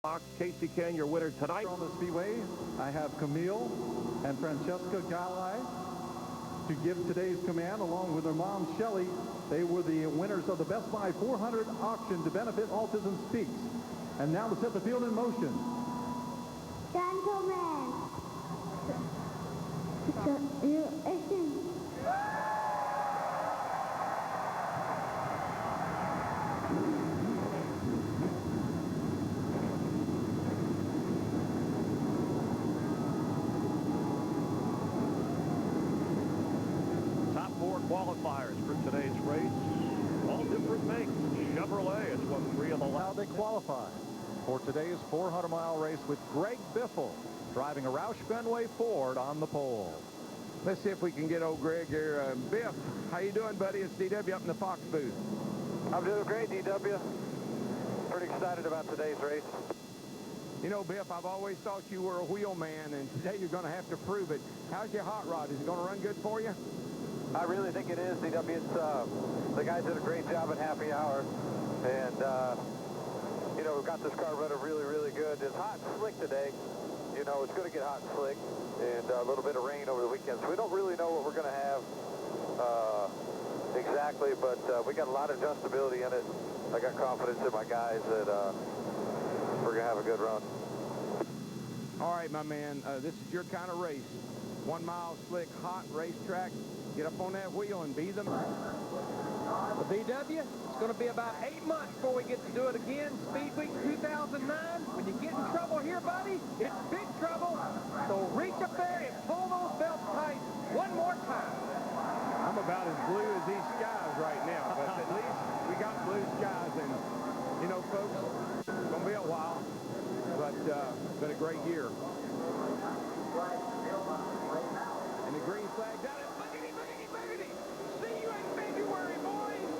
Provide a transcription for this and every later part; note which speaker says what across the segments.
Speaker 1: Fox, Casey Ken, your winner tonight.
Speaker 2: On the Speedway, I have Camille and Francesca Galli to give today's command, along with their mom, Shelley. They were the winners of the Best Buy 400 auction to benefit Autism Speaks. And now to set the field in motion.
Speaker 3: Gentlemen.
Speaker 1: Qualifiers for today's race. All different makes. Chevrolet has won 3 of the last.
Speaker 4: How they qualify for today's 400-mile race with Greg Biffle driving a Roush Fenway Ford on the pole.
Speaker 5: Let's see if we can get old Greg here. Biff, how you doing, buddy? It's DW up in the Fox booth.
Speaker 6: I'm doing great, DW. Pretty excited about today's race.
Speaker 5: You know, Biff, I've always thought you were a wheel man, and today you're going to have to prove it. How's your hot rod? Is it going to run good for you?
Speaker 6: I really think it is, DW. It's, the guys did a great job at happy hour. And, you know, we've got this car running really, really good. It's hot and slick today. You know, it's going to get hot and slick. And a little bit of rain over the weekend. So we don't really know what we're going to have exactly. But we got a lot of adjustability in it. I got confidence in my guys that we're going to have a good run.
Speaker 5: All right, my man. This is your kind of race. 1 mile slick, hot racetrack. Get up on that wheel and be them.
Speaker 7: The BW, it's going to be about 8 months before we get to do it again. Speed Week 2009. When you get in trouble here, buddy, it's big trouble. So reach up there and pull those belts tight one more time.
Speaker 5: I'm about as blue as these skies right now, but at least we got blue skies. And, you know, folks, it's going to be a while, but been a great year. And the green flag down it. See you in February, boys.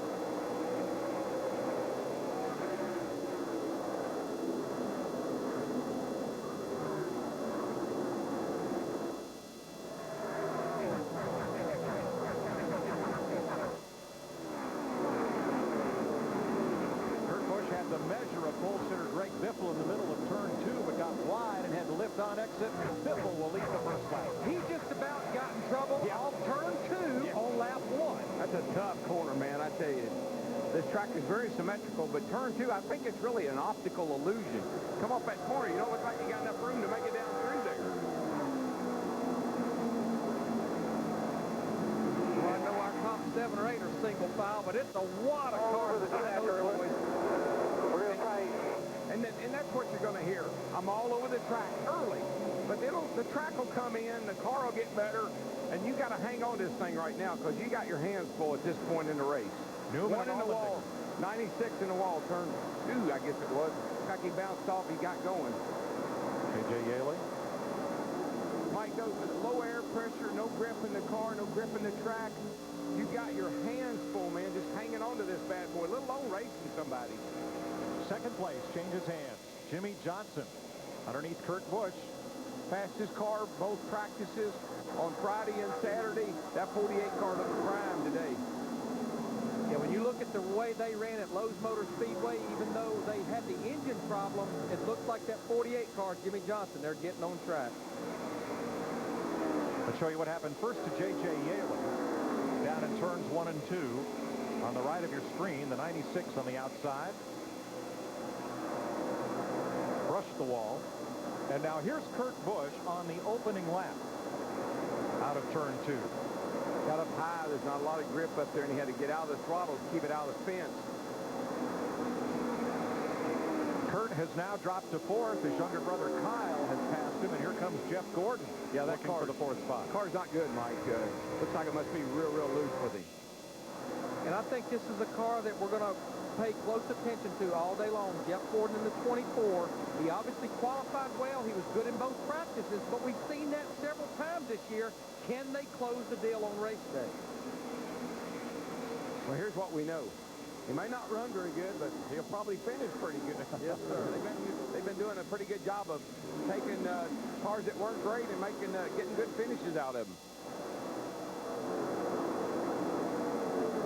Speaker 4: Kurt Busch had the measure of pole sitter Greg Biffle in the middle of turn 2, but got wide and had to lift on exit. Biffle will lead the first lap.
Speaker 7: He just about got in trouble off turn 2 on lap 1.
Speaker 5: That's a tough corner, man, I tell you. This track is very symmetrical, but turn 2, I think it's really an optical illusion. Come off that corner, you don't look like you got enough room to make it down through there.
Speaker 7: Well, I know our top 7 or 8 are single file, but it's a wad of cars behind those boys.
Speaker 6: We're going to try.
Speaker 5: And that's what you're going to hear. I'm all over the track early, but the track will come in, the car will get better, and you got to hang on to this thing right now because you got your hands full at this point in the race. One in the wall, 96 in the wall, turn 2, I guess it was. Like he bounced off, he got going.
Speaker 4: A.J. Yaley.
Speaker 5: Mike, those low air pressure, no grip in the car, no grip in the track. You got your hands full, man, just hanging on to this bad boy. A little on racing somebody.
Speaker 4: Second place changes hands. Jimmy Johnson underneath Kurt Busch.
Speaker 5: Fastest car both practices on Friday and Saturday. That 48 car looked prime today.
Speaker 7: Yeah, when you look at the way they ran at Lowe's Motor Speedway, even though they had the engine problem, it looks like that 48 car, Jimmy Johnson, they're getting on track.
Speaker 4: Let's show you what happened first to J.J. Yaley. Down in turns 1 and 2. On the right of your screen, the 96 on the outside. Brushed the wall. And now here's Kurt Busch on the opening lap out of turn 2.
Speaker 5: Got up high. There's not a lot of grip up there, and he had to get out of the throttle to keep it out of the fence.
Speaker 4: Kurt has now dropped to 4th. His younger brother Kyle has passed him, and here comes Jeff Gordon.
Speaker 5: Yeah, that
Speaker 4: car for the 4th spot.
Speaker 5: Car's not good, Mike. Looks like it must be real, real loose with him.
Speaker 7: And I think this is a car that we're going to pay close attention to all day long. Jeff Gordon in the 24. He obviously qualified well. He was good in both practices, but we've seen that several times this year. Can they close the deal on race day?
Speaker 5: Well, here's what we know. He may not run very good, but he'll probably finish pretty good. Yes, sir. They've been doing a pretty good job of taking cars that weren't great and getting good finishes out of them.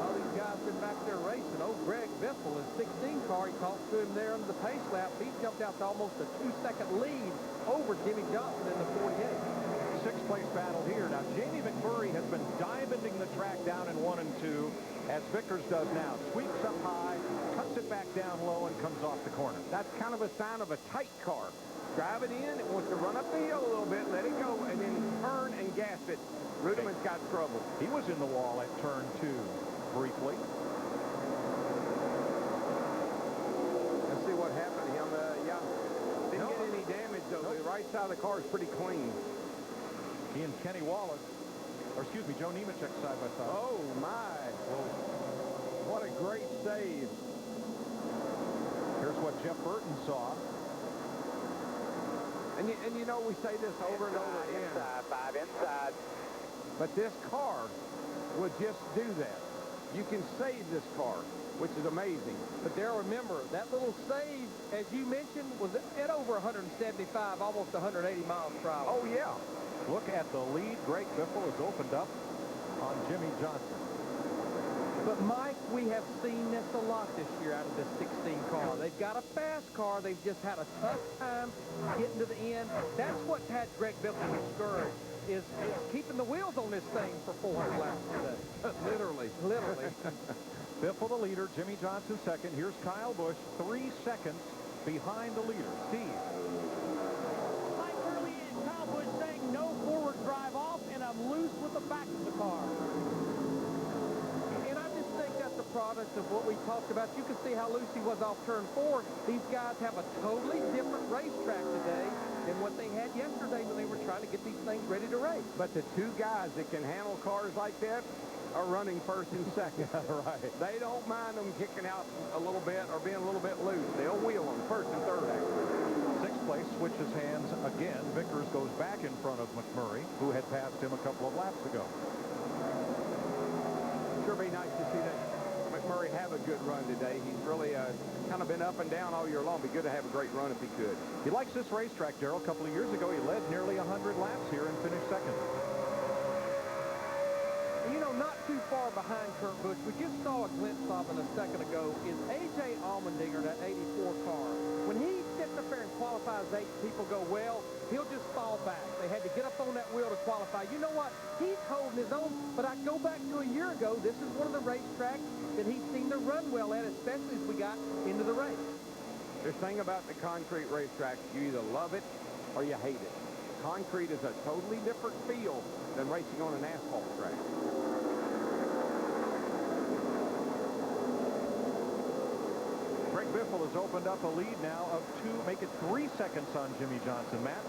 Speaker 7: All these guys been back there racing. Oh, Greg Biffle, his 16 car, he talked to him there under the pace lap. He jumped out to almost a 2-second lead over Jimmy Johnson in the 48.
Speaker 4: Sixth-place battle here. Now, Jamie McMurray has been diamonding the track down in 1 and 2, as Vickers does now. Sweeps up high, cuts it back down low, and comes off the corner.
Speaker 5: That's kind of a sign of a tight car. Drive it in, it wants to run up the hill a little bit, let it go, and then turn and gas it. Rudiman's got trouble.
Speaker 4: He was in the wall at turn 2 briefly.
Speaker 5: Let's see what happened to him. Yeah, didn't get any damage, though. The right side of the car is pretty clean.
Speaker 4: He and Kenny Wallace, or excuse me, Joe Nemechek side by side.
Speaker 5: Oh, my. What a great save.
Speaker 4: Here's what Jeff Burton saw.
Speaker 5: And you know, we say this over and over again.
Speaker 6: Inside.
Speaker 5: But this car will just do that. You can save this car, which is amazing.
Speaker 7: But Darrell, remember, that little save, as you mentioned, was at over 175, almost 180 miles per hour.
Speaker 5: Oh, yeah.
Speaker 4: Look at the lead. Greg Biffle has opened up on Jimmy Johnson.
Speaker 7: But, Mike, we have seen this a lot this year out of this 16 car. They've got a fast car. They've just had a tough time getting to the end. That's what's had Greg Biffle discouraged, is keeping the wheels on this thing for 400 laps today.
Speaker 5: Literally.
Speaker 7: Literally.
Speaker 4: Biffle the leader, Jimmy Johnson second. Here's Kyle Busch, 3 seconds behind the leader. Steve.
Speaker 3: Mike Hurley and Kyle Busch saying no forward drive off, and I'm loose with the back of the car.
Speaker 7: And I just think that's a product of what we talked about. You can see how loose he was off turn 4. These guys have a totally different racetrack today than what they had yesterday when they were trying to get these things ready to race.
Speaker 5: But the two guys that can handle cars like that are running first and second.
Speaker 4: Right.
Speaker 5: They don't mind them kicking out a little bit or being a little bit loose. They'll wheel them first and third, actually.
Speaker 4: Sixth place switches hands again. Vickers goes back in front of McMurray, who had passed him a couple of laps ago.
Speaker 5: Sure be nice to see that McMurray have a good run today. He's really kind of been up and down all year long. Be good to have a great run if he could.
Speaker 4: He likes this racetrack, Darrell. A couple of years ago, he led nearly 100 laps here and finished second.
Speaker 7: You know, not too far behind Kurt Busch, we just saw a glimpse of him a second ago, is A.J. Allmendinger, that 84 car. When he sits up there and qualifies 8, people go, well, he'll just fall back. They had to get up on that wheel to qualify. You know what? He's holding his own, but I go back to a year ago. This is one of the racetracks that he seemed to run well at, especially as we got into the race.
Speaker 5: The thing about the concrete racetrack, you either love it or you hate it. Concrete is a totally different feel than racing on an asphalt track.
Speaker 4: Greg Biffle has opened up a lead now of 2, make it 3 seconds on Jimmy Johnson. Matt?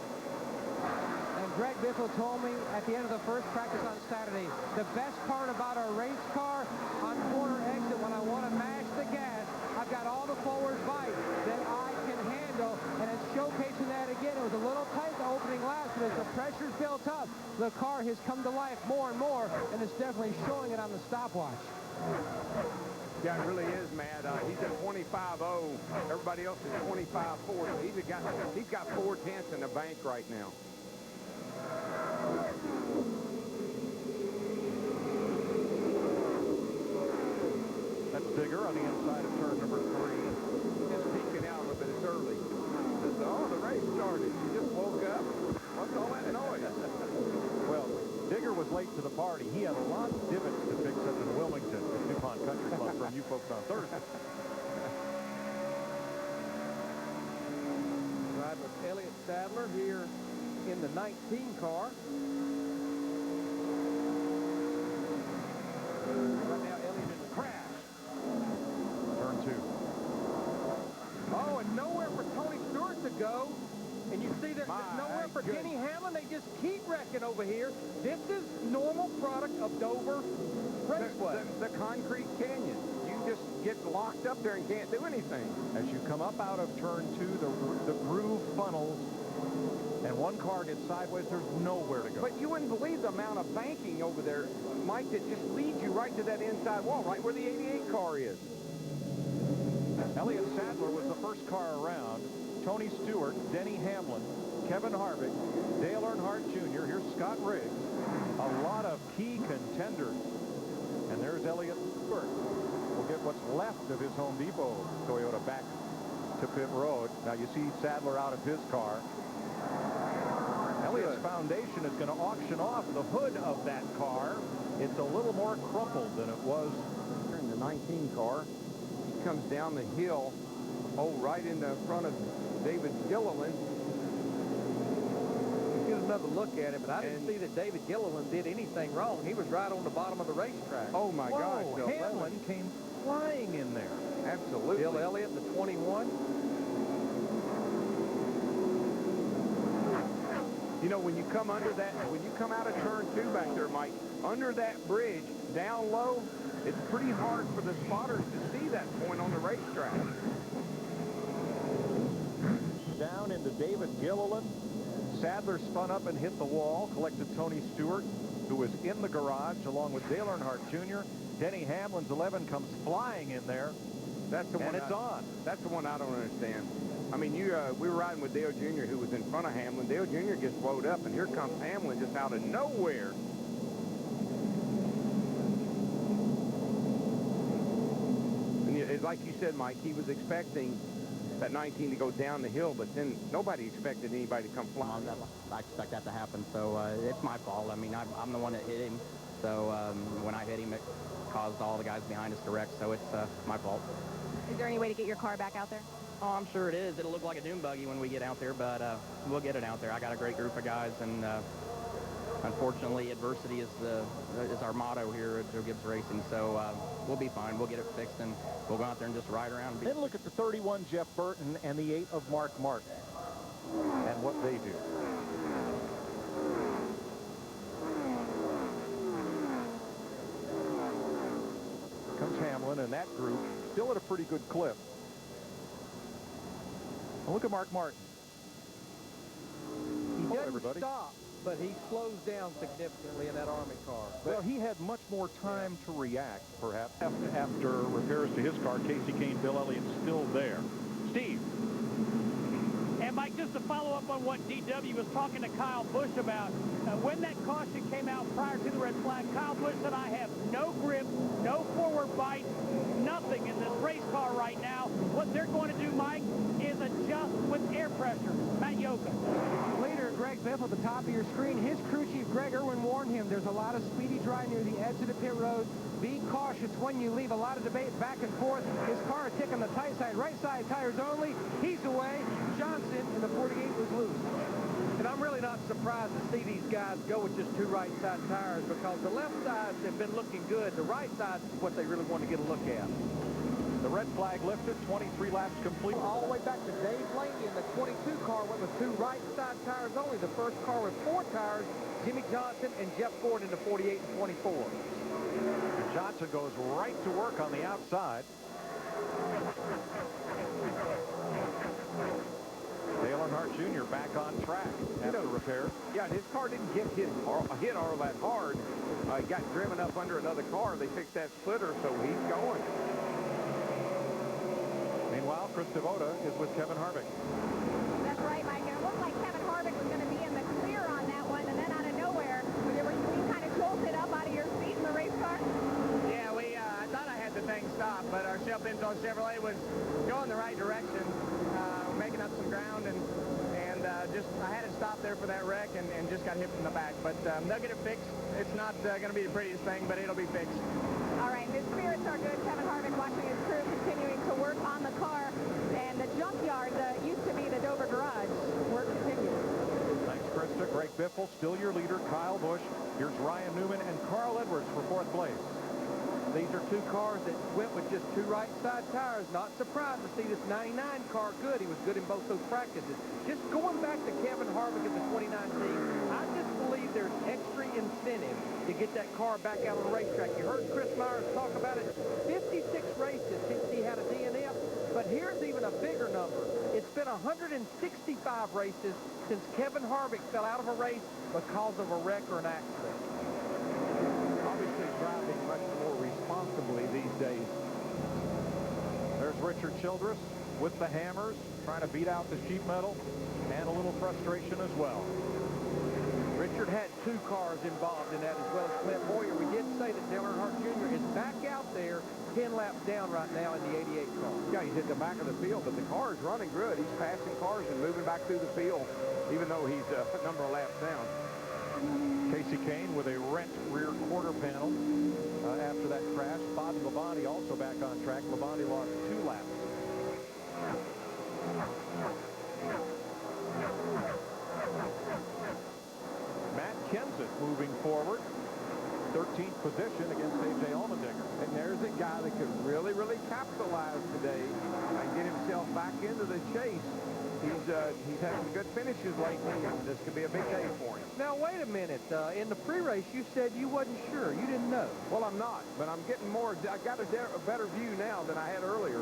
Speaker 8: And Greg Biffle told me at the end of the first practice on Saturday, the best part about our race car on corner exit when I want to mash the gas, I've got all the forward bite that I can handle, and it's showcasing that again. It was a little tight the opening laps, but as the pressure's built up, the car has come to life more and more, and it's definitely showing it on the stopwatch.
Speaker 5: Yeah, it really is, Matt. He's at 25.0. Everybody else is 25.4. He's got 4 tenths in the bank right now.
Speaker 4: That's Digger on the inside of turn number 3.
Speaker 5: Just peeking out a little bit. It's early. Says, oh, the race started. You just woke up. What's all that noise?
Speaker 4: Well, Digger was late to the party. He had a lot of divots to fix up in Wilmington at DuPont Country Club from you folks on Thursday.
Speaker 7: Ride with Elliott Sadler here in the 19 car. Right now, Elliott in the crash.
Speaker 4: Turn 2.
Speaker 7: Oh, and nowhere for Tony Stewart to go. And you see that nowhere for Denny Hamlin. They just keep wrecking over here. This is normal product of Dover Raceway.
Speaker 5: The concrete canyon. You just get locked up there and can't do anything.
Speaker 4: As you come up out of turn 2, the groove funnels, and one car gets sideways, there's nowhere to go.
Speaker 5: But you wouldn't believe the amount of banking over there, Mike, that just leads you right to that inside wall, right where the 88 car is.
Speaker 4: Elliott Sadler was the first car around. Tony Stewart, Denny Hamlin, Kevin Harvick, Dale Earnhardt Jr., here's Scott Riggs. A lot of key contenders. And there's Elliott Stewart. will get what's left of his Home Depot Toyota back to pit road. Now you see Sadler out of his car. Elliott's Foundation is going to auction off the hood of that car. It's a little more crumpled than it was.
Speaker 5: In the 19 car, he comes down the hill, right in the front of David Gilliland.
Speaker 7: Get another look at it, but I didn't see that David Gilliland did anything wrong. He was right on the bottom of the racetrack.
Speaker 5: Oh my gosh.
Speaker 4: Hamlin came flying in there.
Speaker 5: Absolutely.
Speaker 7: Bill Elliott, the 21.
Speaker 5: You know, when you come under that, when you come out of turn 2 back there, Mike, under that bridge, down low, it's pretty hard for the spotters to see that point on the racetrack.
Speaker 4: Down into David Gilliland. Sadler spun up and hit the wall, collected Tony Stewart, who was in the garage, along with Dale Earnhardt Jr. Denny Hamlin's 11 comes flying in there.
Speaker 5: That's the one.
Speaker 4: It's on.
Speaker 5: That's the one I don't understand. I mean, we were riding with Dale Jr., who was in front of Hamlin. Dale Jr. gets slowed up, and here comes Hamlin just out of nowhere. And it's like you said, Mike, he was expecting that 19 to go down the hill, but then nobody expected anybody to come flying.
Speaker 9: I expect that to happen, so it's my fault. I mean, I'm the one that hit him, so when I hit him, it caused all the guys behind us to wreck, so it's my fault.
Speaker 10: Is there any way to get your car back out there?
Speaker 9: Oh, I'm sure it is. It'll look like a dune buggy when we get out there, but we'll get it out there. I got a great group of guys, and unfortunately, adversity is our motto here at Joe Gibbs Racing, so we'll be fine. We'll get it fixed, and we'll go out there and just ride around.
Speaker 4: Then look at the 31 Jeff Burton and the 8 of Mark Martin and what they do. Comes Hamlin, and that group still at a pretty good clip. And look at Mark Martin.
Speaker 7: He doesn't stop, but he slows down significantly in that Army car.
Speaker 4: Well, he had much more time to react, perhaps. After repairs to his car, Casey Kane, Bill Elliott still there. Steve.
Speaker 3: And Mike, just to follow up on what DW was talking to Kyle Busch about, when that caution came out prior to the red flag, Kyle Busch said, I have no grip, no forward bite, nothing in this race car right now. What they're going to do, Mike, is adjust with air pressure. Matt Yoka.
Speaker 8: Later, Greg Biff at the top of your screen. His crew chief, Greg Irwin, warned him there's a lot of speedy dry near the edge of the pit road. Be cautious when you leave. A lot of debate back and forth. His car is taking the tight side, right side tires only. He's away. Johnson in the 48 was loose.
Speaker 7: And I'm really not surprised to see these guys go with just 2 right side tires, because the left sides have been looking good. The right sides is what they really want to get a look at.
Speaker 4: The red flag lifted, 23 laps complete.
Speaker 7: All the way back to Dave Blaney in the 22 car went with 2 right side tires only. The first car with 4 tires, Jimmy Johnson and Jeff Ford in the 48 and 24.
Speaker 4: And Johnson goes right to work on the outside. Dale Earnhardt Jr. back on track after repair.
Speaker 5: Yeah, his car didn't get hit all that hard. He got driven up under another car. They fixed that splitter, so he's going.
Speaker 4: Meanwhile, Chris Devoda is with Kevin Harvick.
Speaker 10: That's right, Mike. And it looked like Kevin Harvick was going to be in the clear on that one, and then out of nowhere, were you kind of jolted up out of your seat in the race car?
Speaker 11: Yeah, I thought I had the thing stopped, but our Shell Pinto Chevrolet was going the right direction, making up some ground, and I had it stopped there for that wreck and just got hit from the back. But they'll get it fixed. It's not going to be the prettiest thing, but it'll be fixed.
Speaker 10: All right, his spirits are good. Kevin Harvick watching his crew continuing to work on the car, and the junkyard that used to be the Dover garage, work continues.
Speaker 4: Thanks, Krista. Greg Biffle, still your leader. Kyle Busch. Here's Ryan Newman and Carl Edwards for 4th place.
Speaker 7: These are 2 cars that went with just 2 right side tires. Not surprised to see this 99 car good. He was good in both those practices. Just going back to Kevin Harvick in the 2019, I just believe there's extra incentive to get that car back out on the racetrack. You heard Chris Myers talk about it. 56 races since he had a DNF, but here's even a bigger number. It's been 165 races since Kevin Harvick fell out of a race because of a wreck or an accident.
Speaker 4: Obviously driving much more responsibly these days. There's Richard Childress with the hammers, trying to beat out the sheet metal, and a little frustration as well.
Speaker 7: Richard had 2 cars involved in that as well as Clint Boyer. We did say that Dale Earnhardt Jr. is back out there 10 laps down right now in the 88 car.
Speaker 5: Yeah, he's at the back of the field, but the car is running good. He's passing cars and moving back through the field, even though he's a number of laps down.
Speaker 4: Casey Kane with a rent rear quarter panel after that crash. Bobby Labonte also back on track. Labonte lost 2 laps. Matt Kenseth moving forward. 13th position against A.J. Allmendinger.
Speaker 5: And there's a guy that could really, really capitalize today and get himself back into the chase. He's had some good finishes lately, and this could be a big day for him.
Speaker 7: Now, wait a minute. In the pre-race, you said you wasn't sure. You didn't know.
Speaker 5: Well, I'm not, but I'm getting more. I got a better view now than I had earlier.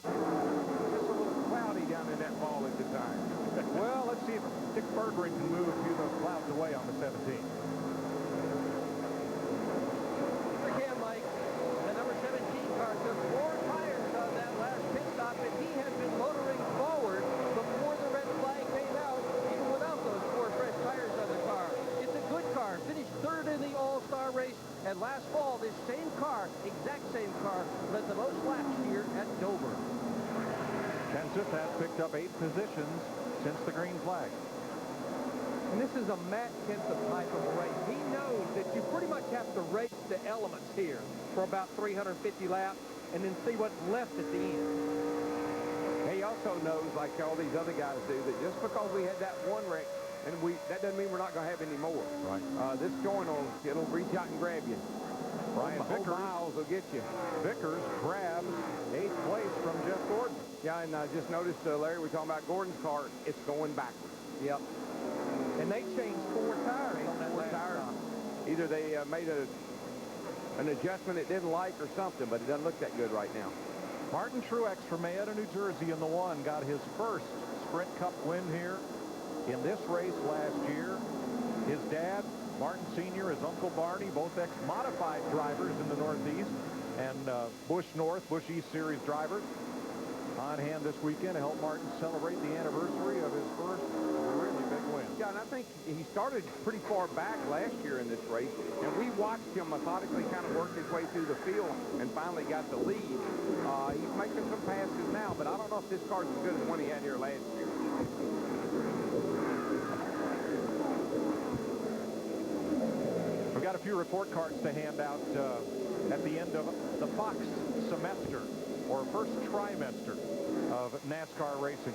Speaker 5: Just a little cloudy down in that ball at the time.
Speaker 4: Well, let's see if Dick Berggren can move a few of those clouds away on the 17th.
Speaker 7: Again, Mike, the number 17 car took 4 tires on that last pit stop, and he had been motoring forward before the red flag came out, even without those 4 fresh tires on the car. It's a good car. Finished 3rd in the All-Star race, and last fall, this same car, exact same car, led the most laps here at Dover.
Speaker 4: Kenseth has picked up 8 positions since the green flag.
Speaker 7: And this is a Matt Kenseth type of race. He knows that you pretty much have to race the elements here for about 350 laps and then see what's left at the end.
Speaker 5: He also knows, like all these other guys do, that just because we had that one wreck, and that doesn't mean we're not going to have any more.
Speaker 4: Right.
Speaker 5: This joint it'll reach out and grab you.
Speaker 4: Brian Vickers
Speaker 5: miles will get you.
Speaker 4: Vickers grabs 8th place from Jeff Gordon.
Speaker 5: Yeah, and I just noticed, Larry, we're talking about Gordon's car. It's going backwards.
Speaker 7: Yep. And they changed 4 tires on that last
Speaker 5: tires.
Speaker 7: stop.
Speaker 5: Either they made an adjustment it didn't like or something, but it doesn't look that good right now.
Speaker 4: Martin Truex from Mayetta, New Jersey in the 1 got his first Sprint Cup win here in this race last year. His dad, Martin Sr., his Uncle Barney, both ex-modified drivers in the Northeast, and Busch North, Busch East Series drivers on hand this weekend to help Martin celebrate the anniversary of his first really big win.
Speaker 5: Yeah, and I think he started pretty far back last year in this race, and we watched him methodically kind of work his way through the field and finally got the lead. He's making some passes now, but I don't know if this car's as good as one he had here last year.
Speaker 4: We've got a few report cards to hand out at the end of the Fox semester, or first trimester of NASCAR racing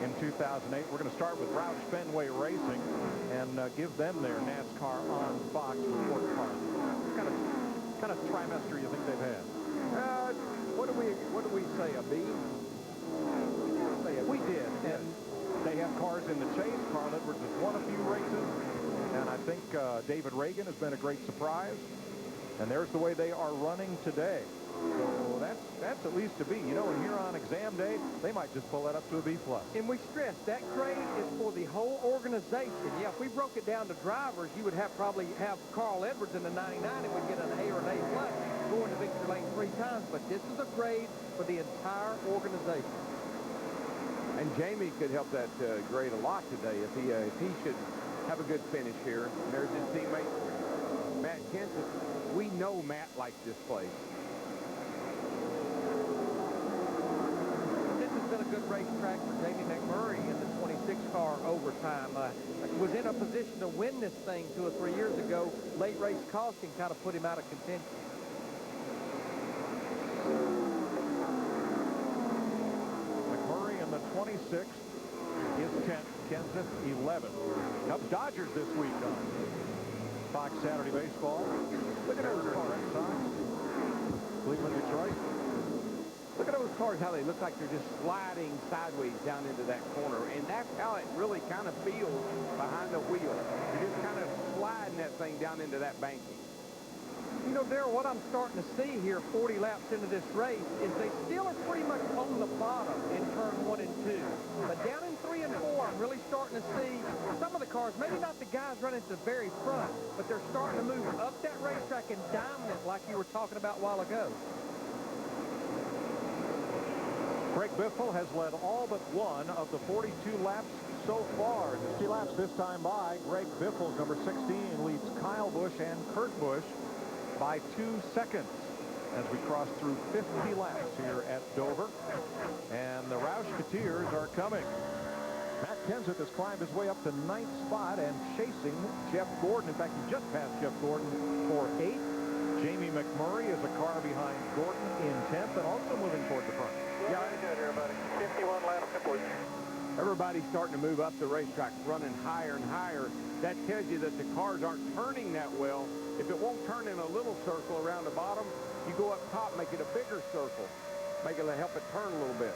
Speaker 4: in 2008. We're going to start with Roush Fenway Racing and give them their NASCAR on Fox report card. What kind of trimester you think they've had?
Speaker 5: What do we say, a B?
Speaker 4: We did, and they have cars in the chase. Carl Edwards has won a few races, and I think David Reagan has been a great surprise. And there's the way they are running today. So that's at least a B. You know, and here on exam day, they might just pull that up to a B+.
Speaker 7: And we stress that grade is for the whole organization. Yeah, if we broke it down to drivers, you would probably have Carl Edwards in the 99 and would get an A or an A+ going to victory lane 3 times. But this is a grade for the entire organization.
Speaker 5: And Jamie could help that grade a lot today if he should have a good finish here. And there's his teammate, Matt Kenseth. We know Matt likes this place.
Speaker 7: This has been a good racetrack for Jamie McMurray in the 26 car overtime. Was in a position to win this thing 2 or 3 years ago. Late race caution kind of put him out of contention.
Speaker 4: McMurray in the 26th is 10th. Kenseth 11th. Cubs Dodgers this week on Fox Saturday Baseball.
Speaker 5: Look at those cars.
Speaker 4: Red Sox. Cleveland, Detroit.
Speaker 5: Look at those cars, how they look like they're just sliding sideways down into that corner. And that's how it really kind of feels behind the wheel. You're just kind of sliding that thing down into that banking.
Speaker 7: You know, Darrell, what I'm starting to see here 40 laps into this race is they still are pretty much on the bottom in turn 1 and 2. But down in 3 and 4, I'm really starting to see some of the cars, maybe not the guys running to the very front, but they're starting to move up that racetrack and dominant like you were talking about a while ago.
Speaker 4: Greg Biffle has led all but one of the 42 laps so far. 50 laps this time by. Greg Biffle, number 16, leads Kyle Busch and Kurt Busch by 2 seconds as we cross through 50 laps here at Dover. And the Roush-Keteers are coming. Matt Kenseth has climbed his way up to 9th spot and chasing Jeff Gordon. In fact, he just passed Jeff Gordon for 8th. Jamie McMurray is a car behind Gordon in 10th and also moving toward the front.
Speaker 6: Yeah, pretty good here, buddy. 51 laps complete.
Speaker 5: Everybody's starting to move up the racetrack, running higher and higher. That tells you that the cars aren't turning that well. If it won't turn in a little circle around the bottom, you go up top, make it a bigger circle. Help it turn a little bit.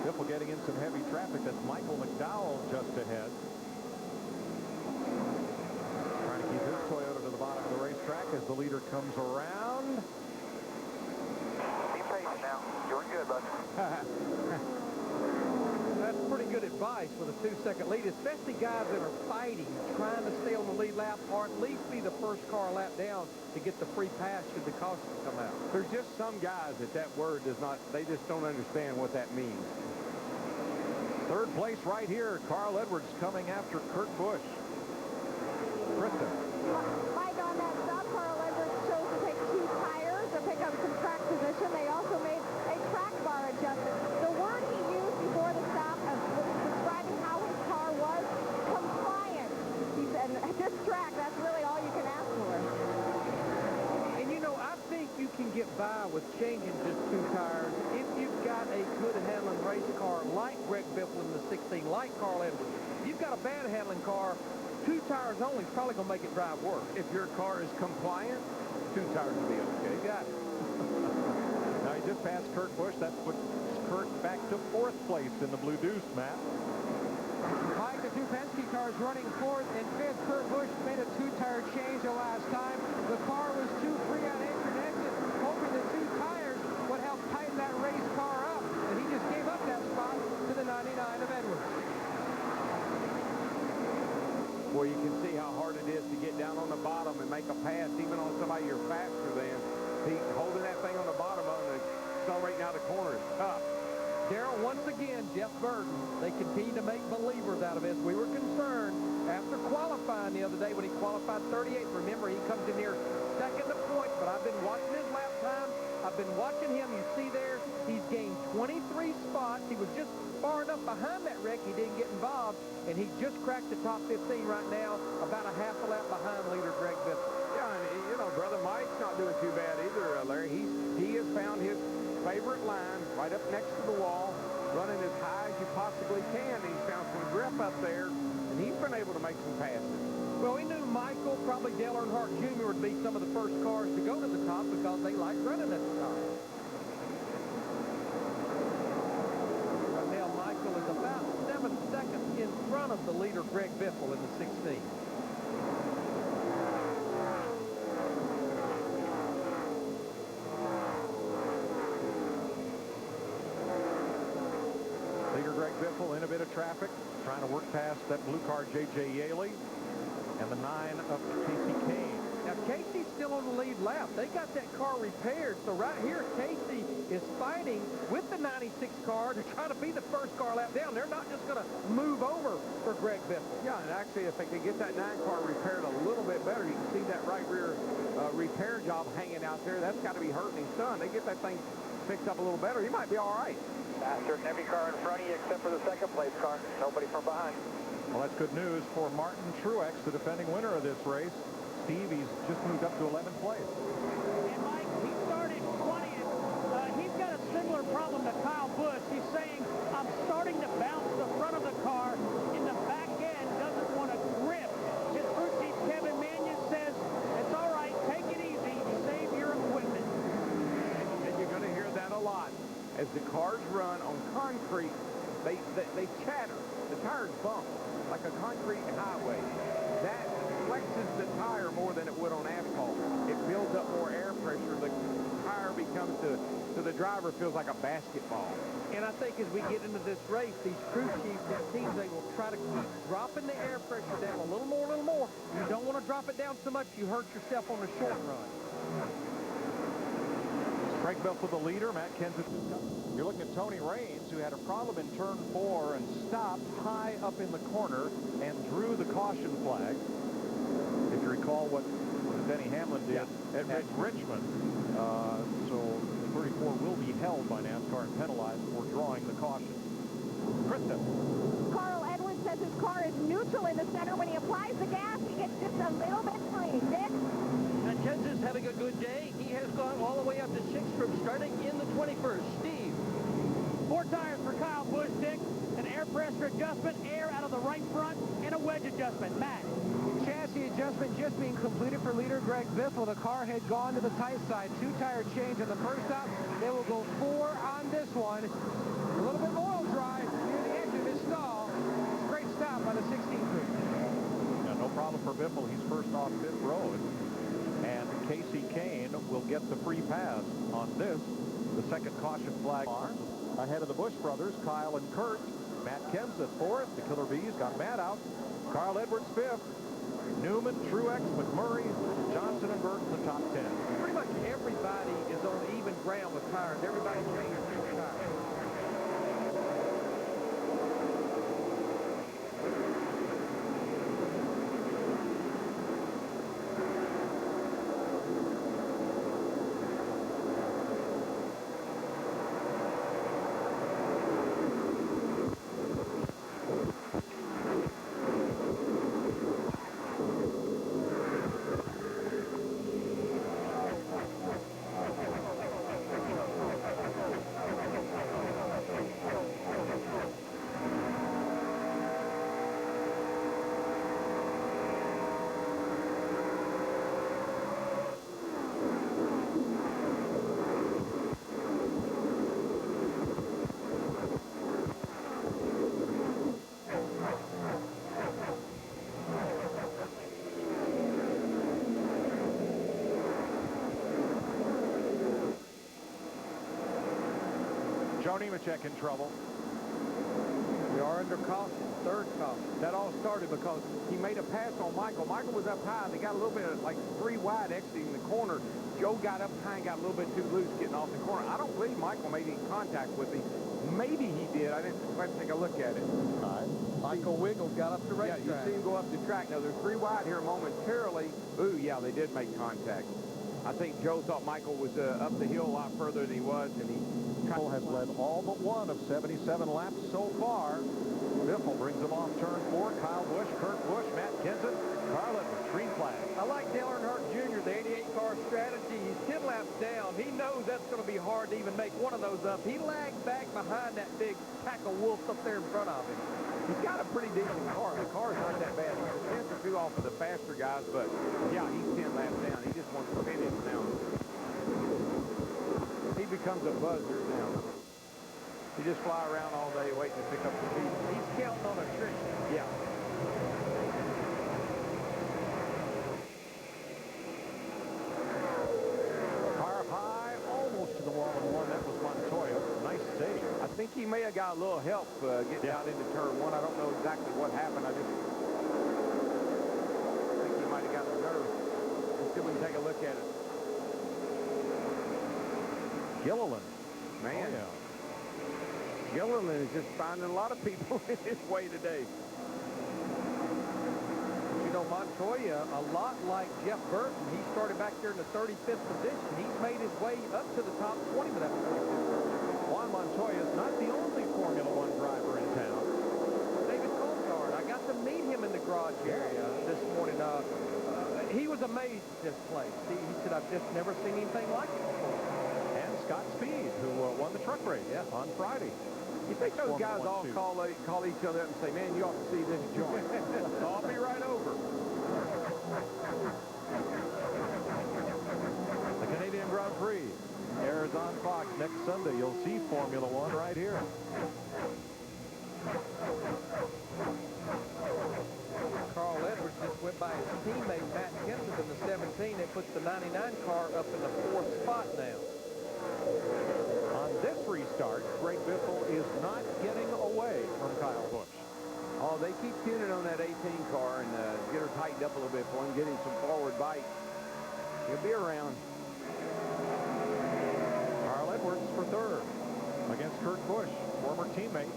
Speaker 4: Biffle getting in some heavy traffic. That's Michael McDowell just ahead. Trying to keep his Toyota to the bottom of the racetrack as the leader comes around.
Speaker 6: Be patient now. You're good, bud.
Speaker 7: That's pretty good advice with a 2-second lead, especially guys that are fighting, trying to stay on the lead lap, or at least be the first car lap down to get the free pass should the caution come out.
Speaker 5: There's just some guys that word does not, they just don't understand what that means.
Speaker 4: Third place right here. Carl Edwards coming after Kurt Busch. Kristen.
Speaker 10: Mike, on that stop, Carl Edwards chose to take 2 tires to pick up some track position. They also made a track bar adjustment. The word he used before the stop of describing how his car was, compliant. He said, at this track, that's really all you can ask for.
Speaker 7: And you know, I think you can get by with changing just 2 tires if you've got a good handling race car like Greg Biffle in the 16, like Carl Edwards. If you've got a bad handling car, 2 tires only is probably going to make it drive worse.
Speaker 5: If your car is compliant, 2 tires will be okay.
Speaker 7: You got it.
Speaker 4: Now he just passed Kurt Busch. That puts Kurt back to 4th place in the Blue Deuce, Matt.
Speaker 8: Mike, the 2 Penske cars running 4th and 5th. Kurt Busch made a 2-tire change the last time. The car was too free on entry and exit, hoping the 2 tires would help tighten that race car up. And he just gave up that spot to the 99 of Edwards.
Speaker 5: Well, you can see how hard it is to get down on the bottom and make a pass, even on somebody you're faster than. Holding that thing on the bottom of it, accelerating out of the corner is tough.
Speaker 7: Darrell, once again, Jeff Burton, they continue to make believers out of this. We were concerned after qualifying the other day when he qualified 38th. Remember, he comes in here second to points, but I've been watching his lap time. I've been watching him. You see there, he's gained 23 spots. He was just far enough behind that wreck he didn't get involved, and he just cracked the top 15 right now, about a half a lap behind leader Greg Biffle.
Speaker 5: Yeah, and you know, Brother Mike's not doing too bad either, Larry. He has found his favorite line right up next to the wall, running as high as you possibly can. And he's found some grip up there, and he's been able to make some passes.
Speaker 7: Well, we knew Michael, probably Dale Earnhardt Jr. would be some of the first cars to go to the top because they like running at the top. Right now, Michael is about 7 seconds in front of the leader, Greg Biffle, in the 16.
Speaker 4: Leader Greg Biffle in a bit of traffic, trying to work past that blue car, J.J. Yaley, and the 9 of Casey Kane.
Speaker 7: Now, Casey's still on the lead lap. They got that car repaired. So right here, Casey is fighting with the 96 car to try to be the first car lap down. They're not just going to move over for Greg Biffle.
Speaker 5: Yeah, and actually, if they could get that 9 car repaired a little bit better, you can see that right rear repair job hanging out there. That's got to be hurting his son. They get that thing fixed up a little better, he might be all right.
Speaker 6: Faster than every car in front of you except for the second place car. Nobody from behind.
Speaker 4: Well, that's good news for Martin Truex, the defending winner of this race. Steve, he's just moved up to 11th place.
Speaker 3: And Mike, he started 20th. He's got a similar problem to Kyle Busch. He's saying, I'm starting to bounce the front of the car, and the back end doesn't want to grip. His crew chief, Kevin Manion, says, it's all right, take it easy, save your equipment.
Speaker 5: And you're going to hear that a lot. As the cars run on concrete, they chatter. The tires bump like a concrete highway. That flexes the tire more than it would on asphalt. It builds up more air pressure. The tire becomes, to the driver, feels like a basketball.
Speaker 7: And I think as we get into this race, these crew chiefs, these teams, they will try to keep dropping the air pressure down a little more, a little more. You don't want to drop it down so much you hurt yourself on the short run.
Speaker 4: Craig Biffle, the leader. Matt Kenseth. You're looking at Tony Raines, who had a problem in turn 4 and stopped high up in the corner and drew the caution flag. If you recall what Denny Hamlin did at Richmond. So the 34 will be held by NASCAR and penalized for drawing the caution. Krista.
Speaker 10: Carl Edwards says his car is neutral in the center. When he applies the gas, he gets just a little bit free. Dick?
Speaker 7: And Kenseth's having a good day. He has gone all the way up to 6th from starting in the 21st. Steve.
Speaker 3: 4 tires for Kyle Busch, Dick. An air pressure adjustment, air out of the right front, and a wedge adjustment. Matt.
Speaker 8: Chassis adjustment just being completed for leader Greg Biffle. The car had gone to the tight side. 2-tire change on the first stop. They will go 4 on this one. A little bit of oil dry near the edge of his stall. Great stop by the 16th group.
Speaker 4: Yeah, no problem for Biffle. He's first off pit road. And Casey Kane will get the free pass on this. The second caution flag ahead of the Busch brothers, Kyle and Kurt. Matt Kenseth fourth. The Killer Bees got Matt out. Carl Edwards fifth. Newman, Truex, McMurray, Johnson, and Burton the top 10.
Speaker 7: Pretty much everybody is on even ground with tires. Everybody changed their tires.
Speaker 4: Joe Nemechek in trouble.
Speaker 5: We are under caution, third caution. That all started because he made a pass on Michael. Michael was up high. They got a little bit of like 3 wide exiting the corner. Joe got up high and got a little bit too loose getting off the corner. I don't believe Michael made any contact with him. Maybe he did. I didn't quite take a look at it.
Speaker 7: Michael Wiggles got up the racetrack.
Speaker 5: Yeah, you see him go up the track. Now, they're 3 wide here momentarily. Ooh, yeah, they did make contact. I think Joe thought Michael was up the hill a lot further than he was, and he
Speaker 4: has led all but one of 77 laps so far. Biffle brings him off turn 4. Kyle Busch, Kurt Busch, Matt Kenseth, Carl Edwards, green flag.
Speaker 7: I like Dale Earnhardt Jr., the 88-car strategy. He's 10 laps down. He knows that's going to be hard to even make one of those up. He lagged back behind that big pack of wolves up there in front of him.
Speaker 5: He's got a pretty decent car. The car's not that bad. He's a tenth or 2 off of the faster guys, but yeah, he's 10 laps down. He just wants to finish now. He becomes a buzzer now. He just fly around all day waiting to pick up the speed.
Speaker 7: He's counting on attrition.
Speaker 5: Yeah.
Speaker 4: Car up high, almost to the wall in one. That was Montoya. Nice save.
Speaker 5: I think he may have got a little help getting out into turn 1. I don't know exactly what happened. I think he might have got the nerve. Let's see if we can take a look at it.
Speaker 4: Gilliland.
Speaker 5: Man.
Speaker 4: Oh, yeah.
Speaker 5: Gilliland is just finding a lot of people in his way today.
Speaker 7: You know, Montoya, a lot like Jeff Burton, he started back there in the 35th position. He's made his way up to the top 20 with that 45th.
Speaker 4: Juan Montoya is not the only Formula One driver in town.
Speaker 7: David Coulthard, I got to meet him in the garage area this morning. He was amazed at this place. He said, I've just never seen anything like it before.
Speaker 4: And Scott Speed, who won the truck race on Friday.
Speaker 5: You think those guys all call each other up and say, man, you ought to see this joint. I'll be right over.
Speaker 4: The Canadian Grand Prix airs on Fox next Sunday. You'll see Formula One right here.
Speaker 7: Carl Edwards just went by his teammate Matt Kenseth in the 17. It puts the 99 car up in the 4th spot now.
Speaker 4: On this restart, Greg Biffle is not getting away from Kyle Busch.
Speaker 5: Oh, they keep tuning on that 18 car and get her tightened up a little bit for him, get him some forward bite. He'll be around.
Speaker 4: Kurt Busch, former teammate.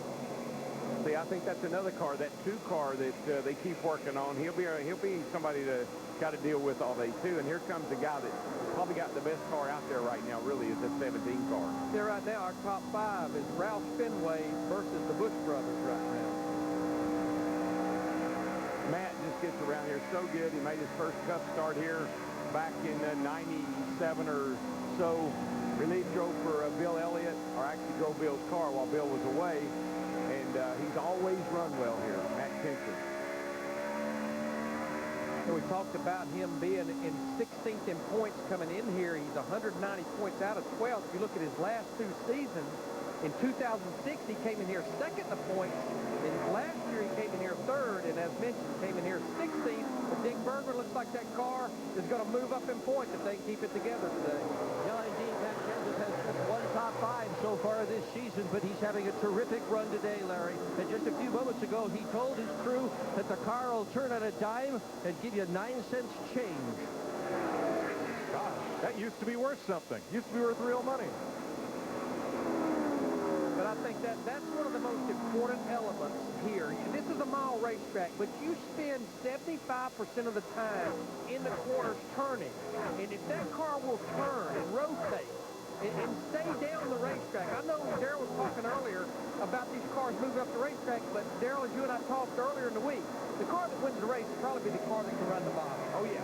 Speaker 5: See, I think that's another car, that 2 car that they keep working on. He'll be somebody to got to deal with all day too. And here comes the guy that probably got the best car out there right now. Really, is that 17 car.
Speaker 7: There right now, our top 5 is Ralph Fenway versus the Busch brothers right now.
Speaker 5: Matt just gets around here so good. He made his first Cup start here back in 97 or so. Relief drove for Bill Elliott, or actually drove Bill's car while Bill was away. And he's always run well here, Matt Kenseth.
Speaker 7: And we talked about him being in 16th in points coming in here. He's 190 points out of 12. If you look at his last 2 seasons, in 2006 he came in here second in points. And last year he came in here third, and as mentioned, came in here 16th. But Dick Bergman looks like that car is going to move up in points if they can keep it together today.
Speaker 12: Yeah, indeed, Matt Kenseth has just one top 5 so far this season, but he's having a terrific run today, Larry. And just a few moments ago, he told his crew that the car will turn on a dime and give you 9 cents change.
Speaker 4: Gosh, that used to be worth something. Used to be worth real money.
Speaker 7: But I think that's one of the most important elements here. This is a mile racetrack, but you spend 75% of the time in the corners turning. And if that car will turn and rotate and stay down the racetrack. I know Darrell was talking earlier about these cars moving up the racetrack, but Darrell, as you and I talked earlier in the week, the car that wins the race will probably be the car that can run the bottom.
Speaker 5: Oh, yeah.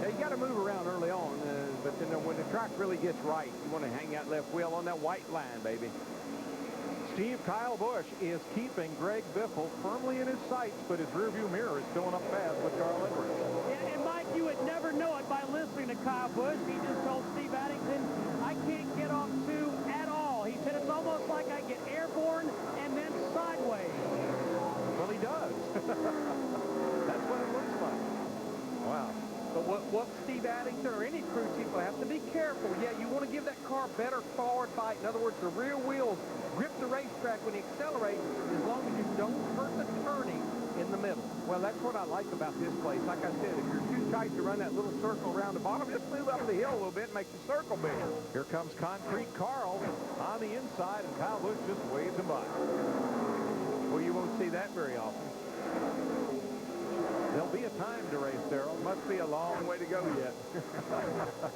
Speaker 5: Now, you got to move around early on, but then when the track really gets right, you want to hang that left wheel on that white line, baby.
Speaker 4: Kyle Busch is keeping Greg Biffle firmly in his sights, but his rearview mirror is filling up fast with Carl Edwards.
Speaker 3: And Mike, you would never know it by listening to Kyle Busch. He just told Steve Addington, I can't get off 2 at all. He said it's almost like I get airborne and then sideways.
Speaker 4: Well, he does. That's what it looks like. Wow.
Speaker 7: But what Steve Addington or any crew chief will have to be careful. Yeah, you want to give that car better forward bite. In other words, the rear wheels grip the racetrack when he accelerates, as long as you don't hurt the turning in the middle.
Speaker 5: Well, that's what I like about this place. Like I said, if you're too tight to run that little circle around the bottom, just move up the hill a little bit and make the circle bigger.
Speaker 4: Here comes Concrete Carl on the inside, and Kyle Busch just waves him by.
Speaker 5: Well, you won't see that very often.
Speaker 4: There'll be a time to race, Darrell.
Speaker 5: Must be a long way to go yet.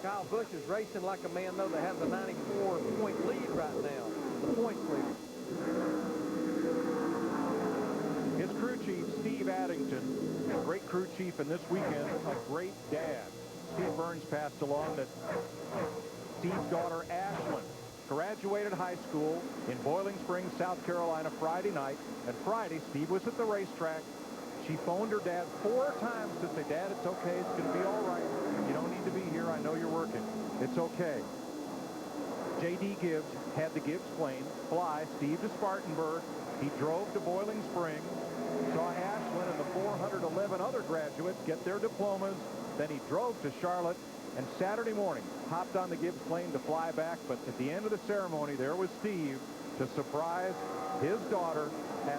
Speaker 7: Kyle Busch is racing like a man, though, that has a 94-point lead right now. The points leader.
Speaker 4: His crew chief, Steve Addington, a great crew chief, and this weekend, a great dad. Steve Burns passed along that Steve's daughter, Ashlyn, graduated high school in Boiling Springs, South Carolina, Friday night. And Friday, Steve was at the racetrack. She phoned her dad 4 times to say, Dad, it's okay. It's going to be all right. You don't need to be here. I know you're working. It's okay. J.D. Gibbs had the Gibbs plane fly Steve to Spartanburg. He drove to Boiling Springs, saw Ashlyn and the 411 other graduates get their diplomas. Then he drove to Charlotte, and Saturday morning hopped on the Gibbs plane to fly back. But at the end of the ceremony, there was Steve to surprise his daughter at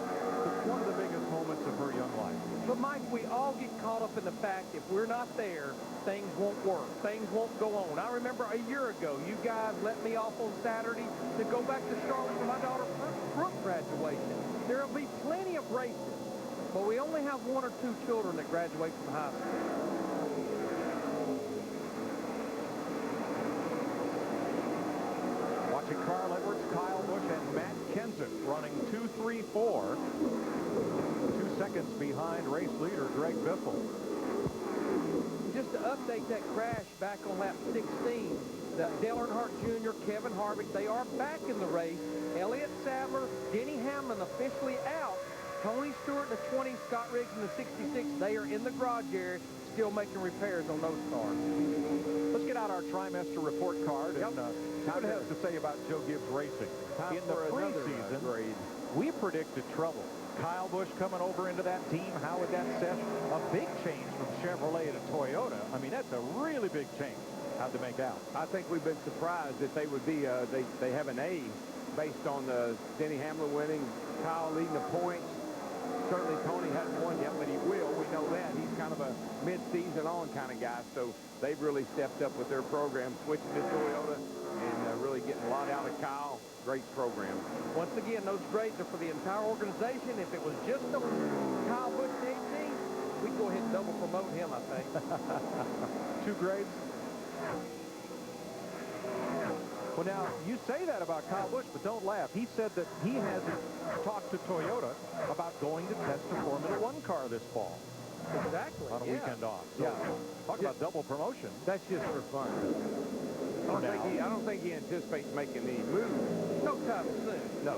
Speaker 4: one of the biggest moments of her young life.
Speaker 7: But, Mike, we all get caught up in the fact if we're not there, things won't work. Things won't go on. I remember a year ago, you guys let me off on Saturday to go back to Charlotte for my daughter Brooke graduation. There will be plenty of races, but we only have 1 or 2 children that graduate from high school.
Speaker 4: Watching Carl Edwards, Kyle Busch, and Matt Kenseth running 2-3-4. 2 seconds behind race leader Greg Biffle.
Speaker 7: Just to update that crash back on lap 16, Dale Earnhardt Jr., Kevin Harvick, they are back in the race. Elliott Sadler, Denny Hamlin officially out. Tony Stewart in the 20, Scott Riggs in the 66, they are in the garage area, still making repairs on those cars.
Speaker 4: Let's get out our trimester report card and see what it has to say about Joe Gibbs Racing. In the preseason, we predicted trouble. Kyle Busch coming over into that team, how would that set? A big change from Chevrolet to Toyota. I mean, that's a really big change. How'd they make out?
Speaker 5: I think we've been surprised that they would be, they have an A based on Denny Hamlin winning, Kyle leading the points. Certainly Tony hasn't won yet, but he will. We know that. He's kind of a mid-season on kind of guy, so they've really stepped up with their program, switching to Toyota and really getting a lot out of Kyle. great program.
Speaker 7: Once again, those grades are for the entire organization. If it was just on Kyle Busch 18, we'd go ahead and double promote him, I think.
Speaker 4: 2 grades. Well, now, you say that about Kyle Busch, but don't laugh. He said that he hasn't talked to Toyota about going to test a Formula One car this fall.
Speaker 7: Exactly.
Speaker 4: On a weekend off. So, talk about double promotion.
Speaker 5: That's just for fun. I don't think he anticipates making any moves.
Speaker 7: No time soon.
Speaker 5: No.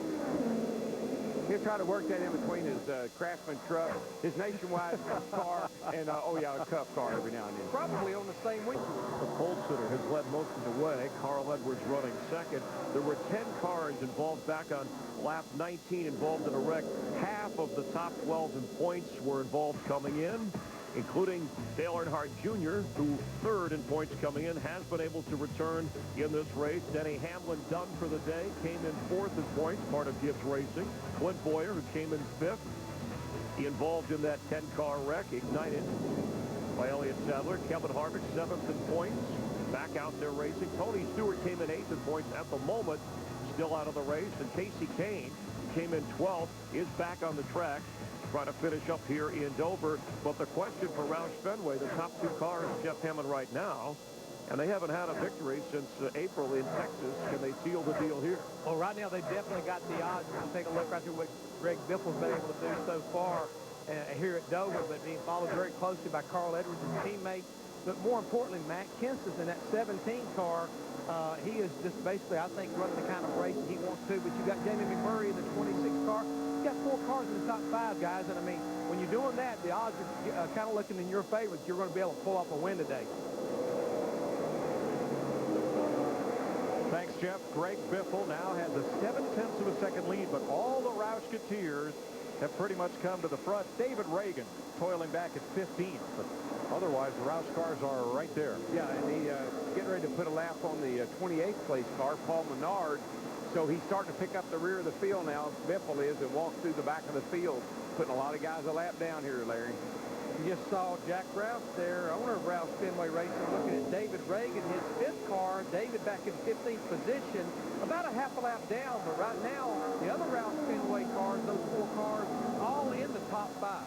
Speaker 5: He'll try to work that in between his Craftsman truck, his Nationwide car, and, a Cup car every now and then.
Speaker 7: Probably on the same week.
Speaker 1: The pole sitter has led most of the way. Carl Edwards running second. There were 10 cars involved back on lap 19 involved in a wreck. Half of the top 12 in points were involved coming in, including Dale Earnhardt Jr., who third in points coming in, has been able to return in this race. Denny Hamlin done for the day, came in fourth in points, part of Gibbs Racing. Clint Boyer, who came in fifth, he involved in that 10-car wreck, ignited by Elliott Sadler. Kevin Harvick, seventh in points, back out there racing. Tony Stewart came in eighth in points at the moment, still out of the race. And Casey Kane came in 12th, is back on the track, trying to finish up here in Dover. But the question for Roush Fenway, the top 2 cars, Jeff Hammond right now, and they haven't had a victory since April in Texas. Can they seal the deal here?
Speaker 3: Well, right now they've definitely got the odds. You take a look right through what Greg Biffle's been able to do so far here at Dover, but being followed very closely by Carl Edwards, his teammate. But more importantly, Matt Kenseth in that 17 car. He is just basically, I think, running the kind of race that he wants to. But you got Jamie McMurray in the 26 car. You got 4 cars in the top 5, guys. And I mean, when you're doing that, the odds are kind of looking in your favor that you're going to be able to pull off a win today.
Speaker 4: Thanks, Jeff. Greg Biffle now has a 0.7 of a second lead, but all the Roush-Keteers have pretty much come to the front. David Reagan toiling back at 15th, but otherwise the Roush cars are right there.
Speaker 5: Yeah, and he's getting ready to put a lap on the 28th place car, Paul Menard. So he's starting to pick up the rear of the field now, Biffle is, and walk through the back of the field, putting a lot of guys a lap down here, Larry.
Speaker 7: You just saw Jack Roush there, owner of Roush Fenway Racing, looking at David Reagan, his 5th car. David back in 15th position, about a half a lap down. But right now, the other Roush Fenway cars, those 4 cars, all in the top 5.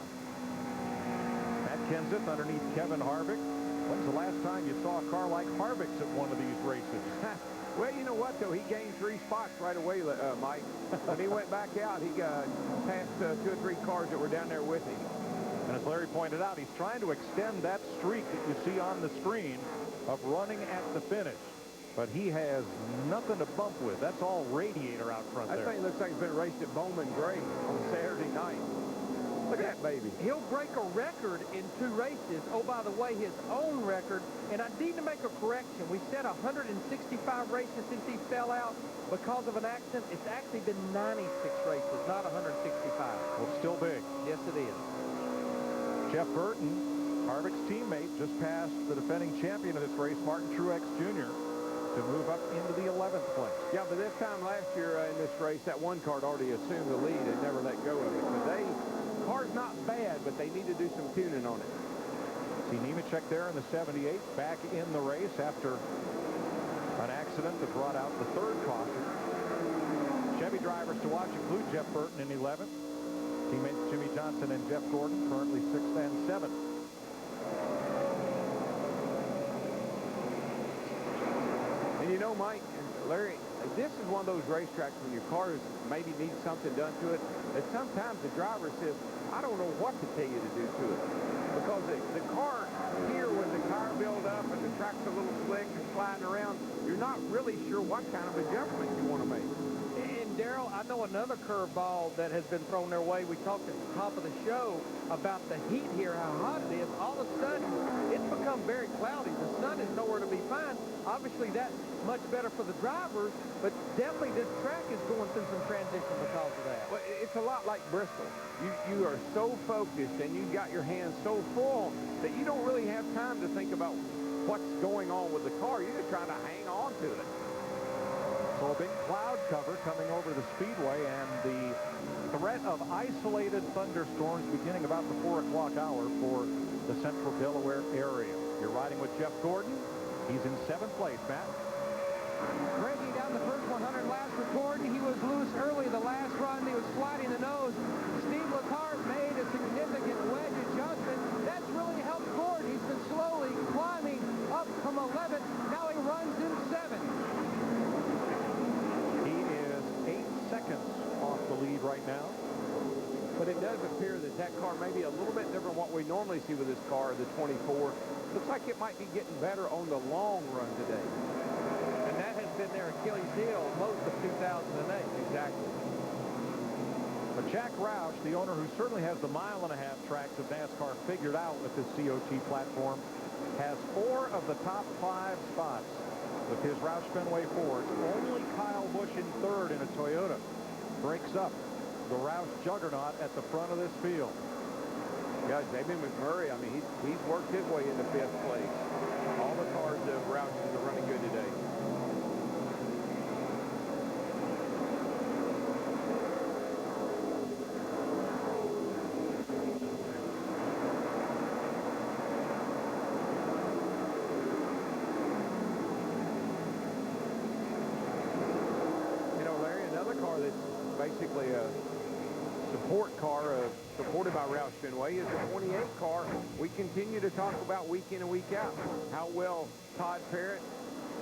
Speaker 4: Matt Kenseth underneath Kevin Harvick. When's the last time you saw a car like Harvick's at one of these races?
Speaker 5: Well, you know what, though? He gained 3 spots right away, Mike. When he went back out, he passed 2 or 3 cars that were down there with him.
Speaker 4: And as Larry pointed out, he's trying to extend that streak that you see on the screen of running at the finish. But he has nothing to bump with. That's all radiator out front there.
Speaker 5: That thing looks like it's been raced at Bowman Gray on Saturday night. Look at that baby.
Speaker 7: He'll break a record in 2 races. Oh, by the way, his own record. And I need to make a correction. We said 165 races since he fell out because of an accident. It's actually been 96 races, not 165.
Speaker 4: Well, still big.
Speaker 7: Yes, it is.
Speaker 4: Jeff Burton, Harvick's teammate, just passed the defending champion of this race, Martin Truex Jr., to move up into the 11th place.
Speaker 5: Yeah, but this time last year in this race, that 1 car had already assumed the lead and never let go of it. Today, the car's not bad, but they need to do some tuning on it.
Speaker 4: See Nemechek there in the 78, back in the race after an accident that brought out the 3rd caution. Chevy drivers to watch include Jeff Burton in 11th. Teammates Jimmy Johnson and Jeff Gordon currently 6th and 7th.
Speaker 5: And you know, Mike and Larry, this is one of those racetracks when your car maybe needs something done to it, that sometimes the driver says, I don't know what to tell you to do to it. Because the car here, with the tire build up and the track's a little slick and sliding around, you're not really sure what kind of adjustment you want to make.
Speaker 7: And Darrell, I know another curveball that has been thrown their way. We talked at the top of the show about the heat here, how hot it is. All of a sudden, it's become very cloudy. The sun is nowhere to be found. Obviously, that's much better for the drivers, but definitely this track is going through some transition because of that.
Speaker 5: Well, it's a lot like Bristol. You are so focused and you've got your hands so full that you don't really have time to think about what's going on with the car. You're just trying to hang on to it.
Speaker 4: So a big cloud cover coming over the speedway, and the threat of isolated thunderstorms beginning about the 4 o'clock hour for the central Delaware area. You're riding with Jeff Gordon. He's in 7th place, Matt.
Speaker 8: Breaking down the first 100 laps for Gordon.
Speaker 4: lead right now.
Speaker 5: But it does appear that that car may be a little bit different from what we normally see with this car, the 24. Looks like it might be getting better on the long run today.
Speaker 7: And that has been their Achilles heel most of 2008.
Speaker 5: Exactly.
Speaker 4: But Jack Roush, the owner who certainly has the mile-and-a-half tracks of NASCAR figured out with this COT platform, has 4 of the top 5 spots with his Roush Fenway Fords. Only Kyle Busch in 3rd in a Toyota breaks up the Roush juggernaut at the front of this field.
Speaker 5: Yeah, Damon McMurray, I mean, he's worked his way into 5th place. All the cars of Roush's are running good today. You know, Larry, another car that's basically a support car supported by Roush Fenway is the 28 car we continue to talk about week in and week out. How well Todd Parrott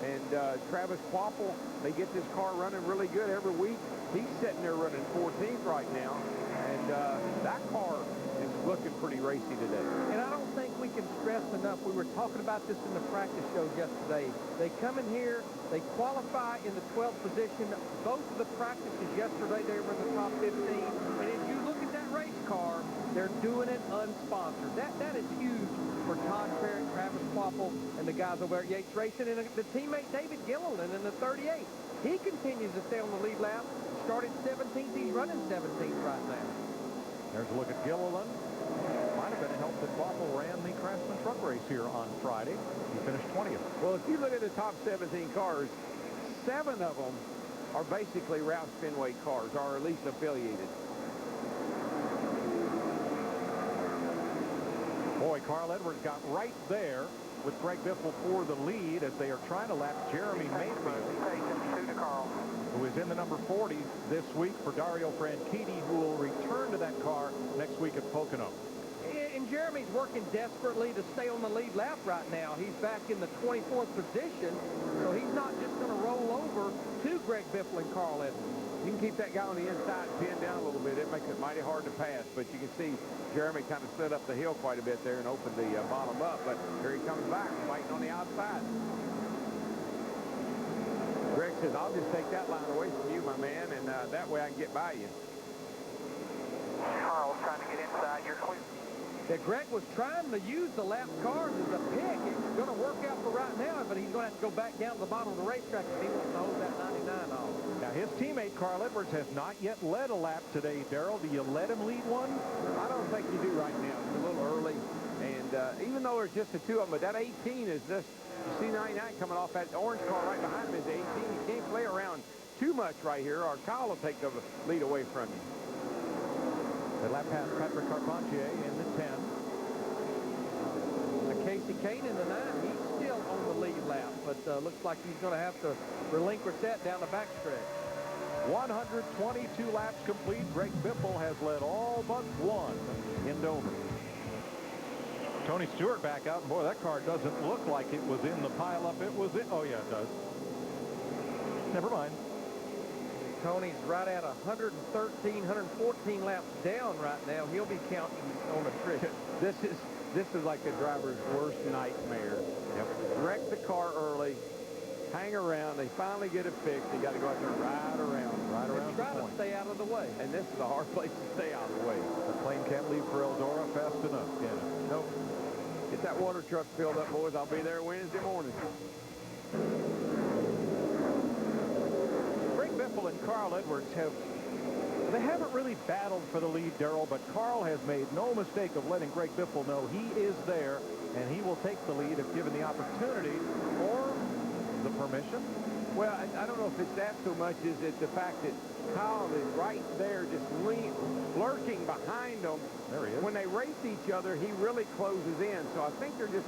Speaker 5: and Travis Quapple, they get this car running really good every week. He's sitting there running 14th right now, and that car is looking pretty racy today.
Speaker 7: And I don't think we can stress enough. We were talking about this in the practice show yesterday. They come in here, they qualify in the 12th position. Both of the practices yesterday, they were in the top 15. And if you look at that race car, they're doing it unsponsored. That is huge for Todd Parrott, Travis Quapple, and the guys over at Yates Racing. And the teammate David Gilliland in the 38. He continues to stay on the lead lap. Started 17th. He's running 17th right now.
Speaker 4: There's a look at Gilliland. Might have been a help that Quapple ran the Craftsman truck race here on Friday. He finished 20th.
Speaker 5: Well, if you look at the top 17 cars, 7 of them are basically Roush Fenway cars, or at least affiliated.
Speaker 4: Boy, Carl Edwards got right there with Greg Biffle for the lead as they are trying to lap Jeremy Mayfield, who is in the number 40 this week for Dario Franchitti, who will return to that car next week at Pocono.
Speaker 7: And Jeremy's working desperately to stay on the lead lap right now. He's back in the 24th position, so he's not just going to roll over to Greg Biffle and Carl Edwards.
Speaker 5: You can keep that guy on the inside pinned down a little bit. It makes it mighty hard to pass, but you can see Jeremy kind of slid up the hill quite a bit there and opened the bottom up, but here he comes back, fighting on the outside. Greg says, I'll just take that line away from you, my man, and that way I can get by you.
Speaker 6: Carl's trying to get inside. You're clear.
Speaker 7: Yeah, Greg was trying to use the lap cars as a pick. It's going to work out for right now, but he's going to have to go back down to the bottom of the racetrack if he wants to hold that 99 off.
Speaker 4: Now, his teammate, Carl Edwards, has not yet led a lap today. Darrell, do you let him lead one?
Speaker 5: I don't think you do right now. It's a little early, and even though there's just the 2 of them, but that 18 is just, you see 99 coming off that orange car right behind him is 18. You can't play around too much right here, or Kyle will take the lead away from you.
Speaker 4: The lap past Patrick Carpentier in the 10.
Speaker 7: Casey Kane in the 9, he's still on the lead lap, but looks like he's going to have to relinquish that down the backstretch.
Speaker 4: 122 laps complete. Greg Biffle has led all but 1 in Dover. Tony Stewart back out, and boy, that car doesn't look like it was in the pileup. It was in. Oh, yeah, it does. Never mind.
Speaker 7: Tony's right at 113, 114 laps down right now. He'll be counting on attrition.
Speaker 5: This is like the driver's worst nightmare.
Speaker 4: Yep.
Speaker 5: Wreck the car early, hang around, they finally get it fixed. They got to go out there and ride around
Speaker 7: And try to stay out of the way.
Speaker 5: And this is a hard place to stay out of the way.
Speaker 4: The plane can't leave for Eldora fast enough, can it?
Speaker 5: Nope. Get that water truck filled up, boys. I'll be there Wednesday morning.
Speaker 4: Greg Biffle and Carl Edwards haven't really battled for the lead, Darrell, but Carl has made no mistake of letting Greg Biffle know he is there, and he will take the lead if given the opportunity or the permission.
Speaker 5: Well, I don't know if it's that so much as it's the fact that Kyle is right there just lurking behind them.
Speaker 4: There he is.
Speaker 5: When they race each other, he really closes in, so I think they're just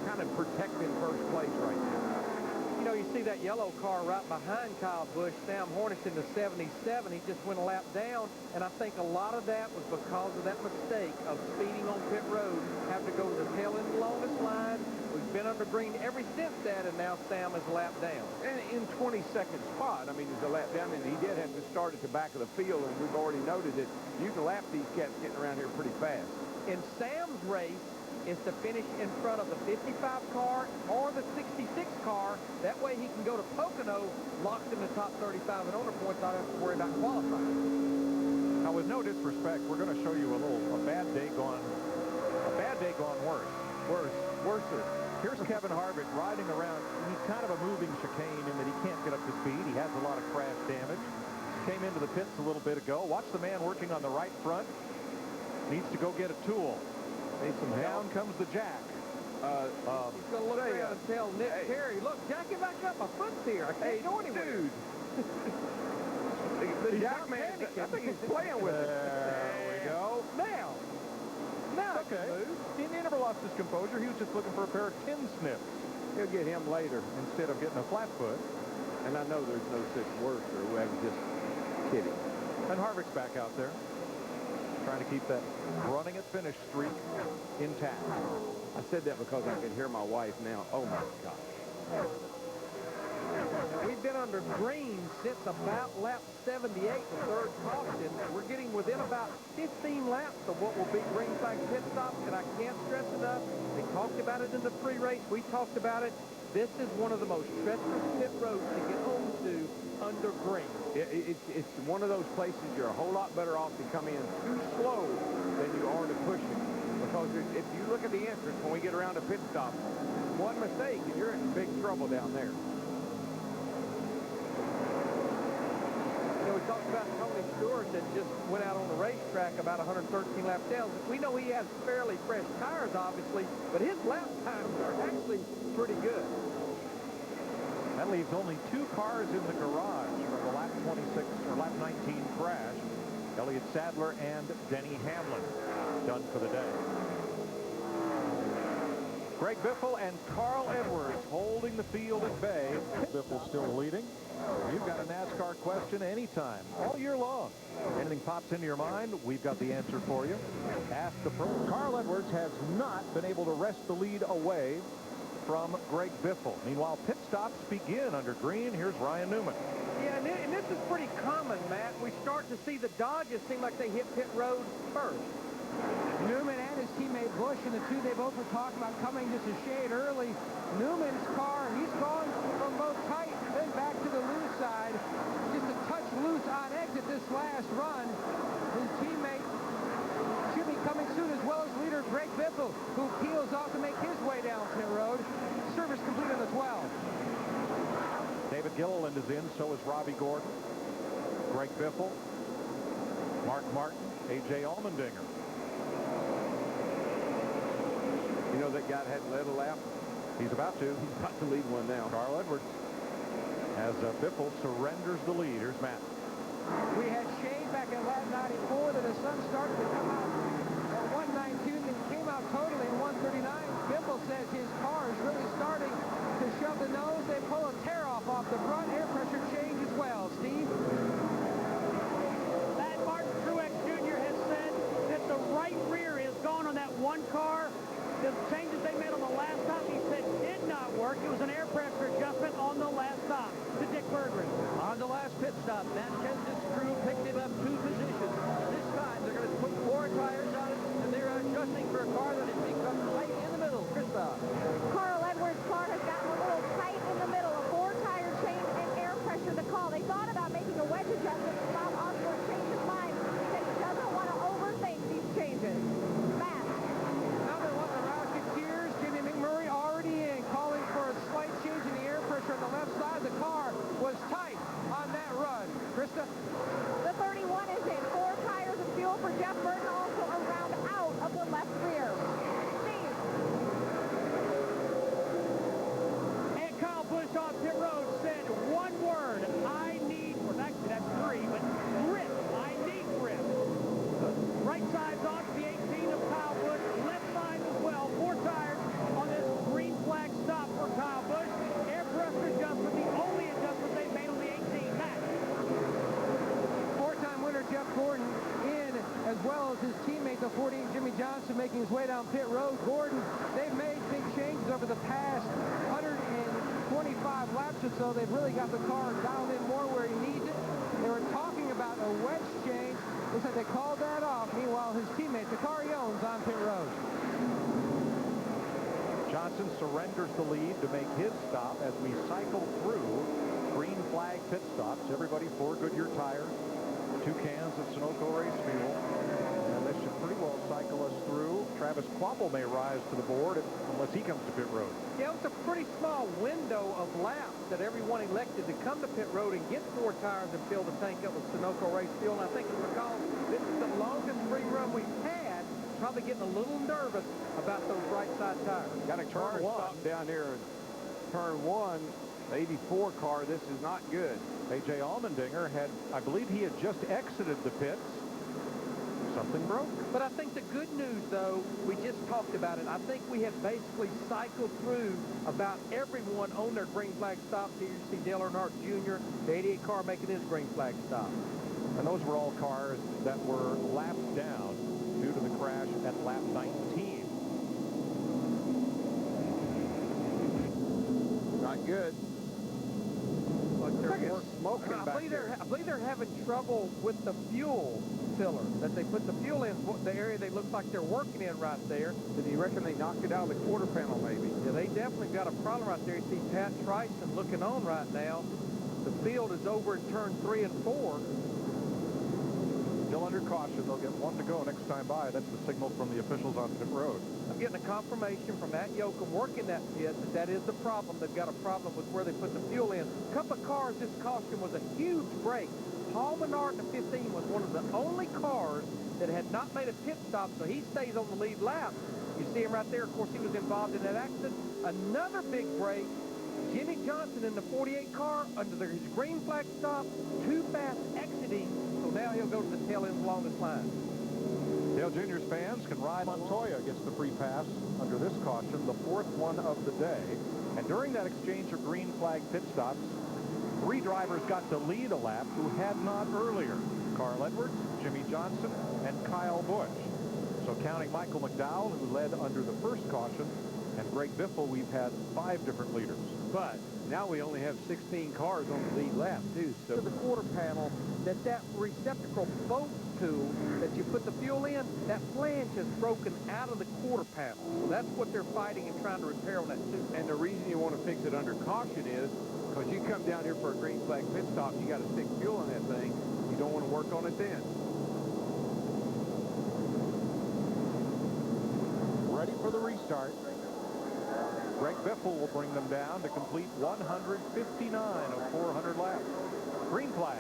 Speaker 5: kind of protecting first place right now.
Speaker 7: You You know, you see that yellow car right behind Kyle Busch, Sam Hornish in the 77. He just went a lap down, and I think a lot of that was because of that mistake of speeding on pit road, having to go to the tail end of the longest line. We've been under green ever since that, and now Sam is a lap down.
Speaker 5: And in 22nd spot, I mean, he's a lap down, and he did have to start at the back of the field, and we've already noted that you can lap these cats getting around here pretty fast.
Speaker 7: In Sam's race is to finish in front of the 55 car or the 66 car. That way he can go to Pocono locked in the top 35 and owner points. I don't have to worry about qualifying.
Speaker 4: Now, with no disrespect, we're going to show you a bad day gone worser. Here's Kevin Harvick riding around. He's kind of a moving chicane in that he can't get up to speed. He has a lot of crash damage. Came into the pits a little bit ago. Watch the man working on the right front. Needs to go get a tool.
Speaker 5: Needs some help.
Speaker 4: Down comes the jack.
Speaker 7: He's going to look around and tell Nick Perry, look, jack it back up. My foot's here. I can't go anywhere.
Speaker 5: Dude. the jack man, I think he's playing with it.
Speaker 4: There we go.
Speaker 7: Now
Speaker 4: okay. He never lost his composure. He was just looking for a pair of tin snips.
Speaker 5: He'll get him later
Speaker 4: instead of getting a flat foot.
Speaker 5: And I know there's no such word for it. I'm just kidding.
Speaker 4: And Harvick's back out there, trying to keep that running at finish streak intact.
Speaker 5: I said that because I can hear my wife now. Oh, my gosh.
Speaker 7: We've been under green since about lap 78, the third caution. We're getting within about 15 laps of what will be green flag pit stop, and I can't stress enough. They talked about it in the pre-race. We talked about it. This is one of the most treacherous pit roads to get home to under green.
Speaker 5: It's one of those places you're a whole lot better off to come in too slow than you are to push it. Because if you look at the entrance when we get around the pit stop, one mistake and you're in big trouble down there.
Speaker 7: You know, we talked about Tony Stewart that just went out on the racetrack about 113 laps down. We know he has fairly fresh tires, obviously, but his lap times are actually pretty good.
Speaker 4: That leaves only 2 cars in the garage from the lap 26 or lap 19 crash. Elliott Sadler and Denny Hamlin done for the day. Greg Biffle and Carl Edwards holding the field at bay. Biffle still leading. You've got a NASCAR question anytime, all year long. Anything pops into your mind, we've got the answer for you. Ask the pro. Carl Edwards has not been able to wrest the lead away from Greg Biffle. Meanwhile, pit stops begin under green. Here's Ryan Newman.
Speaker 7: Yeah, and this is pretty common, Matt. We start to see the Dodges seem like they hit pit road first.
Speaker 8: Newman and his teammate Busch, and the two they both were talking about coming just a shade early. Newman's car, he's gone from both tight then back to the loose side. Just a touch loose on exit this last run. His teammate should be coming soon, as well as leader Greg Biffle, who peels off to make his way down pit road. Service complete on the 12.
Speaker 4: David Gilliland is in, so is Robbie Gordon, Greg Biffle, Mark Martin, A.J. Allmendinger.
Speaker 5: You know that guy that hadn't led a lap?
Speaker 4: He's about to.
Speaker 5: He's about to lead one now.
Speaker 4: Carl Edwards, as Biffle surrenders the lead. Here's Matt.
Speaker 8: We had shade back in lap 94, then the sun started to come out at 119, then came out totally at 139. Biffle says his car is really starting to shove the nose. They pull a tear off the front. Air pressure change as well. Steve?
Speaker 3: That Martin Truex Jr. has said that the right rear is gone on that one car. The changes they made on the last stop, he said, did not work. It was an air pressure adjustment on the last stop. To Dick Berggren.
Speaker 12: On the last pit stop, Matt Kenseth's crew picked him up 2 positions. This time, they're going to put 4 tires on it, and they're adjusting for a car that has become tight in the middle. Krista.
Speaker 10: Carl Edwards' car has gotten a little tight in the middle. A 4-tire change and air pressure to call. They thought about making a wedge
Speaker 8: the 48 Jimmy Johnson making his way down pit road. Gordon, they've made big changes over the past 125 laps or so. They've really got the car dialed in more where he needs it. They were talking about a wedge change. Looks like they called that off. Meanwhile, his teammate, the car he owns, on pit road.
Speaker 4: Johnson surrenders the lead to make his stop as we cycle through green flag pit stops. Everybody 4 Goodyear tires, 2 cans of Sunoco race fuel. And this should pretty well cycle us through. Travis Kvapil may rise to the board unless he comes to pit road.
Speaker 7: Yeah, it was a pretty small window of laps that everyone elected to come to pit road and get 4 tires and fill the tank up with Sunoco race fuel. And I think you recall, this is the longest free run we've had. Probably getting a little nervous about those right side tires.
Speaker 5: Got a car stop down here in turn 1. The 84 car, this is not good.
Speaker 4: A.J. Allmendinger had, I believe he had just exited the pits. Something broke.
Speaker 7: But I think the good news, though, we just talked about it. I think we have basically cycled through about everyone on their green flag stops. Here you see Dale Earnhardt Jr., the 88 car making his green flag stop.
Speaker 4: And those were all cars that were lapped down due to the crash at lap 19.
Speaker 5: Not good. Like smoking back there.
Speaker 7: I believe they're having trouble with the fuel filler that they put the fuel in, the area they look like they're working in right there.
Speaker 5: Do you reckon they knocked it out of the quarter panel maybe?
Speaker 7: Yeah, they definitely got a problem right there. You see Pat Tryson looking on right now. The field is over in turn 3 and 4.
Speaker 4: Still under caution. They'll get 1 to go next time by. That's the signal from the officials on pit road.
Speaker 7: I'm getting a confirmation from Matt Yoakum working that pit that is the problem. They've got a problem with where they put the fuel in. A couple of cars, this caution was a huge break. Paul Menard in the 15 was one of the only cars that had not made a pit stop, so he stays on the lead lap. You see him right there. Of course, he was involved in that accident. Another big break. Jimmy Johnson in the 48 car under his green flag stop, too fast exiting, so now he'll go to the tail end along this line.
Speaker 4: Dale Jr.'s fans can ride. Montoya gets the free pass under this caution, the 4th one of the day. And during that exchange of green flag pit stops, 3 drivers got to lead a lap who had not earlier. Carl Edwards, Jimmy Johnson, and Kyle Busch. So counting Michael McDowell, who led under the first caution, and Greg Biffle, we've had 5 different leaders.
Speaker 5: But now we only have 16 cars on the lead lap, too. So
Speaker 7: to the quarter panel, that receptacle bolt tool that you put the fuel in, that flange has broken out of the quarter panel. So that's what they're fighting and trying to repair on that too.
Speaker 5: And the reason you want to fix it under caution is because you come down here for a green flag pit stop, you got to stick fuel in that thing. You don't want to work on it then.
Speaker 4: Ready for the restart. Greg Biffle will bring them down to complete 159 of 400 laps. Green flag.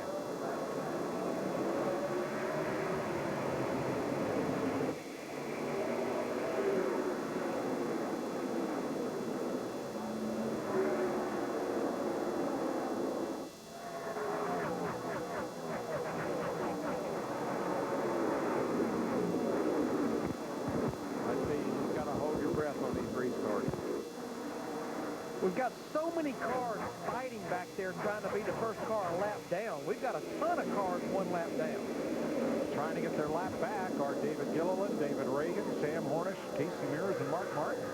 Speaker 7: We've got so many cars fighting back there trying to be the first car a lap down. We've got a ton of cars 1 lap down.
Speaker 4: Trying to get their lap back are David Gilliland, David Reagan, Sam Hornish, Casey Mears, and Mark Martin.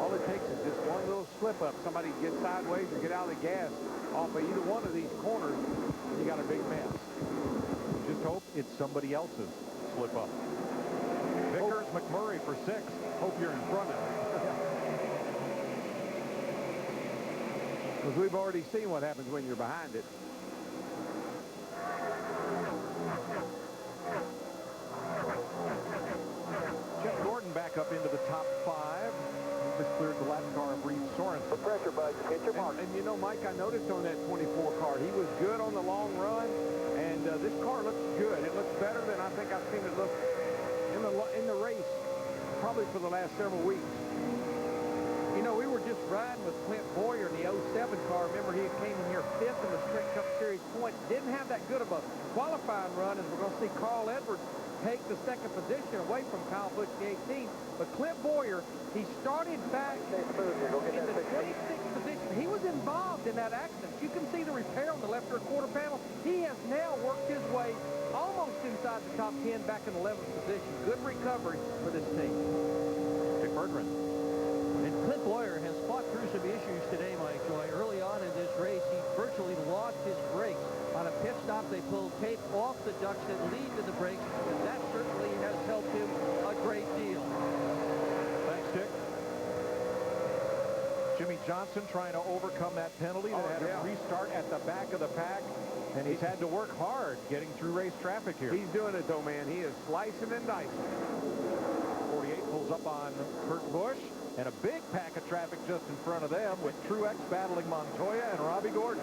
Speaker 5: All it takes is just one little slip-up. Somebody gets sideways or get out of the gas off of either one of these corners, and you got a big mess.
Speaker 4: Just hope it's somebody else's slip-up. Vickers, McMurray for 6. Hope you're in front of it.
Speaker 5: Because we've already seen what happens when you're behind it.
Speaker 4: Jeff Gordon back up into the top 5. He just cleared the lap car of Reed Sorensen.
Speaker 6: The pressure, bud. Hit your mark.
Speaker 5: And you know, Mike, I noticed on that 24 car, he was good on the long run, and this car looks good. It looks better than I think I've seen it look in the race, probably for the last several weeks.
Speaker 7: You know, we were just riding with Clint Boyer in the 07 car. Remember, he came in here 5th in the Sprint Cup Series points. didn't have that good of a qualifying run, as we're going to see Carl Edwards take the second position away from Kyle Busch, the 18. But Clint Boyer, he started back in the 26th position. He was involved in that accident. You can see the repair on the left rear quarter panel. He has now worked his way almost inside the top 10, back in 11th position. Good recovery for this team.
Speaker 4: Dick Berggren.
Speaker 12: And Clint Boyer has fought through some issues today, Mike Joy. Early on in this race, he virtually lost his brakes. On a pit stop, they pulled tape off the ducts that lead to the brakes, and that certainly has helped him a great deal.
Speaker 4: Thanks, Dick. Jimmy Johnson trying to overcome that penalty that had him restart at the back of the pack, and he's had to work hard getting through race traffic here.
Speaker 5: He's doing it, though, man. He is slicing and dicing.
Speaker 4: 48 pulls up on Kurt Busch, and a big pack of traffic just in front of them with Truex battling Montoya and Robbie Gordon.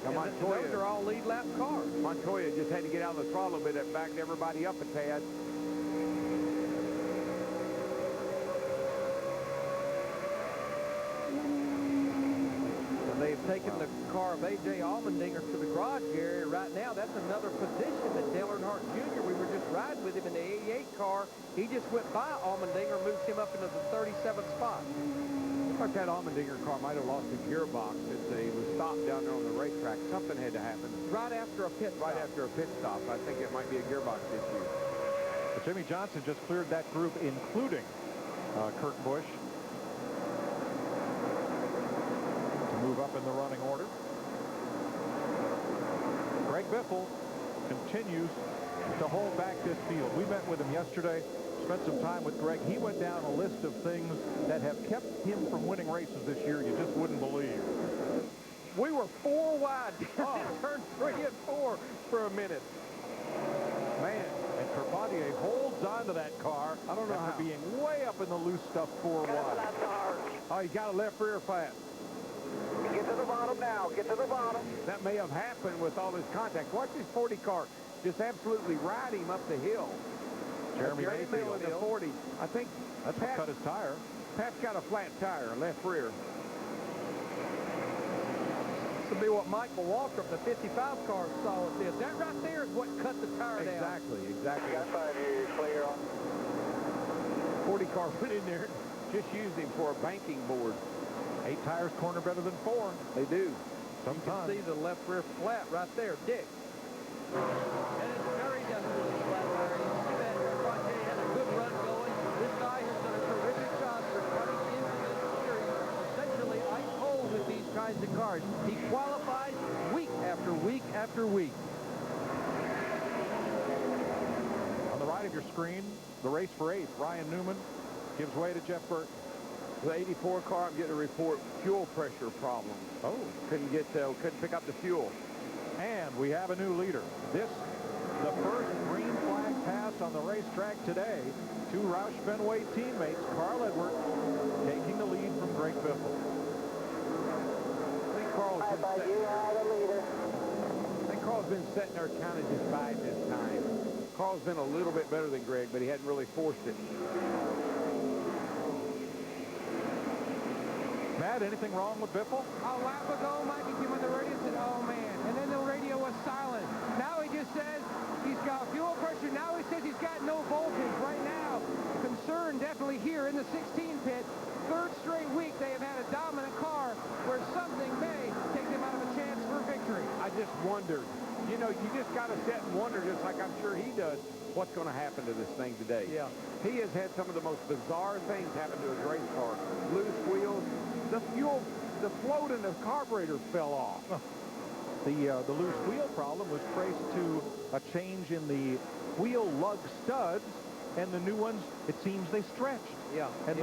Speaker 5: Now,
Speaker 7: Montoya, those are all lead lap cars.
Speaker 5: Montoya just had to get out of the throttle a bit. That backed everybody up a tad.
Speaker 7: And they've taken the car of A.J. Allmendinger to the garage area. Right now, that's another position that Dale Earnhardt Jr., we were just riding with him in the 88 car. He just went by Allmendinger, moves him up into the 37th spot.
Speaker 5: I thought that Allmendinger car might have lost a gearbox as they was stopped down there on the racetrack. Something had to happen.
Speaker 7: Right after a pit stop.
Speaker 5: Right after a pit stop. I think it might be a gearbox issue.
Speaker 4: But Jimmy Johnson just cleared that group, including Kurt Busch, to move up in the running order. Greg Biffle continues to hold back this field. We met with him yesterday. Spent some time with Greg. He went down a list of things that have kept him from winning races this year you just wouldn't believe.
Speaker 7: We were 4 wide down in turn 3 and 4 for a minute.
Speaker 4: Man, and Carpentier holds on to that car.
Speaker 5: I don't know
Speaker 4: after
Speaker 5: how.
Speaker 4: being way up in the loose stuff 4 wide.
Speaker 5: Oh, he got a left rear flat.
Speaker 6: Get to the bottom now. Get to the bottom.
Speaker 5: That may have happened with all this contact. Watch this 40 car just absolutely ride him up the hill.
Speaker 4: Jeremy
Speaker 5: Mayfield in the 40. I think
Speaker 4: that's what cut his tire.
Speaker 5: Pat's got a flat tire, left rear.
Speaker 7: This will be what Michael Waltrip, the 55 car, saw with this. That right there is what cut the tire down.
Speaker 5: Exactly.
Speaker 6: Got 5 years clear on.
Speaker 5: 40 car went in there, just used him for a banking board.
Speaker 4: 8 tires corner better than 4.
Speaker 5: They do.
Speaker 4: Sometimes.
Speaker 7: You can see the left rear flat right there, Dick.
Speaker 12: And it's very desperately flat, Larry. You see that Carpentier had a good run going. This guy has done a terrific job for running into this series, essentially ice cold with these kinds of cars.
Speaker 7: He qualifies week after week after week.
Speaker 4: On the right of your screen, the race for 8th. Ryan Newman gives way to Jeff Burton.
Speaker 5: The 84 car, I'm getting a report, fuel pressure problems.
Speaker 4: Oh.
Speaker 5: Couldn't pick up the fuel.
Speaker 4: And we have a new leader. This, the first green flag pass on the racetrack today. 2 Roush Fenway teammates, Carl Edwards, taking the lead from Greg Biffle.
Speaker 5: I think Carl's been sitting there kind of just biding his time. Carl's been a little bit better than Greg, but he hadn't really forced it.
Speaker 4: Matt, anything wrong with Biffle?
Speaker 8: A lap ago, Mike, he came on the radio and said, oh, man. And then the radio was silent. Now he just says he's got fuel pressure. Now he says he's got no voltage. Right now, concern definitely here in the 16 pit. 3rd straight week they have had a dominant car where something may take them out of a chance for victory.
Speaker 5: I just wondered. You know, you just got to sit and wonder, just like I'm sure he does, what's going to happen to this thing today.
Speaker 7: Yeah.
Speaker 5: He has had some of the most bizarre things happen to his race car. Loose wheels. The float in the carburetor fell off.
Speaker 4: The loose wheel problem was traced to a change in the wheel lug studs, and the new ones, it seems they stretched.
Speaker 7: Yeah.
Speaker 4: And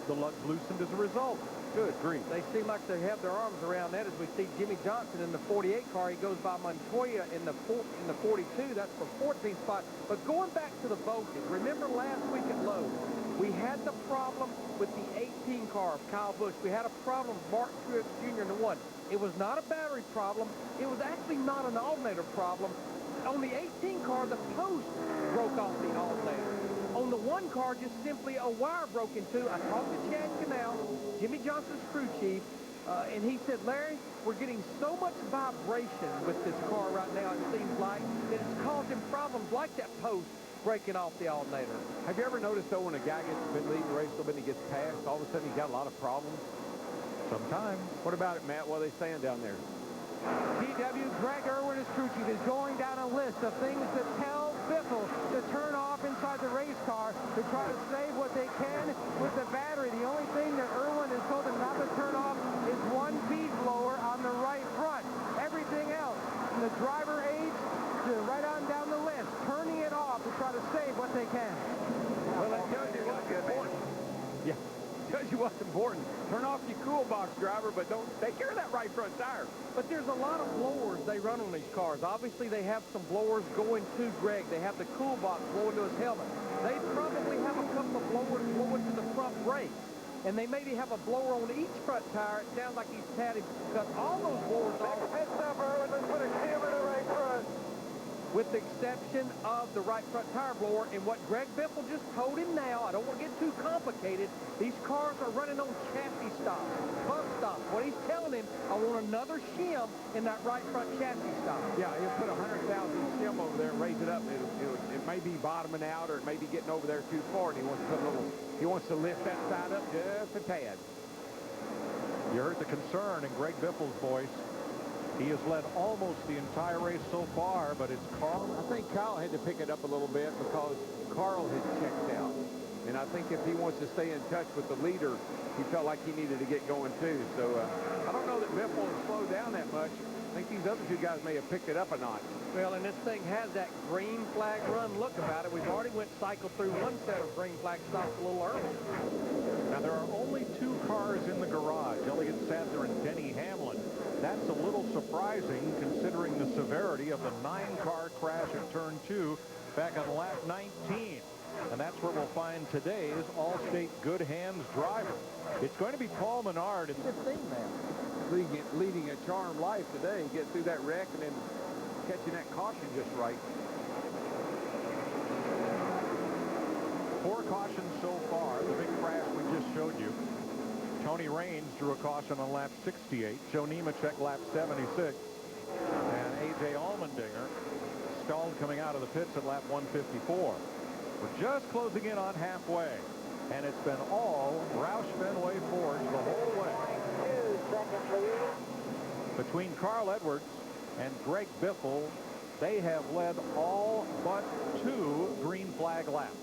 Speaker 4: the lugs loosened as a result. Good grief.
Speaker 7: They seem like they have their arms around that as we see Jimmy Johnson in the 48 car. He goes by Montoya in the 42. That's for 14th spot. But going back to the voltage, remember last week at Lowe's, we had the problem with the 18 car of Kyle Busch. We had a problem with Mark Truex Jr. in the 1. It was not a battery problem. It was actually not an alternator problem. On the 18 car, the post broke off the alternator. On the 1 car, just simply a wire broke in 2. I talked to Chad Canal, Jimmy Johnson's crew chief, and he said, Larry, we're getting so much vibration with this car right now, it seems like, that it's causing problems like that post breaking off the alternator.
Speaker 5: Have you ever noticed, though, when a guy gets been leading the race a little bit and he gets passed, all of a sudden he's got a lot of problems?
Speaker 4: Sometimes.
Speaker 5: What about it, Matt? What are they saying down there?
Speaker 8: DW, Greg Irwin, his crew chief, is going down a list of things that tell Biffle to turn off inside the race car to try to save what they can with the battery. The only thing that Irwin has told them not to turn off is one feed blower on the right front. Everything else, from the driver aids to right on down the list, turning it off to try to save what they can.
Speaker 5: Well, that tells you what's important. Yeah, tells you what's important. Turn off your cool box, driver, but don't take care of that right front tire.
Speaker 7: But there's a lot of blowers they run on these cars. Obviously, they have some blowers going to Greg. They have the cool box blowing to his helmet. They probably have a couple of blowers blowing to the front brakes. And they maybe have a blower on each front tire. It sounds like he's had him cut all those blowers off.
Speaker 6: Pit stop, Irwin. Let's put a cam in the right front.
Speaker 7: With the exception of the right front tire blower. And what Greg Biffle just told him now, I don't want to get too complicated, these cars are running on chassis stops, pump stops. What he's telling him, I want another shim in that right front chassis stop.
Speaker 5: Yeah, he'll put 100,000 shim over there and raise it up. It may be bottoming out, or it may be getting over there too far, and he wants to put a little, he wants to lift that side up just a tad.
Speaker 4: You heard the concern in Greg Biffle's voice. He has led almost the entire race so far, but it's Carl.
Speaker 5: I think Kyle had to pick it up a little bit because Carl had checked out. And I think if he wants to stay in touch with the leader, he felt like he needed to get going too. So I don't know that Biffle has slowed down that much. I think these other two guys may have picked it up a notch.
Speaker 7: Well, and this thing has that green flag run look about it. We've already cycled through one set of green flag stops a little early.
Speaker 4: Now, there are only 2 cars in the garage, Elliott Sadler and Denny Hamlin. That's a little surprising considering the severity of the 9-car crash at turn 2 back on lap 19. And that's where we'll find today's Allstate Good Hands driver. It's going to be Paul Menard in 15 now.
Speaker 5: Leading a charmed life today. Get through that wreck and then catching that caution just right.
Speaker 4: 4 cautions so far. The big crash we just showed you. Tony Raines drew a caution on lap 68. Joe Nemechek lap 76. And A.J. Allmendinger stalled coming out of the pits at lap 154. We're just closing in on halfway. And it's been all Roush Fenway Forge the whole way. Between Carl Edwards and Greg Biffle, they have led all but 2 green flag laps.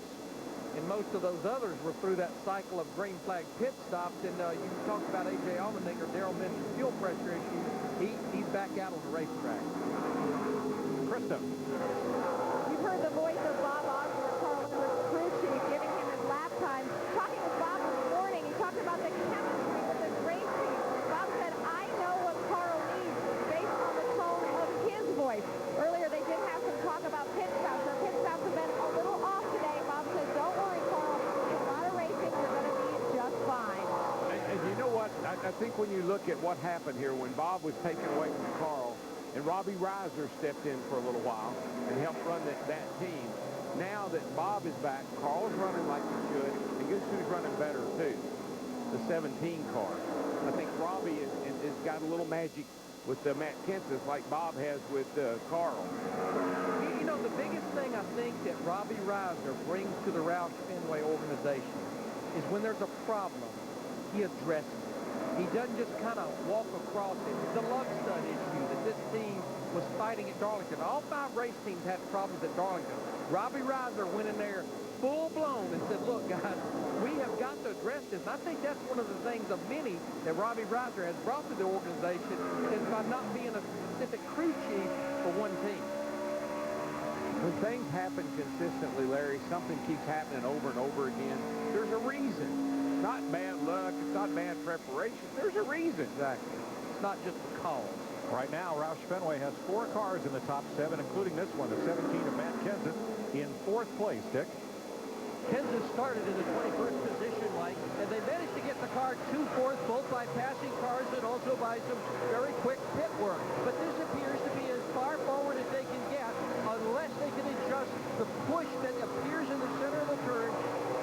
Speaker 7: And most of those others were through that cycle of green flag pit stops. And you talked about A.J. Allmendinger. Daryl mentioned fuel pressure issues. He's back out on the racetrack.
Speaker 4: Krista.
Speaker 10: You've heard the voice of Bob Osborne, Carl Edwards' crew chief, giving him his lap time. Talking with Bob this morning, he talked about the chemistry with his race team. Bob said, I know what Carl needs based on the tone of his voice. Earlier, they did have some talk about pit stops. Their pit stops have been a little off today. Bob says, don't worry, Carl. There's a lot of racing. You're going to be just fine.
Speaker 5: And you know what? I think when you look at what happened here, when Bob was taken away from Carl, and Robbie Reiser stepped in for a little while and helped run that team. Now that Bob is back, Carl's running like he should, and guess who's running better too? The 17 car. I think Robbie has got a little magic with Matt Kenseth like Bob has with Carl.
Speaker 7: You know, the biggest thing I think that Robbie Reiser brings to the Roush Fenway organization is when there's a problem, he addresses it. He doesn't just kind of walk across it. The love stud issue that this team was fighting at Darlington. All 5 race teams had problems at Darlington. Robbie Reiser went in there full-blown and said, look, guys, we have got to address this. And I think that's one of the things of many that Robbie Reiser has brought to the organization is by not being a specific crew chief for one team.
Speaker 5: When things happen consistently, Larry, something keeps happening over and over again. There's a reason. It's not bad luck. It's not bad preparation. There's a reason.
Speaker 7: Exactly. It's not just the cause.
Speaker 4: Right now, Roush Fenway has 4 cars in the top 7, including this one, the 17 of Matt Kenseth, in 4th place, Dick.
Speaker 12: Kenseth started in the 21st position, Mike, and they managed to get the car to 4th, both by passing cars and also by some very quick pit work. But this appears to be as far forward as they can get unless they can adjust the push that appears in the center of the turn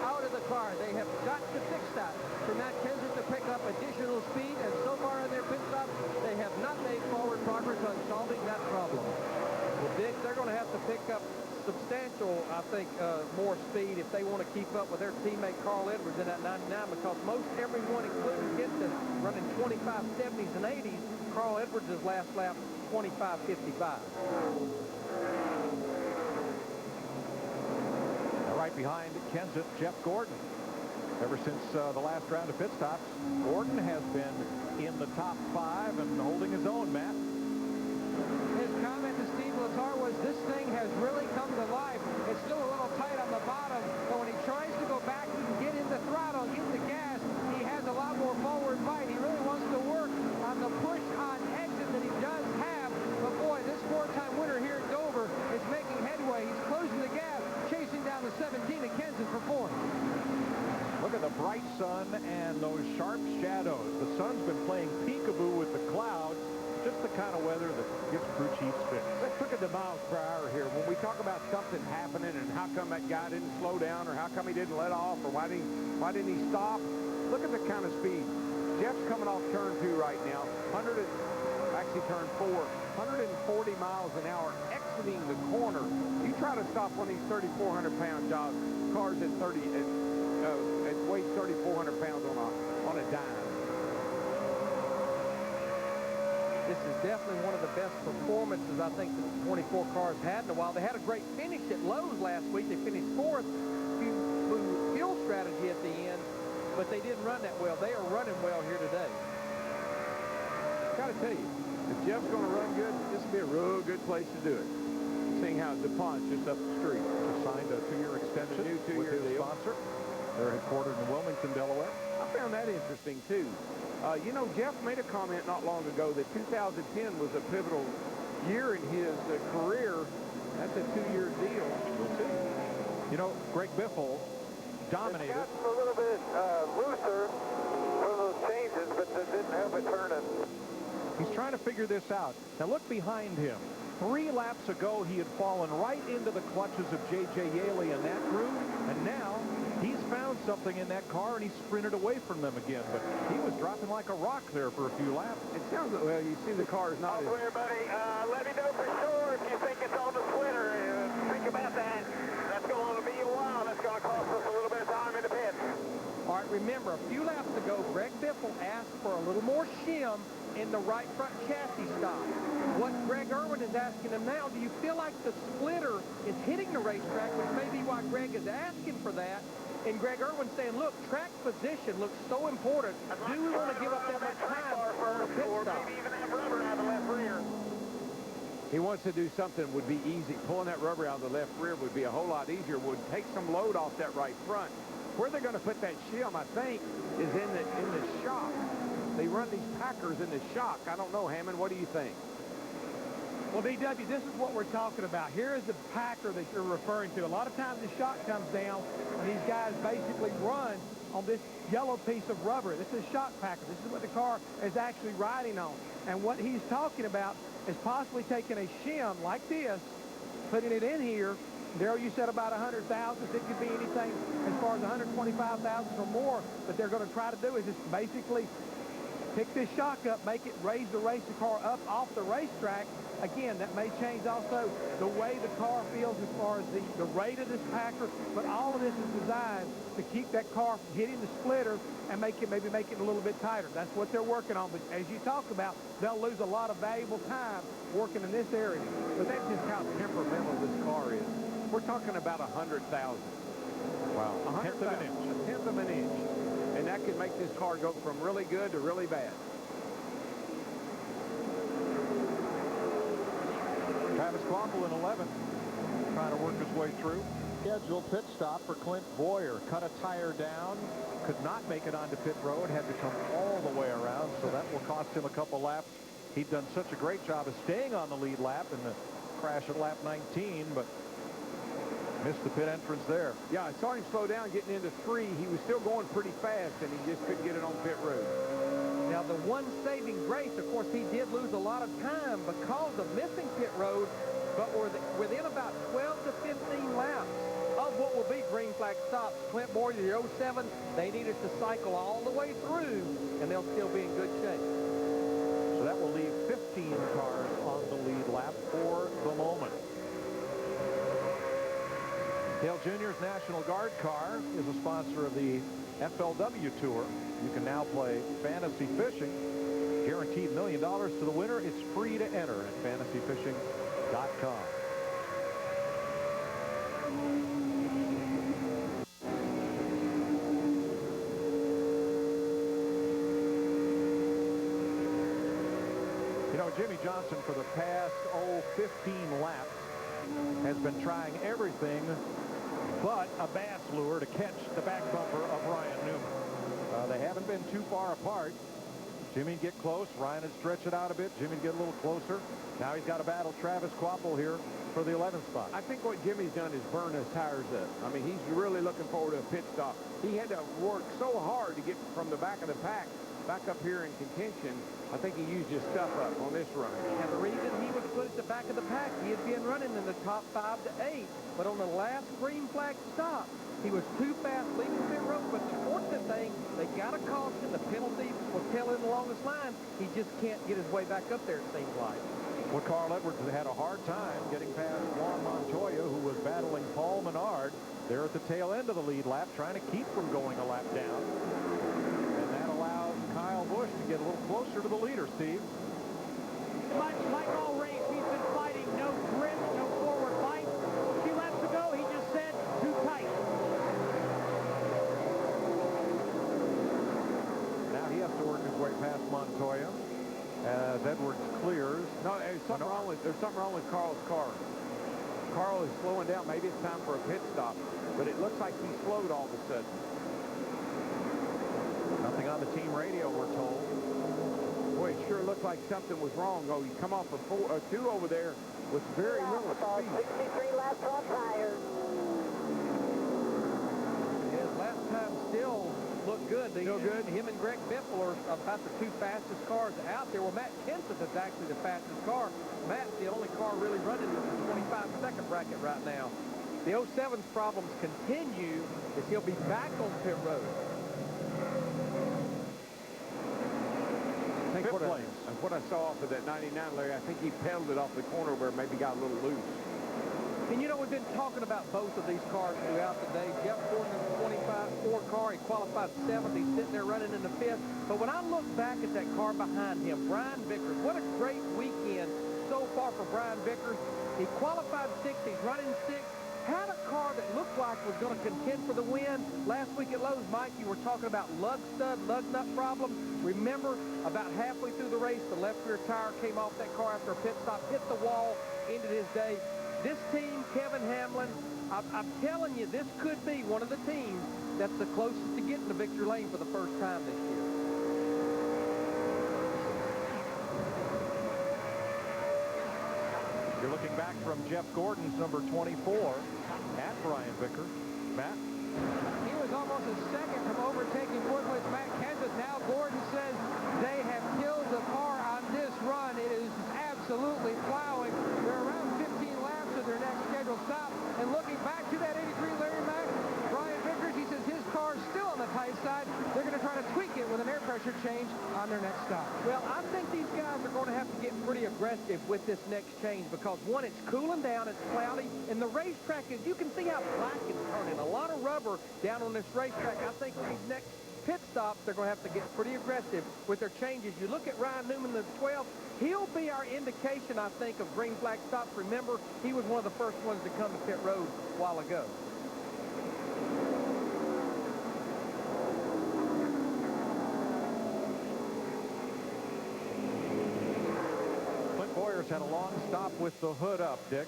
Speaker 12: out of the car. They have got to fix that for Matt Kenseth to pick up additional speed, and so far in their pit stop, they have not
Speaker 7: pick up substantial, I think, more speed if they want to keep up with their teammate Carl Edwards in that 99, because most everyone, including Kenton, running 25 70s and 80s. Carl Edwards' last lap 25 55.
Speaker 4: Right behind Kenseth, Jeff Gordon. Ever since the last round of pit stops, Gordon has been in the top 5 and holding his own, Matt.
Speaker 8: His comment to Steve Letarte was, this thing has really come to life. It's still a little tight on the bottom, but when he tries to go back, he can get in the throttle, get the gas. He has a lot more forward bite. He really wants to work on the push on exit that he does have. But boy, this 4-time winner here at Dover is making headway. He's closing the gap, chasing down the 17 at Kenseth for 4th.
Speaker 4: Look at the bright sun and those sharp shadows. The sun's been playing peekaboo with the clouds. Just the kind of weather that gives crew chiefs fits.
Speaker 5: Let's look at the miles per hour here. When we talk about something happening and how come that guy didn't slow down, or how come he didn't let off, or why didn't he stop, look at the kind of speed. Jeff's coming off turn 2 right now. Turn 4. 140 miles an hour exiting the corner. You try to stop one of these 3,400-pound cars at 30 it weighs 3,400 pounds on a dime.
Speaker 7: This is definitely one of the best performances I think that the 24 cars had in a while. They had a great finish at Lowe's last week. They finished 4th. Fuel strategy at the end, but they didn't run that well. They are running well here today.
Speaker 5: Got to tell you, if Jeff's going to run good, this would be a real good place to do it. Seeing how DuPont's just up the street.
Speaker 4: Just signed a 2-year extension with his sponsor. They're headquartered in Wilmington, Delaware.
Speaker 5: I found that interesting, too. You know, Jeff made a comment not long ago that 2010 was a pivotal year in his career. That's a 2-year deal.
Speaker 4: We'll see. You know, Greg Biffle dominated.
Speaker 6: It's gotten a little bit looser for those changes, but that didn't help it turning.
Speaker 4: He's trying to figure this out. Now look behind him. 3 laps ago, he had fallen right into the clutches of J.J. Yaley and that crew, and now he's found something in that car, and he sprinted away from them again. But he was dropping like a rock there for a few laps.
Speaker 5: It sounds like, well, you see the car is not as...
Speaker 6: Clear, buddy. Let me know for sure if you think it's on the splitter. Think about that. That's going to be a while. That's going to cost us a little bit of time in the pit.
Speaker 7: All right, remember, a few laps ago, Greg Biffle asked for a little more shim in the right front chassis stop. What Greg Irwin is asking him now, do you feel like the splitter is hitting the racetrack, which may be why Greg is asking for that? And Greg Irwin saying, look, track position looks so important. Do we want to give up that much time for a pit stop?
Speaker 6: Maybe even have rubber out of the left rear.
Speaker 5: He wants to do something that would be easy. Pulling that rubber out of the left rear would be a whole lot easier, would take some load off that right front. Where they're going to put that shim, I think, is in the shock. They run these Packers in the shock. I don't know, Hammond. What do you think?
Speaker 3: Well, DW, this is what we're talking about. Here is the Packer that you're referring to. A lot of times the shock comes down, and these guys basically run on this yellow piece of rubber. This is a shock Packer. This is what the car is actually riding on. And what he's talking about is possibly taking a shim like this, putting it in here. Daryl, you said about 100,000. It could be anything as far as 125,000 or more. But they're going to try to do is just basically pick this shock up, make it raise the car up off the racetrack. Again, that may change also the way the car feels as far as the rate of this Packer, but all of this is designed to keep that car from hitting the splitter and maybe make it a little bit tighter. That's what they're working on. But as you talked about, they'll lose a lot of valuable time working in this area.
Speaker 5: But that's just how temperamental this car is. We're talking about 100,000.
Speaker 4: Wow.
Speaker 5: A tenth of an inch. A tenth of an inch. And that can make this car go from really good to really bad.
Speaker 4: Travis Kvapil in 11, trying to work his way through. Scheduled pit stop for Clint Boyer. Cut a tire down, could not make it onto pit road, had to come all the way around, so that will cost him a couple laps. He'd done such a great job of staying on the lead lap in the crash at lap 19, but missed the pit entrance there.
Speaker 5: Yeah, I saw him slow down getting into 3. He was still going pretty fast, and he just couldn't get it on pit road.
Speaker 7: Now, the one saving grace, of course, he did lose a lot of time because of missing pit road, but we're within about 12 to 15 laps of what will be green flag stops. Clint Boyer, the 07, they needed to cycle all the way through, and they'll still be in good shape.
Speaker 4: So that will leave 15 cars on the lead lap for the moment. Dale Jr.'s National Guard car is a sponsor of the FLW Tour. You can now play fantasy fishing. Guaranteed $1 million to the winner. It's free to enter at fantasyfishing.com. You know, Jimmy Johnson for the past, 15 laps has been trying everything but a bass lure to catch the back bumper of Ryan Newman. They haven't been too far apart. Jimmy would get close. Ryan would stretch it out a bit. Jimmy would get a little closer. Now he's got to battle Travis Kvapil here for the 11th spot.
Speaker 5: I think what Jimmy's done is burn his tires up. I mean, he's really looking forward to a pit stop. He had to work so hard to get from the back of the pack back up here in contention. I think he used his stuff up on this run.
Speaker 7: And the reason he was put at the back of the pack, he had been running in the top 5 to 8. But on the last green flag stop, he was too fast leaving pit road. But the fortunate thing, they got a caution. The penalty was tailing along this line. He just can't get his way back up there, it seems like.
Speaker 4: Well, Carl Edwards had a hard time getting past Juan Montoya, who was battling Paul Menard there at the tail end of the lead lap, trying to keep from going a lap down. And that allowed Kyle Busch to get a little closer to the leader, Steve.
Speaker 3: Much like all race, he's been fighting no grip, no forward bite. A few laps ago, he just said, too tight.
Speaker 4: Now he has to work his way past Montoya as Edwards clears.
Speaker 5: No, there's something wrong with Carl's car. Carl is slowing down. Maybe it's time for a pit stop, but it looks like he slowed all of a sudden.
Speaker 4: Nothing on the team radio, we're told.
Speaker 5: Boy, it sure looked like something was wrong. Oh, you come off a 2 over there with very little speed.
Speaker 10: 63 laps on tires.
Speaker 7: His last time still looked good.
Speaker 5: Still good?
Speaker 7: Him and Greg Biffle are about the 2 fastest cars out there. Well, Matt Kenseth is actually the fastest car. Matt's the only car really running in the 25-second bracket right now. The 07's problems continue as he'll be back on pit road.
Speaker 5: I think what I saw off of that 99, Larry, I think he pedaled it off the corner where it maybe got a little loose.
Speaker 7: And you know, we've been talking about both of these cars throughout the day. Jeff Gordon in the 25-4 car, he qualified 7th. He's sitting there running in the 5th. But when I look back at that car behind him, Brian Vickers, what a great weekend so far for Brian Vickers. He qualified 6th. He's running 6th. Had a car that looked like was going to contend for the win. Last week at Lowe's, Mike, you were talking about lug nut problem. Remember, about halfway through the race, the left rear tire came off that car after a pit stop, hit the wall, ended his day. This team, Kevin Hamlin, I'm telling you, this could be one of the teams that's the closest to getting to victory lane for the first time this year.
Speaker 4: You're looking back from Jeff Gordon's number 24 at Brian Vickers. Matt?
Speaker 8: He was almost a second from overtaking fourth place Matt Kenseth. Now Gordon says they have killed the car on this run. It is absolutely plowing. They're around 15 laps of their next scheduled stop. And looking back to that 83 Larry Mack, Brian Vickers, he says his car is still on the tight side. They're going to try to tweak it with an air pressure change on their next stop.
Speaker 7: Well, I think these guys are going to have to get pretty aggressive with this next change because, one, it's cooling down, it's cloudy, and the racetrack is, you can see how black it's turning. A lot of rubber down on this racetrack. I think on these next pit stops, they're going to have to get pretty aggressive with their changes. You look at Ryan Newman, the 12th, he'll be our indication, I think, of green flag stops. Remember, he was one of the first ones to come to pit road a while ago.
Speaker 4: Had a long stop with the hood up, Dick.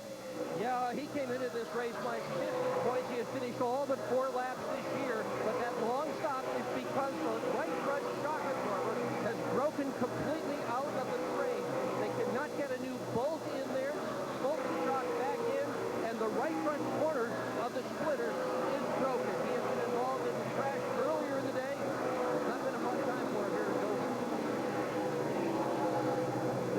Speaker 12: Yeah, he came into this race by 50 points. He had finished all but 4 laps this year, but that long stop is because the right front shock absorber has broken completely out of the frame. They could not get a new bolt in there, bolt the shock back in, and the right front corner of the splitter is broken. He has been involved in the crash earlier in the day. It's not been a fun time for him here in Dover.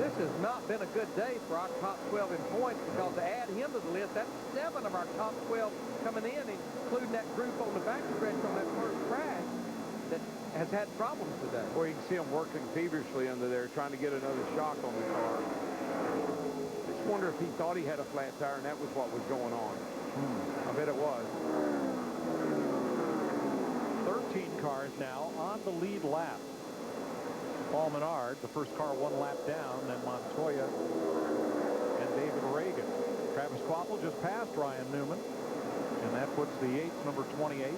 Speaker 7: This has not been a good day for our top 12 in points because to add him to the list, that's 7 of our top 12 coming in, including that group on the backstretch on that first crash that has had problems today.
Speaker 5: Or you can see them working feverishly under there trying to get another shock on the car. Just wonder if he thought he had a flat tire and that was what was going on. I bet it was.
Speaker 4: 13 cars now on the lead lap. Paul Menard, the first car 1 lap down, then Montoya and David Reagan. Travis Kvapil just passed Ryan Newman, and that puts the Yates number 28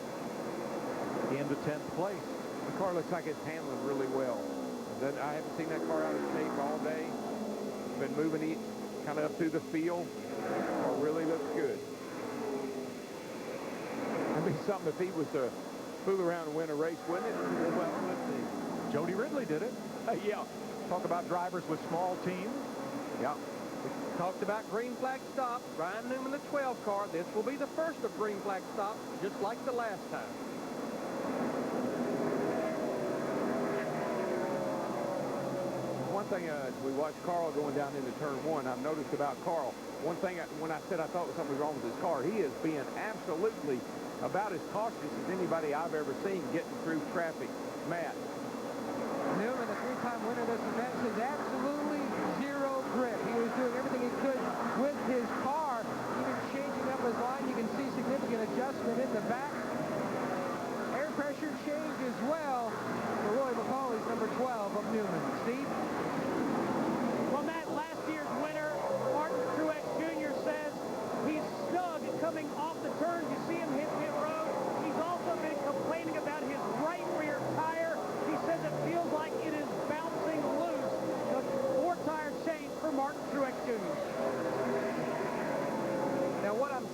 Speaker 4: into 10th place.
Speaker 5: The car looks like it's handling really well. I haven't seen that car out of shape all day. It's been moving it kind of up through the field. Car really looks good. That'd be something if he was to fool around and win a race, wouldn't it? Well, let's see.
Speaker 4: Jody Ridley did it.
Speaker 5: Yeah.
Speaker 4: Talk about drivers with small teams.
Speaker 5: Yeah.
Speaker 7: We talked about green flag stops. Ryan Newman, the 12 car. This will be the first of green flag stops, just like the last time.
Speaker 5: One thing, we watched Carl going down into turn 1. I've noticed about Carl. One thing, when I said I thought something was wrong with his car, he is being absolutely about as cautious as anybody I've ever seen getting through traffic. Matt.
Speaker 8: Newman, the 3-time winner of this event, says absolutely zero grip. He was doing everything he could with his car, even changing up his line. You can see significant adjustment in the back. Air pressure change as well for Roy McCauley's number 12 of Newman. Steve?
Speaker 3: Well, Matt, last year's winner, Martin Truex Jr. says he's snug coming off the turn. You see him hit pit road. He's also been complaining about his right rear tire. He says it feels like it is bouncing loose. The 4-tire change for Martin Truex Jr.
Speaker 7: Now, what I'm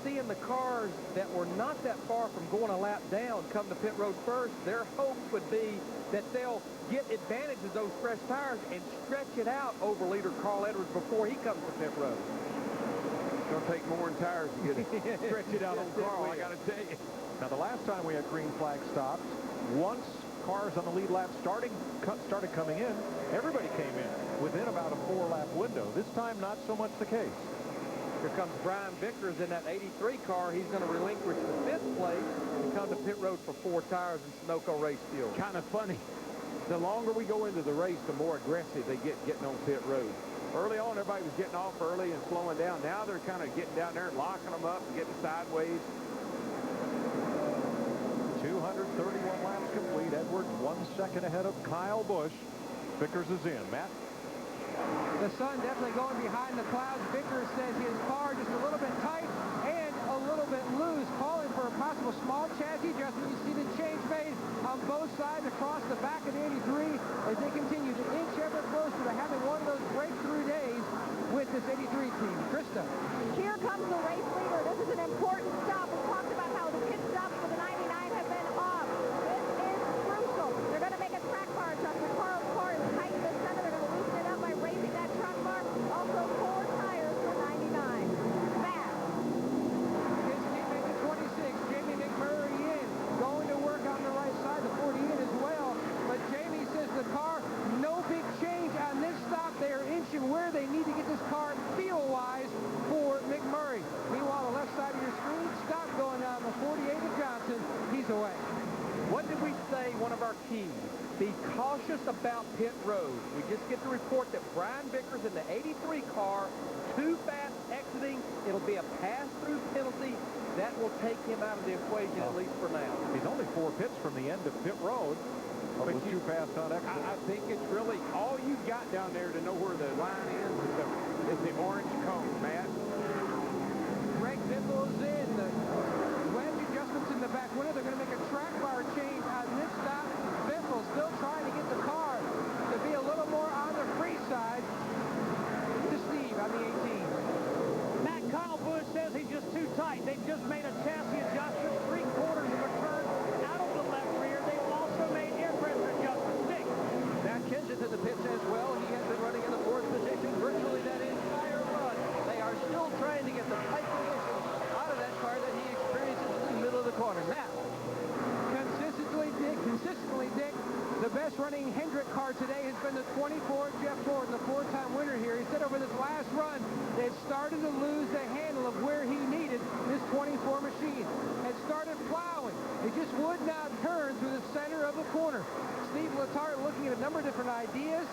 Speaker 7: seeing the cars that were not that far from going a lap down come to pit road first. Their hopes would be that they'll get advantage of those fresh tires and stretch it out over leader Carl Edwards before he comes to pit road.
Speaker 5: It's going to take more than tires to get it. Stretch it out on Carl, I got to tell you.
Speaker 4: Now, the last time we had green flag stops, once cars on the lead lap started coming in, everybody came in within about a 4-lap window. This time, not so much the case.
Speaker 7: Here comes Brian Vickers in that 83 car. He's going to relinquish the 5th place and come to pit road for 4 tires and Sunoco race fuel.
Speaker 5: Kind of funny. The longer we go into the race, the more aggressive they get getting on pit road. Early on, everybody was getting off early and slowing down. Now they're kind of getting down there and locking them up and getting sideways.
Speaker 4: 231 laps complete. Edwards 1 second ahead of Kyle Busch. Vickers is in. Matt?
Speaker 8: The sun definitely going behind the clouds. Vickers says his car just a little bit tight and a little bit loose, calling for a possible small chassis adjustment. You see the change made on both sides across the back of the 83 as they continue to inch ever closer to having one of those breakthrough days with this 83 team. Krista.
Speaker 10: Here comes the race leader. This is an important stop. We talked about how the pit stops for the 99 have been off. This is crucial. They're going to make a track bar adjustment. Carl's car is tight in the center. They're going to loosen it up by raising that track bar. Also 4 tires for 99. Matt.
Speaker 8: His teammate at 26, Jamie McMurray in. Going to work on the right side, the 40 in as well. But Jamie says the car, no big change on this stop. They are inching where they need to get this car feel-wise for McMurray. Meanwhile, the left side of your screen, stop going on the 48 of Johnson. He's away.
Speaker 7: What did we say, one of our keys? Be cautious about pit road. We just get the report that Brian Vickers in the 83 car, too fast exiting. It'll be a pass-through penalty. That will take him out of the equation, at least for now.
Speaker 4: He's only 4 pits from the end of pit road. But was too fast on exit.
Speaker 5: I think it's really all you got down there to know where the line is the orange cone, Matt.
Speaker 8: Greg Biffle is in. The wedge adjustments in the back window. They're going to make a track bar change on this stop. Biffle still trying to get the car to be a little more on the free side to Steve on the 18.
Speaker 3: Matt, Kyle Busch says he's just too tight. They've just made a chassis adjustment, 3/4 of a turn out of the left rear. They've also made air pressure adjustments. Dick.
Speaker 12: Matt Kenseth in the pits as well. He has been running in the 4th position virtually that entire run. They are still trying to get the tight position out of that car that he experiences in the middle of the corner. Matt.
Speaker 8: Consistently, Dick, the best running Hendrick car today has been the 24 Jeff Gordon, the 4-time winner here. He said over this last run, they've started to lose the handle of where he needed this 24 machine. Had started plowing. It just would not turn through the center of the corner. Steve Letarte looking at a number of different ideas,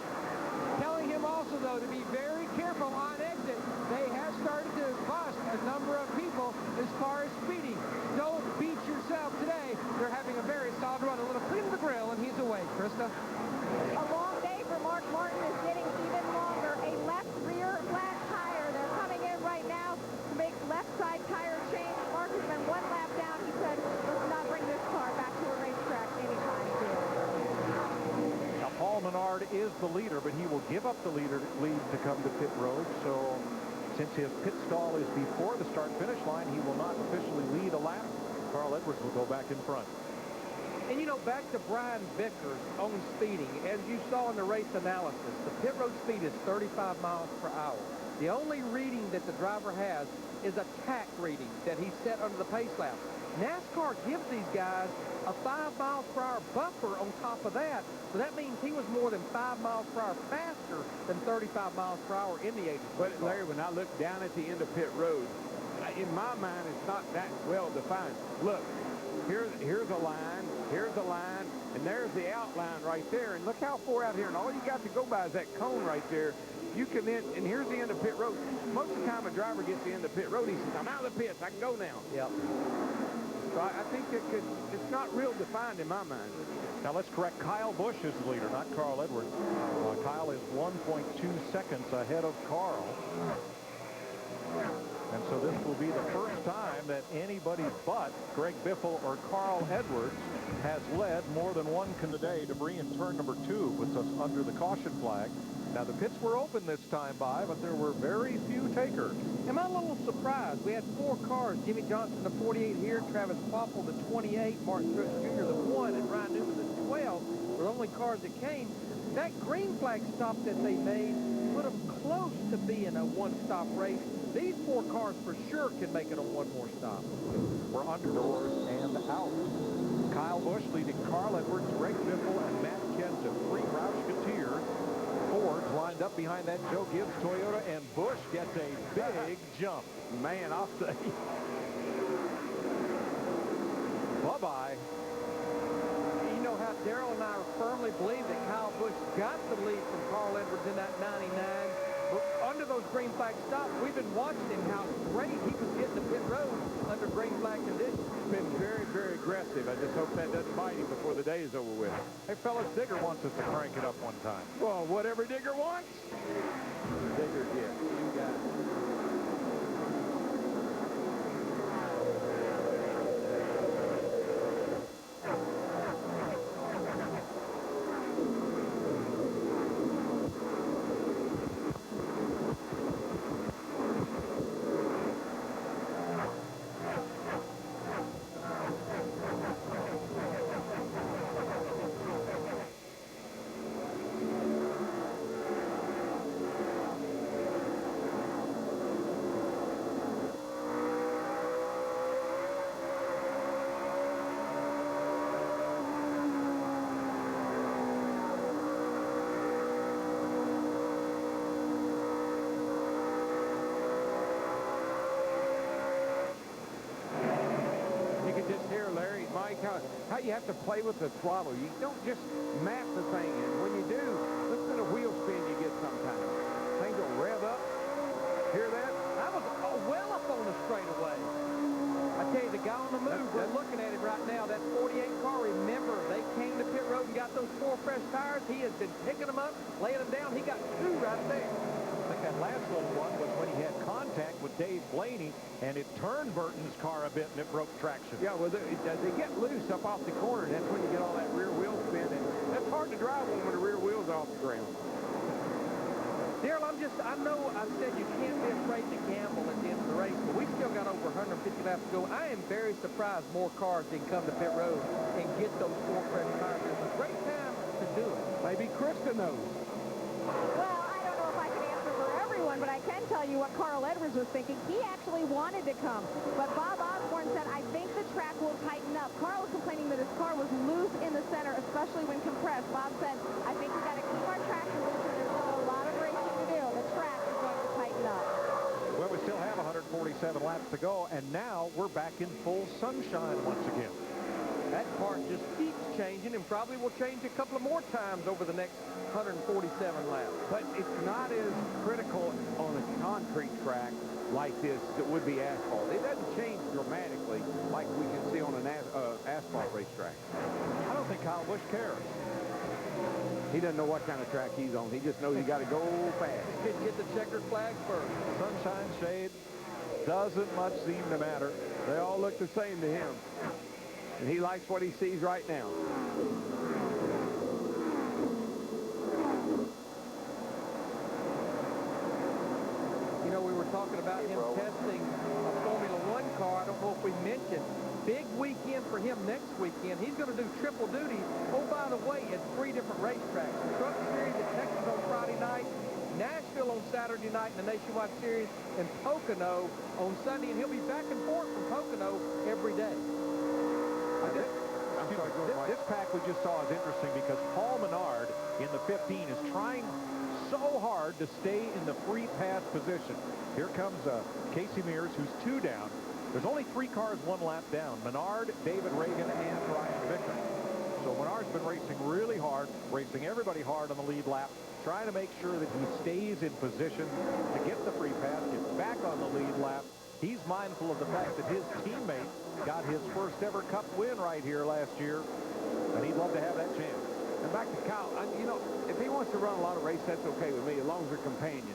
Speaker 8: telling him also, though, to be very careful on exit. They have started to bust a number of people
Speaker 4: is the leader, but he will give up the lead to come to pit road. So since his pit stall is before the start-finish line, he will not officially lead a lap. Carl Edwards will go back in front.
Speaker 7: And, you know, back to Brian Vickers on speeding. As you saw in the race analysis, the pit road speed is 35 miles per hour. The only reading that the driver has is a tack reading that he set under the pace lap. NASCAR gives these guys a 5 miles per hour buffer on top of that. So that means he was more than 5 miles per hour faster than 35 miles per hour in the 80s.
Speaker 5: But, Larry, when I look down at the end of pit road, in my mind, it's not that well defined. Look, here's a line, and there's the outline right there. And look how far out here, and all you got to go by is that cone right there. You can then, and here's the end of pit road. Most of the time a driver gets the end of pit road, he says, I'm out of the pits, I can go now.
Speaker 7: Yep.
Speaker 5: So I think it's not real defined in my mind.
Speaker 4: Now let's correct. Kyle Busch is the leader, not Carl Edwards. Kyle is 1.2 seconds ahead of Carl. And so this will be the first time that anybody but Greg Biffle or Carl Edwards has led more than one today. Debris in turn number 2 puts us under the caution flag. Now the pits were open this time but there were very few takers.
Speaker 7: Am I a little surprised? We had 4 cars. Jimmy Johnson, the 48 here, Travis Popple, the 28, Martin Truex Jr., the 1, and Ryan Newman, the 12, were the only cars that came. That green flag stop that they made put them close to being a one-stop race. These 4 cars for sure can make it a one more stop.
Speaker 4: We're underdoors and out. Kyle Busch leading Carl Edwards, Greg Biffle, and Matt Kenseth. 3 Roush Couture. Fords lined up behind that Joe Gibbs Toyota, and Busch gets a big jump.
Speaker 5: Man, I'll say.
Speaker 4: Bye-bye.
Speaker 7: You know how Darrell and I firmly believe that Kyle Busch got the lead from Carl Edwards in that 99. But under those green flag stops, we've been watching him how great he was getting the pit road under green flag conditions.
Speaker 5: He's been very, very aggressive. I just hope that doesn't bite him before the day is over with.
Speaker 4: Hey, fellas, Digger wants us to crank it up one time.
Speaker 5: Well, whatever Digger wants, Digger gets. You got it. How you have to play with the throttle. You don't just map the thing in. When you do, listen to the wheel spin you get sometimes. Things will rev up. Hear that?
Speaker 7: I was well up on the straightaway. I tell you, the guy on the move, we're looking at it right now, that 48 car, remember, they came to pit road and got those 4 fresh tires. He has been picking them up, laying them down. He got 2 right there.
Speaker 4: I think that last little one was when he had contact with Dave Blaney, and it turned Burton's car a bit, and it broke traction.
Speaker 5: Yeah, well, they get loose up off the corner, and that's when you get all that rear wheel spin. And that's hard to drive when the rear wheel's off the ground.
Speaker 7: Darrell, I know I said you can't be afraid to gamble at the end of the race, but we still got over 150 laps to go. I am very surprised more cars didn't come to pit road and get those 4 fresh tires. It's a great time to do it.
Speaker 5: Maybe Krista knows.
Speaker 10: Well, I don't know if I can answer for everyone, but I can tell you what Carl Edwards was thinking. He actually wanted to come, but Bob Osborne said, I think the track will tighten up. Carl was complaining that his car was loose in the center, especially when compressed. Bob said, I think we got to keep our traction loose, and there's still a lot of racing to do. The track is going to tighten up.
Speaker 4: Well, we still have 147 laps to go, and now we're back in full sunshine once again.
Speaker 7: That part just keeps changing and probably will change a couple of more times over the next 147 laps.
Speaker 5: But it's not as critical on a concrete track like this that would be asphalt. It doesn't change dramatically like we can see on an asphalt racetrack.
Speaker 4: I don't think Kyle Busch cares.
Speaker 5: He doesn't know what kind of track he's on. He just knows you got to go fast.
Speaker 7: Get the checkered flag first.
Speaker 4: Sunshine, shade, doesn't much seem to matter.
Speaker 5: They all look the same to him. And he likes what he sees right now.
Speaker 7: were talking about him testing a Formula One car. I don't know if we mentioned. Big weekend for him next weekend. He's going to do triple duty, oh, by the way, at 3 different racetracks. The Truck Series at Texas on Friday night, Nashville on Saturday night in the Nationwide Series, and Pocono on Sunday. And he'll be back and forth from Pocono every day.
Speaker 4: This pack we just saw is interesting because Paul Menard in the 15 is trying so hard to stay in the free pass position. Here comes Casey Mears, who's 2 down. There's only 3 cars 1 lap down. Menard, David Reagan, and Ryan Vickers. So Menard's been racing really hard, racing everybody hard on the lead lap, trying to make sure that he stays in position to get the free pass, get back on the lead lap. He's mindful of the fact that his teammate got his first ever Cup win right here last year, and he'd love to have that chance.
Speaker 5: And back to Kyle, you know, if he wants to run a lot of races, that's okay with me, as long as they're companions.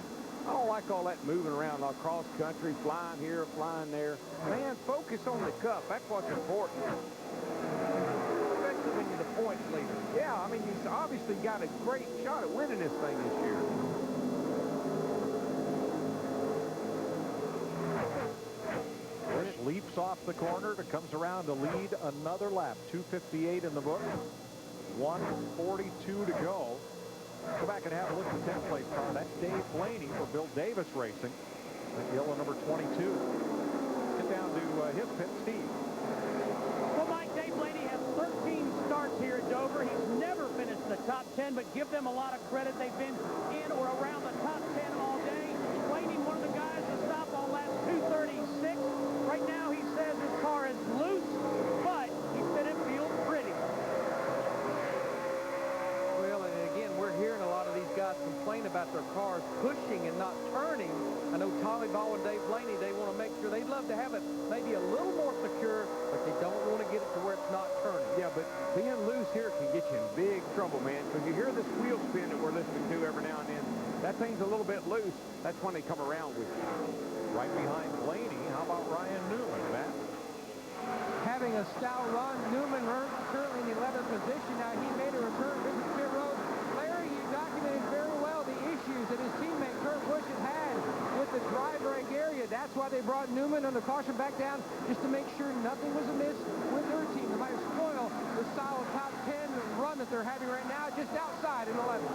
Speaker 5: I don't like all that moving around across country, flying here, flying there. Man, focus on the Cup. That's what's important.
Speaker 7: Especially when you're the points leader.
Speaker 5: Yeah, I mean, he's obviously got a great shot at winning this thing this year.
Speaker 4: Busch leaps off the corner, comes around to lead another lap. 2:58 in the book. 1:42 to go. Go back and have a look at the 10th place car. That's Dave Blaney for Bill Davis Racing. That yellow number 22. Get down to his pit, Steve.
Speaker 3: Well, Mike, Dave Blaney has 13 starts here at Dover. He's never finished the top 10, but give them a lot of credit. They've been in or around the top 10 all day. Blaney, one of the guys to stop on lap 236. Right now, he says his car is loose, but he said it feels pretty.
Speaker 7: Well, and again, we're hearing a lot of these guys complain about their cars pushing and not turning. I know Tommy Ball and Dave Blaney, they want to make sure they'd love to have it maybe a little more secure, but they don't want to get it to where it's not turning.
Speaker 5: Yeah, but being loose here can get you in big trouble, man. Because you hear this wheel spin that we're listening to every now and then. That thing's a little bit loose. That's when they come around with you.
Speaker 4: Right behind Blaney, how about Ryan Newman, Matt?
Speaker 8: Having a stout run, Newman currently in the 11th position. Now he made a return visit to pit road. Larry, you documented very well the issues that his teammate Kurt Busch had with the dry brake area. That's why they brought Newman under caution back down, just to make sure nothing was amiss with their team. They might spoil the solid top 10 run that they're having right now, just outside in 11th.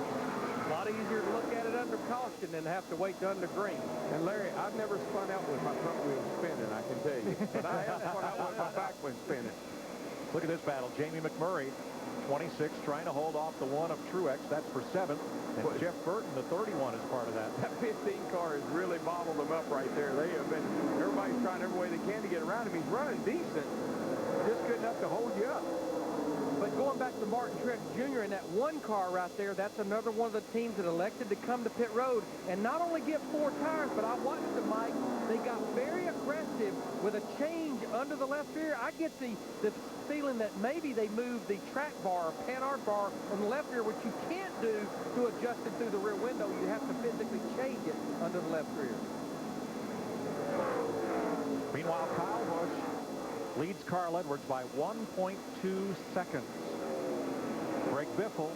Speaker 7: A lot easier to look at it under caution than have to wait to under green.
Speaker 5: And Larry, I've never spun out with my front wheel spinning, I can tell you. But I have spun out with my back wheel spinning.
Speaker 4: Look at this battle. Jamie McMurray, 26, trying to hold off the 1 of Truex. That's for 7th. And Jeff Burton, the 31, is part of that.
Speaker 5: That 15 car has really bottled them up right there. They have been, everybody's trying every way they can to get around him. He's running decent, just good enough to hold you up.
Speaker 7: But going back to Martin Truex Jr. in that 1 car right there, that's another one of the teams that elected to come to pit road and not only get 4 tires, but I watched them, Mike. They got very aggressive with a change under the left rear. I get the feeling that maybe they moved the track bar, Panhard bar, on the left rear, which you can't do to adjust it through the rear window. You have to physically change it under the left rear.
Speaker 4: Meanwhile, Kyle Busch leads Carl Edwards by 1.2 seconds. Greg Biffle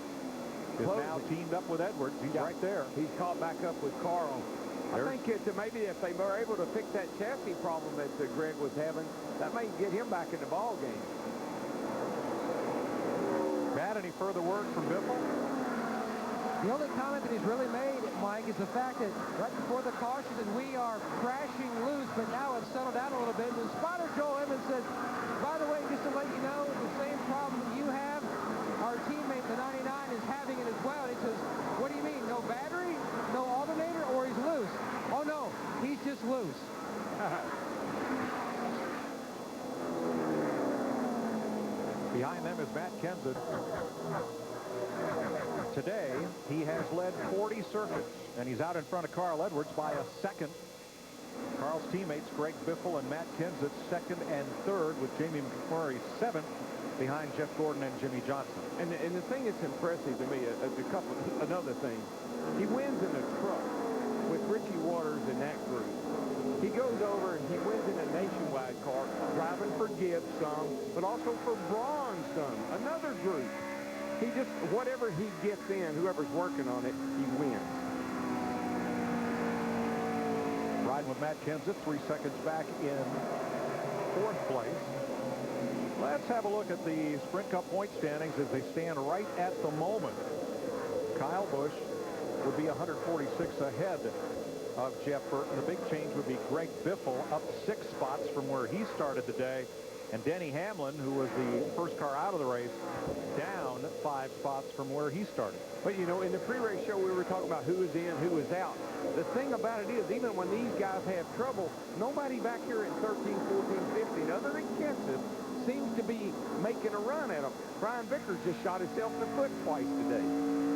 Speaker 4: is now teamed up with Edwards. He's right there.
Speaker 5: He's caught back up with Carl. I think maybe if they were able to fix that chassis problem that Greg was having, that may get him back in the ball game.
Speaker 4: Matt, any further word from Biffle?
Speaker 8: The only comment that he's really made, Mike, is the fact that right before the caution that we are crashing loose, but now it's settled down a little bit. And spotter Joel Evans says, by the way, just to let you know, the same problem that you have, our teammate, the 99, is having it as well. And he says, what do you mean, no battery, no alternator, or he's loose? Oh, no, he's just loose.
Speaker 4: Behind them is Matt Kenseth. Today, he has led 40 circuits, and he's out in front of Carl Edwards by a second. Carl's teammates, Greg Biffle and Matt Kenseth, 2nd and 3rd, with Jamie McMurray 7th, behind Jeff Gordon and Jimmy Johnson.
Speaker 5: And the thing that's impressive to me, another thing, he wins in a truck with Richie Waters in that group. He goes over and he wins in a nationwide car, driving for Gibbs some, but also for Braun some, another group. He just, whatever he gets in, whoever's working on it, he wins.
Speaker 4: riding with Matt Kenseth, 3 seconds back in 4th place. Let's have a look at the Sprint Cup point standings as they stand right at the moment. Kyle Busch would be 146 ahead of Jeff Burton. The big change would be Greg Biffle up 6 spots from where he started the day. And Denny Hamlin, who was the first car out of the race, down 5 spots from where he started.
Speaker 5: But, you know, in the pre-race show, we were talking about who was in, who was out. The thing about it is, even when these guys have trouble, nobody back here at 13, 14, 15, other than Kenseth, seems to be making a run at them. Brian Vickers just shot himself in the foot twice today.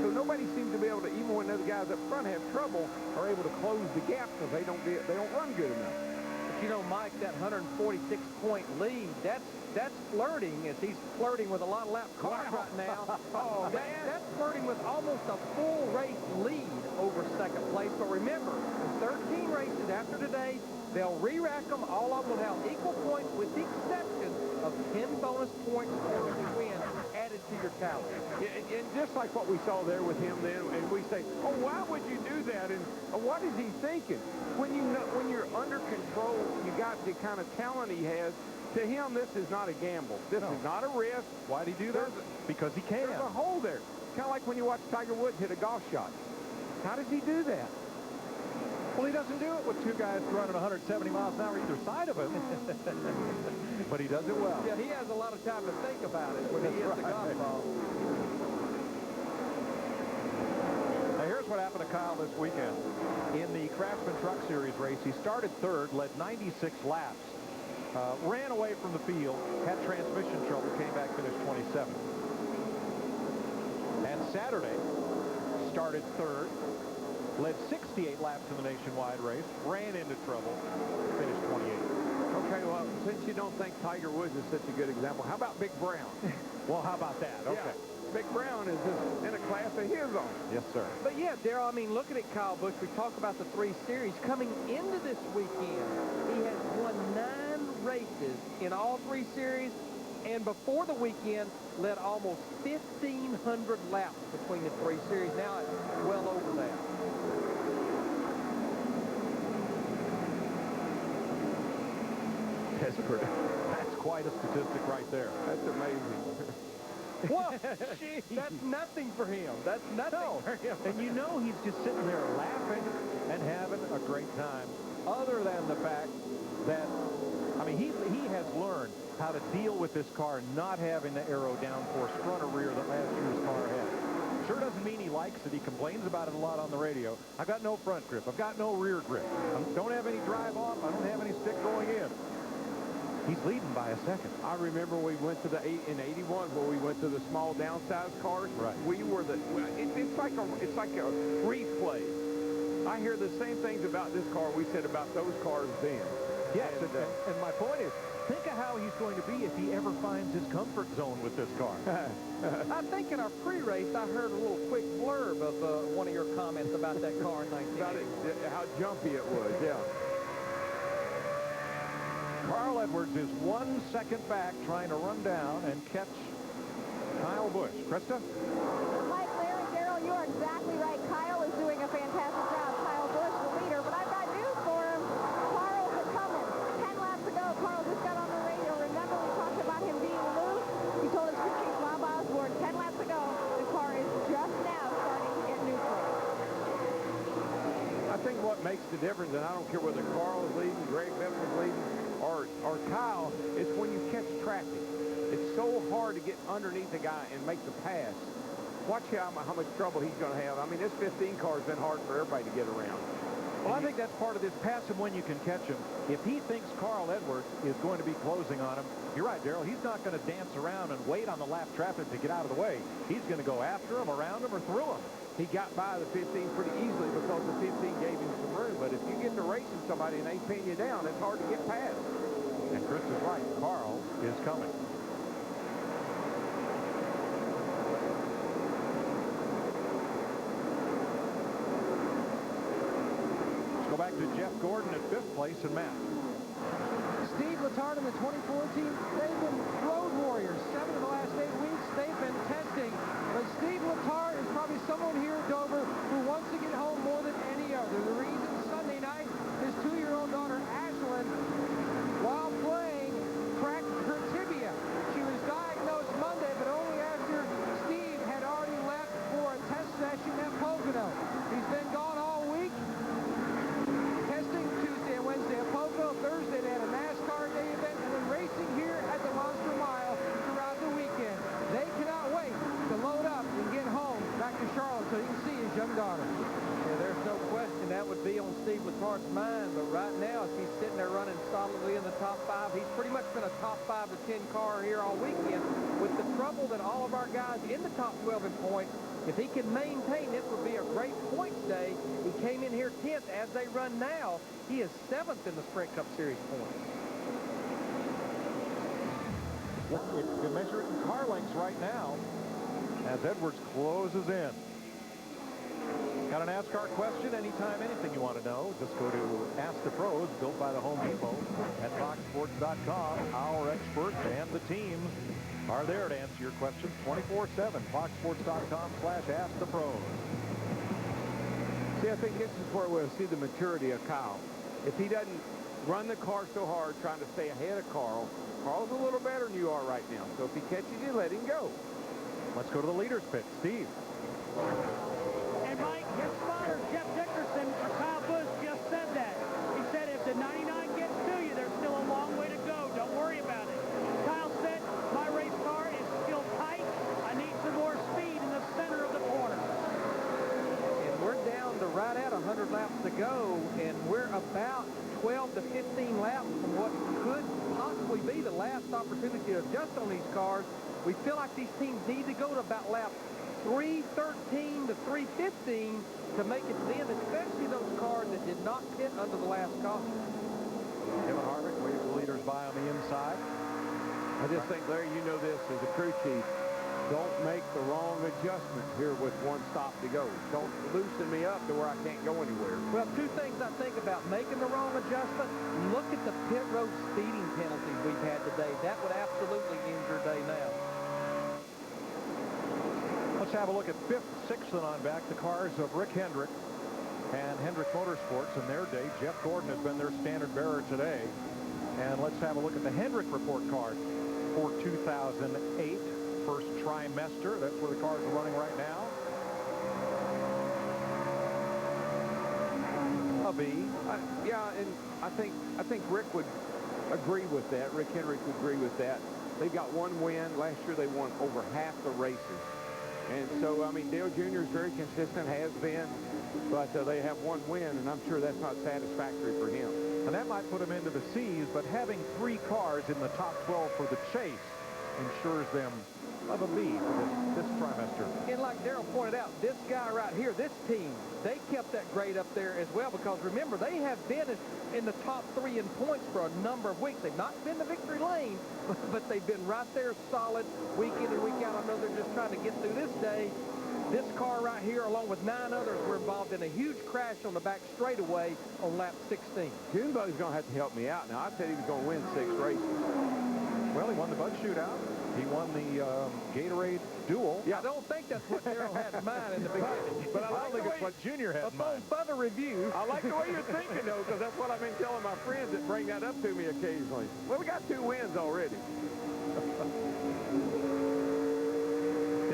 Speaker 5: So nobody seems to be able to, even when the other guys up front have trouble, are able to close the gap because they don't run good enough.
Speaker 7: But you know, Mike, that 146-point lead, that's flirting as he's flirting with a lot of lap cars right now.
Speaker 5: Oh,
Speaker 7: that's flirting with almost a full race lead over second place. But remember, the 13 races after today, they'll re-rack them. All of them will have equal points with the exception of 10 bonus points for every win added to your tally.
Speaker 5: Yeah, and just like what we saw there with him then, and we say, oh, why would you do that? And what is he thinking? When you're under control, you got the kind of talent he has. To him, this is not a gamble. This is not a risk.
Speaker 4: Why'd he do that? Because he can.
Speaker 5: There's a hole there. Kind of like when you watch Tiger Woods hit a golf shot. How does he do that?
Speaker 4: Well, he doesn't do it with 2 guys running 170 miles an hour either side of him. But he does it well.
Speaker 7: Yeah, he has a lot of time to think about it when he hits the golf ball.
Speaker 4: Now, here's what happened to Kyle this weekend. In the Craftsman Truck Series race, he started 3rd, led 96 laps, ran away from the field, had transmission trouble, came back, finished 27th. And Saturday, started 3rd, led 68 laps in the nationwide race, ran into trouble, finished 28th.
Speaker 5: Okay, well, since you don't think Tiger Woods is such a good example, how about Big Brown?
Speaker 4: Well, how about that? Okay.
Speaker 5: Yeah, Big Brown is just in a class of his own.
Speaker 4: Yes, sir.
Speaker 7: But yeah, Darrell, I mean, looking at Kyle Busch, we talk about the 3 series. Coming into this weekend, he has won 9 races in all 3 series, and before the weekend, led almost 1,500 laps between the 3 series. Now it's well over that.
Speaker 4: That's quite a statistic right there.
Speaker 5: That's amazing.
Speaker 7: Whoa, that's nothing for him. That's nothing for him.
Speaker 4: And you know he's just sitting there laughing and having a great time, other than the fact that, I mean, he has learned how to deal with this car not having the aero downforce front or rear that last year's car had. Sure doesn't mean he likes it. He complains about it a lot on the radio. I've got no front grip. I've got no rear grip. I don't have any drive off. I don't have any stick going in. He's leading by a second.
Speaker 5: I remember we went to in '81 where we went to the small downsized cars.
Speaker 4: Right.
Speaker 5: We were it's like a replay. I hear the same things about this car we said about those cars then.
Speaker 4: Yes, and my point is, think of how he's going to be if he ever finds his comfort zone with this car.
Speaker 7: I think in our pre-race, I heard a little quick blurb of one of your comments about that car in 1980.
Speaker 5: How jumpy it was, yeah.
Speaker 4: Carl Edwards is 1 second back, trying to run down and catch Kyle Busch. Krista?
Speaker 10: Mike, Larry, Darrell, you are exactly right. Kyle is doing a fantastic job. Kyle Busch, the leader, but I've got news for him. Carl's coming. 10 laps ago, Carl just got on the radio. Remember, we talked about him being loose? He told his crew chief, Bob Osborne, 10 laps ago, the car is just now starting to get neutral.
Speaker 5: I think what makes the difference, and I don't care whether Carl is leading, Greg Biffle is leading, or Kyle, is when you catch traffic. It's so hard to get underneath the guy and make the pass. Watch how much trouble he's going to have. I mean, this 15 car has been hard for everybody to get around.
Speaker 4: Well, I think that's part of this pass him when you can catch him. If he thinks Carl Edwards is going to be closing on him, you're right, Darrell, he's not going to dance around and wait on the lap traffic to get out of the way. He's going to go after him, around him, or through him.
Speaker 5: He got by the 15 pretty easily because the 15 gave him some room. But if you get to racing somebody and they pin you down, it's hard to get past.
Speaker 4: And Chris is right. Carl is coming. Let's go back to Jeff Gordon at 5th place and Matt.
Speaker 8: Steve Letarte in the 2014, they've been road warriors. 7 of the last 8 weeks, they've been testing. But Steve Letarte is probably someone here at Dover who wants to get home more than any other. The reason Sunday night, his 2-year-old
Speaker 7: Earnhardt's mind, but right now, if he's sitting there running solidly in the top 5, he's pretty much been a top 5 to 10 car here all weekend. With the trouble that all of our guys in the top 12 in points, if he can maintain, this would be a great points day. He came in here 10th. As they run now, he is 7th in the Sprint Cup Series points.
Speaker 4: If you can measure it in car lengths right now, as Edwards closes in. Got a NASCAR question? Anytime, anything you want to know, just go to Ask the Pros, built by the Home Depot at foxsports.com. Our experts and the teams are there to answer your questions 24/7. foxsports.com/askthepros.
Speaker 5: See, I think this is where we'll see the maturity of Kyle. If he doesn't run the car so hard trying to stay ahead of Carl, Carl's a little better than you are right now. So if he catches you, let him go.
Speaker 4: Let's go to the leaders pit. Steve.
Speaker 3: And Mike, his spotter, Jeff Dickerson, for Kyle Busch, just said that. He said if the 99 gets to you, there's still a long way to go. Don't worry about it. Kyle said, my race car is still tight. I need some more speed in the center of the corner.
Speaker 7: And we're down to right at 100 laps to go, and we're about 12 to 15 laps from what could possibly be the last opportunity to adjust on these cars. We feel like these teams need to go to about lap 313 to 315 to make it to the end, especially those cars that did not pit under the last caution.
Speaker 4: Kevin Harvick waves the leaders by on the inside.
Speaker 5: I just think, Larry, you know this as a crew chief. Don't make the wrong adjustment here with one stop to go. Don't loosen me up to where I can't go anywhere.
Speaker 7: Well, two things I think about making the wrong adjustment. Look at the pit road speeding penalties we've had today. That would absolutely end your day now.
Speaker 4: Let's have a look at 5th, 6th, and on back. The cars of Rick Hendrick and Hendrick Motorsports in their day. Jeff Gordon has been their standard bearer today. And let's have a look at the Hendrick report card for 2008. First trimester. That's where the cars are running right now.
Speaker 5: Yeah, and I think Rick would agree with that. Rick Hendrick would agree with that. They've got one win. Last year they won over half the races. And so, I mean, Dale Jr. is very consistent, has been, but they have one win, and I'm sure that's not satisfactory for him.
Speaker 4: And that might put him into the C's, but having 3 cars in the top 12 for the chase ensures them of a lead for this trimester.
Speaker 7: And like Darrell pointed out, this guy right here, this team, they kept that grade up there as well, because remember, they have been in the top 3 in points for a number of weeks. They've not been to victory lane, but they've been right there solid week in and week out. I know they're just trying to get through this day. This car right here, along with 9 others, were involved in a huge crash on the back straightaway on lap 16.
Speaker 5: Junebug's going to have to help me out. Now, I said he was going to win 6 races.
Speaker 4: Well, he won the Bud Shootout. He won the Gatorade Duel.
Speaker 7: Yeah, I don't think that's what Darrell had in mind in the beginning.
Speaker 4: But I don't think it's what Junior had in mind.
Speaker 7: Upon further review.
Speaker 5: I like the way you're thinking, though, because that's what I've been telling my friends that bring that up to me occasionally. Well, we got 2 wins already.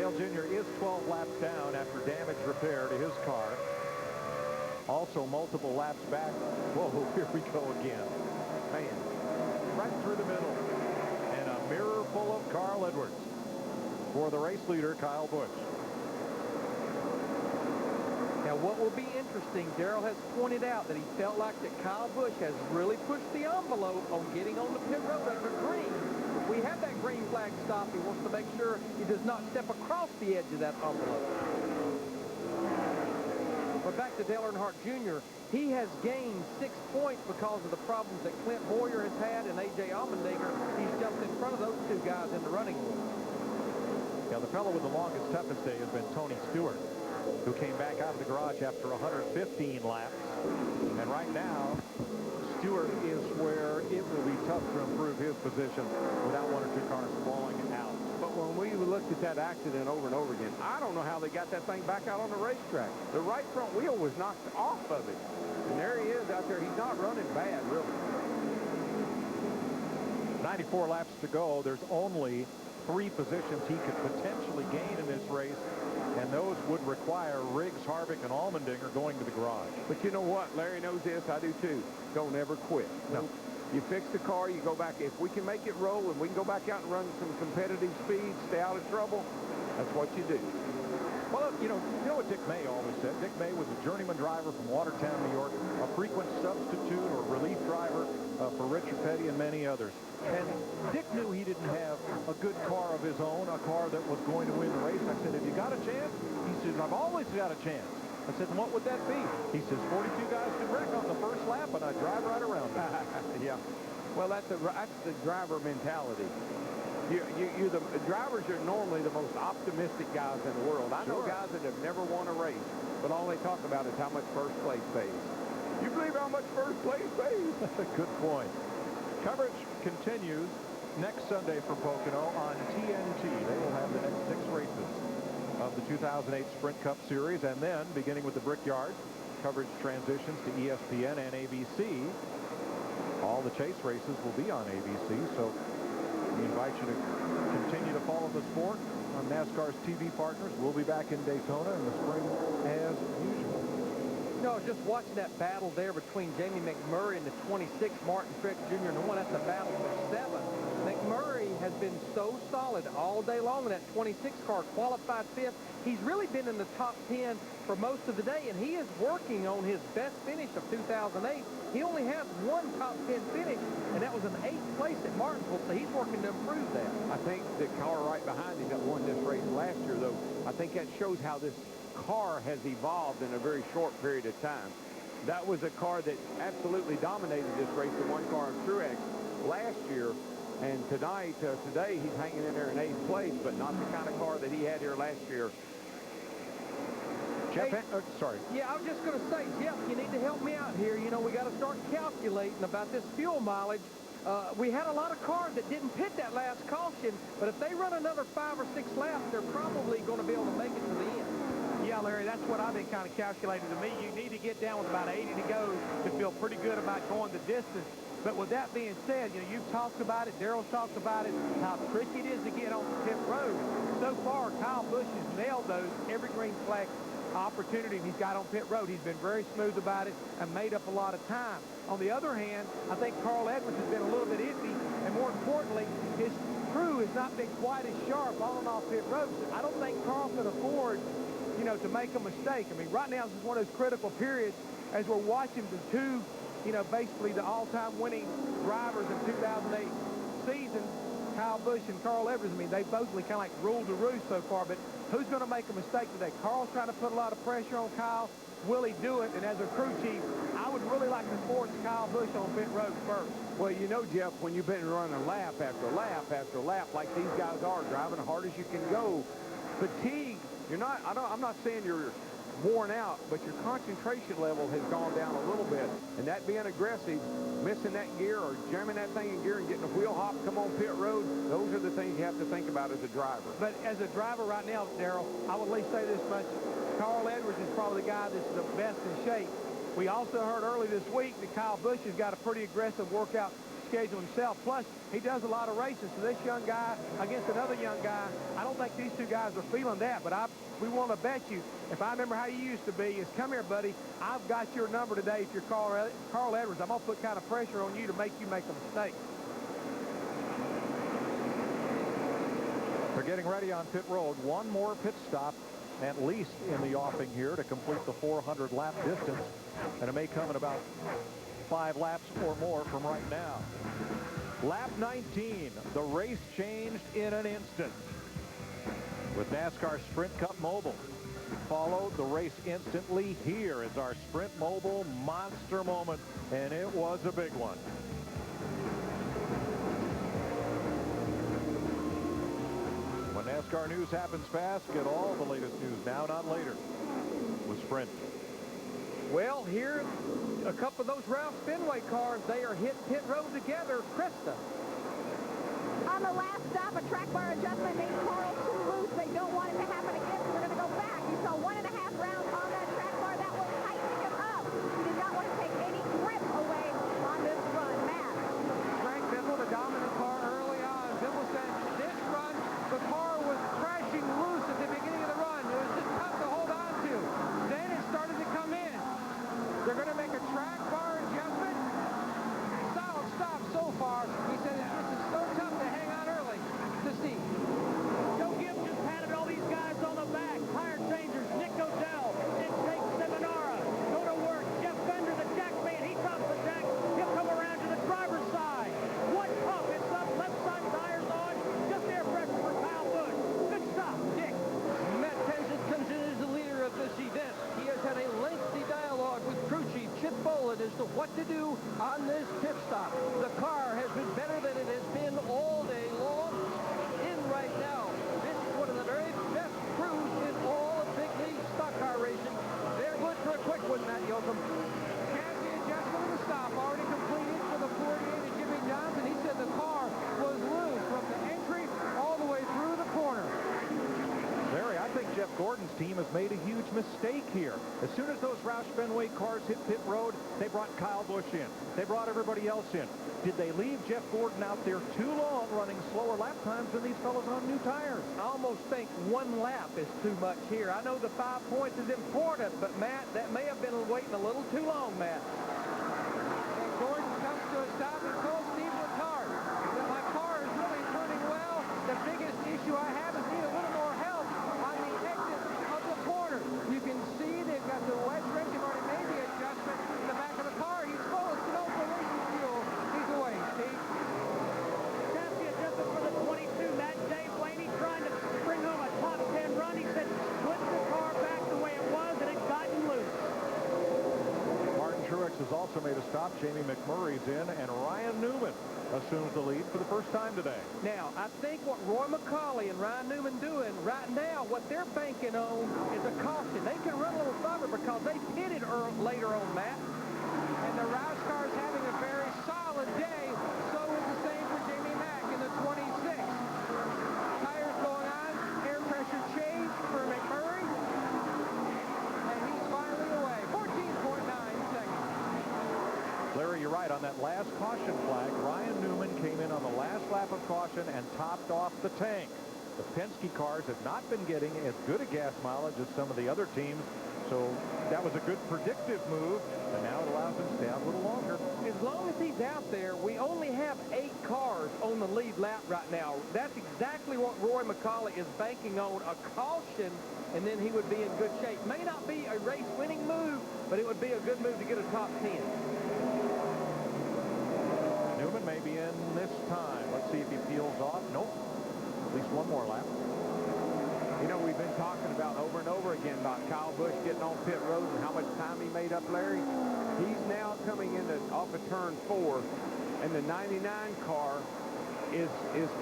Speaker 4: Dale Jr. is 12 laps down after damage repair to his car. Also multiple laps back. Whoa, here we go again. Man, right through the middle. And a mirror full of Carl Edwards for the race leader, Kyle Busch.
Speaker 7: Now, what will be interesting, Darrell has pointed out that he felt like that Kyle Busch has really pushed the envelope on getting on the pit road under green. If we have that green flag stop, he wants to make sure he does not step across the edge of that envelope. But back to Dale Earnhardt Jr., he has gained 6 points because of the problems that Clint Boyer has had and A.J. Allmendinger. He's jumped in front of those 2 guys in the running order.
Speaker 4: Yeah, the fellow with the longest, toughest day has been Tony Stewart, who came back out of the garage after 115 laps. And right now, Stewart is where it will be tough to improve his position without 1 or 2 cars falling out.
Speaker 5: But when we looked at that accident over and over again, I don't know how they got that thing back out on the racetrack. The right front wheel was knocked off of it. And there he is out there. He's not running bad, really.
Speaker 4: 94 laps to go. There's only 3 positions he could potentially gain in this race, and those would require Riggs, Harvick, and Allmendinger going to the garage.
Speaker 5: But you know what? Larry knows this. I do too. Don't ever quit.
Speaker 4: No.
Speaker 5: You fix the car, you go back. If we can make it roll and we can go back out and run some competitive speed, stay out of trouble, that's what you do.
Speaker 4: Well, you know what Dick May always said? Dick May was a journeyman driver from Watertown, New York, a frequent substitute or relief driver for Richard Petty and many others. And Dick knew he didn't have a good car of his own, a car that was going to win the race. I said, have you got a chance? He says, I've always got a chance. I said, what would that be? He says, 42 guys can wreck on the first lap, and I drive right around them.
Speaker 5: Yeah. Well, that's the driver mentality. The drivers are normally the most optimistic guys in the world. I know guys that have never won a race, but all they talk about is how much first place pays. You believe how much first place pays?
Speaker 4: Good point. Coverage continues next Sunday for Pocono on TNT. They will have the next 6 races of the 2008 Sprint Cup Series, and then, beginning with the Brickyard, coverage transitions to ESPN and ABC. All the chase races will be on ABC, so we invite you to continue to follow the sport on NASCAR's TV partners. We'll be back in Daytona in the spring as usual.
Speaker 7: You know, just watching that battle there between Jamie McMurray and the 26, Martin Truex Jr., and the one at the battle for 7. McMurray has been so solid all day long in that 26 car, qualified 5th. He's really been in the top 10 for most of the day, and he is working on his best finish of 2008. He only has one top 10 finish, and that was an 8th place at Martinsville, so he's working to improve that.
Speaker 5: I think the car right behind him that won this race last year, though, I think that shows how this car has evolved in a very short period of time. That was a car that absolutely dominated this race, the one car of Truex last year. And today he's hanging in there in 8th place, but not the kind of car that he had here last year.
Speaker 4: Jeff, sorry.
Speaker 7: Yeah, I was just going to say, Jeff, you need to help me out here. You know, we got to start calculating about this fuel mileage. We had a lot of cars that didn't pit that last caution, but if they run another 5 or 6 laps, they're probably going to be able to make it to the end.
Speaker 3: Yeah, Larry, that's what I've been kind of calculating to me. You need to get down with about 80 to go to feel pretty good about going the distance. But with that being said, you know, you've talked about it, Daryl's talked about it, how tricky it is to get on pit road. So far, Kyle Busch has nailed those every green flag opportunity he's got on pit road. He's been very smooth about it and made up a lot of time. On the other hand, I think Carl Edwards has been a little bit iffy, and more importantly, his crew has not been quite as sharp on and off pit road. So I don't think Carl can afford, you know, to make a mistake. I mean, right now this is one of those critical periods as we're watching the two, you know, basically the all-time winning drivers in 2008 season, Kyle Busch and Carl Edwards. I mean, they both kind of like ruled the roost so far, but who's going to make a mistake today? Carl's trying to put a lot of pressure on Kyle. Will he do it? And as a crew chief, I would really like to force Kyle Busch on pit road first.
Speaker 5: Well, you know, Jeff, when you've been running lap after lap after lap like these guys are, driving as hard as you can go, fatigue, I'm not saying you're worn out, but your concentration level has gone down a little bit. And that being aggressive, missing that gear or jamming that thing in gear and getting a wheel hop, come on pit road, those are the things you have to think about as a driver.
Speaker 3: But as a driver right now, Daryl, I would at least say this much. Carl Edwards is probably the guy that's the best in shape. We also heard early this week that Kyle Busch has got a pretty aggressive workout schedule himself. Plus, he does a lot of races. So this young guy against another young guy, I don't think these two guys are feeling that. But we want to bet you, if I remember how you used to be, is come here, buddy. I've got your number today if you're Carl Edwards. I'm going to put kind of pressure on you to make you make a mistake.
Speaker 4: They're getting ready on pit road. One more pit stop at least in the offing here to complete the 400 lap distance. And it may come in about 5 laps or more from right now. Lap 19, the race changed in an instant. With NASCAR Sprint Cup Mobile, followed the race instantly. Here is our Sprint Mobile monster moment, and it was a big one. When NASCAR news happens fast, get all the latest news now, not later, with Sprint.
Speaker 7: Well, here, a couple of those Ralph Fenway cars, they are hitting pit road together. Krista.
Speaker 10: On the last stop, a track bar adjustment made Carl too loose. They don't want it to happen again, so they're going to go back. You saw 1.5 rounds on that track bar. That will tighten him up. He did not want to take any grip away on this run. Matt.
Speaker 3: Frank Biffle, the dominant car early on. Biffle said this run, the car was crashing loose at the beginning of the run. It was just tough to hold on to. Then it started to come in. They're going to make a track bar adjustment. Solid stop so far. He said this is so tough to hang on early to see.
Speaker 12: what to do on this pit stop. The car has been better than it has been all day long. In right now, this is one of the very best crews in all of big league stock car racing. They're good for a quick one, Matt Yoakum.
Speaker 8: Chassis adjustment of the stop already completed for the 48 and Jimmy Johnson. He said the car was loose from the entry all the way through the corner.
Speaker 4: Larry, I think Jeff Gordon's team has made a huge mistake here. As soon as those Roush Fenway cars hit pit road, they brought Kyle Busch in. They brought everybody else in. Did they leave Jeff Gordon out there too long running slower lap times than these fellows on new tires?
Speaker 7: I almost think one lap is too much here. I know the 5 points is important, but, Matt, that may have been waiting a little too long, Matt.
Speaker 8: And Gordon comes to a stop and told Steve Letarte that my car is really turning well. The biggest issue I have is need a little more help on the exit of the corner. You can see they've got the wedge wrench. They've already made the adjustment in the back of the car. He's full of snow for racing fuel. He's away, Steve.
Speaker 3: Chassis adjustment for the 22. Matt Dave Blaney trying to bring home a top 10 run. He said, put the car back the way it was, and it's gotten loose.
Speaker 4: Martin Truex has also made a stop. Jamie McMurray's in, and Ryan Newman assumes the lead for the first time today.
Speaker 7: Now, I think what Roy McCauley and Ryan Newman doing right now, what they're banking on is a caution. They can run a little further because they pitted later on, Matt.
Speaker 8: And the Roush car is having a very solid day. So is the same for Jamie Mack in the 26. Tires going on. Air pressure change for McMurray. And he's finally away. 14.9 seconds.
Speaker 4: Larry, you're right. On that last caution flag, Ryan Newman came in on the last lap of caution and topped off the tank. The Penske cars have not been getting as good a gas mileage as some of the other teams, so that was a good predictive move, and now it allows him to stay out a little longer.
Speaker 7: As long as he's out there, we only have 8 cars on the lead lap right now. That's exactly what Roy McCauley is banking on, a caution, and then he would be in good shape. May not be a race-winning move, but it would be a good move to get a top 10.
Speaker 4: Newman may be in this time. Let's see if he peels off. Nope. At least one more lap.
Speaker 5: You know, we've been talking about over and over again about Kyle Busch getting on pit road and how much time he made up, Larry. He's now coming into off of turn 4, and the 99 car is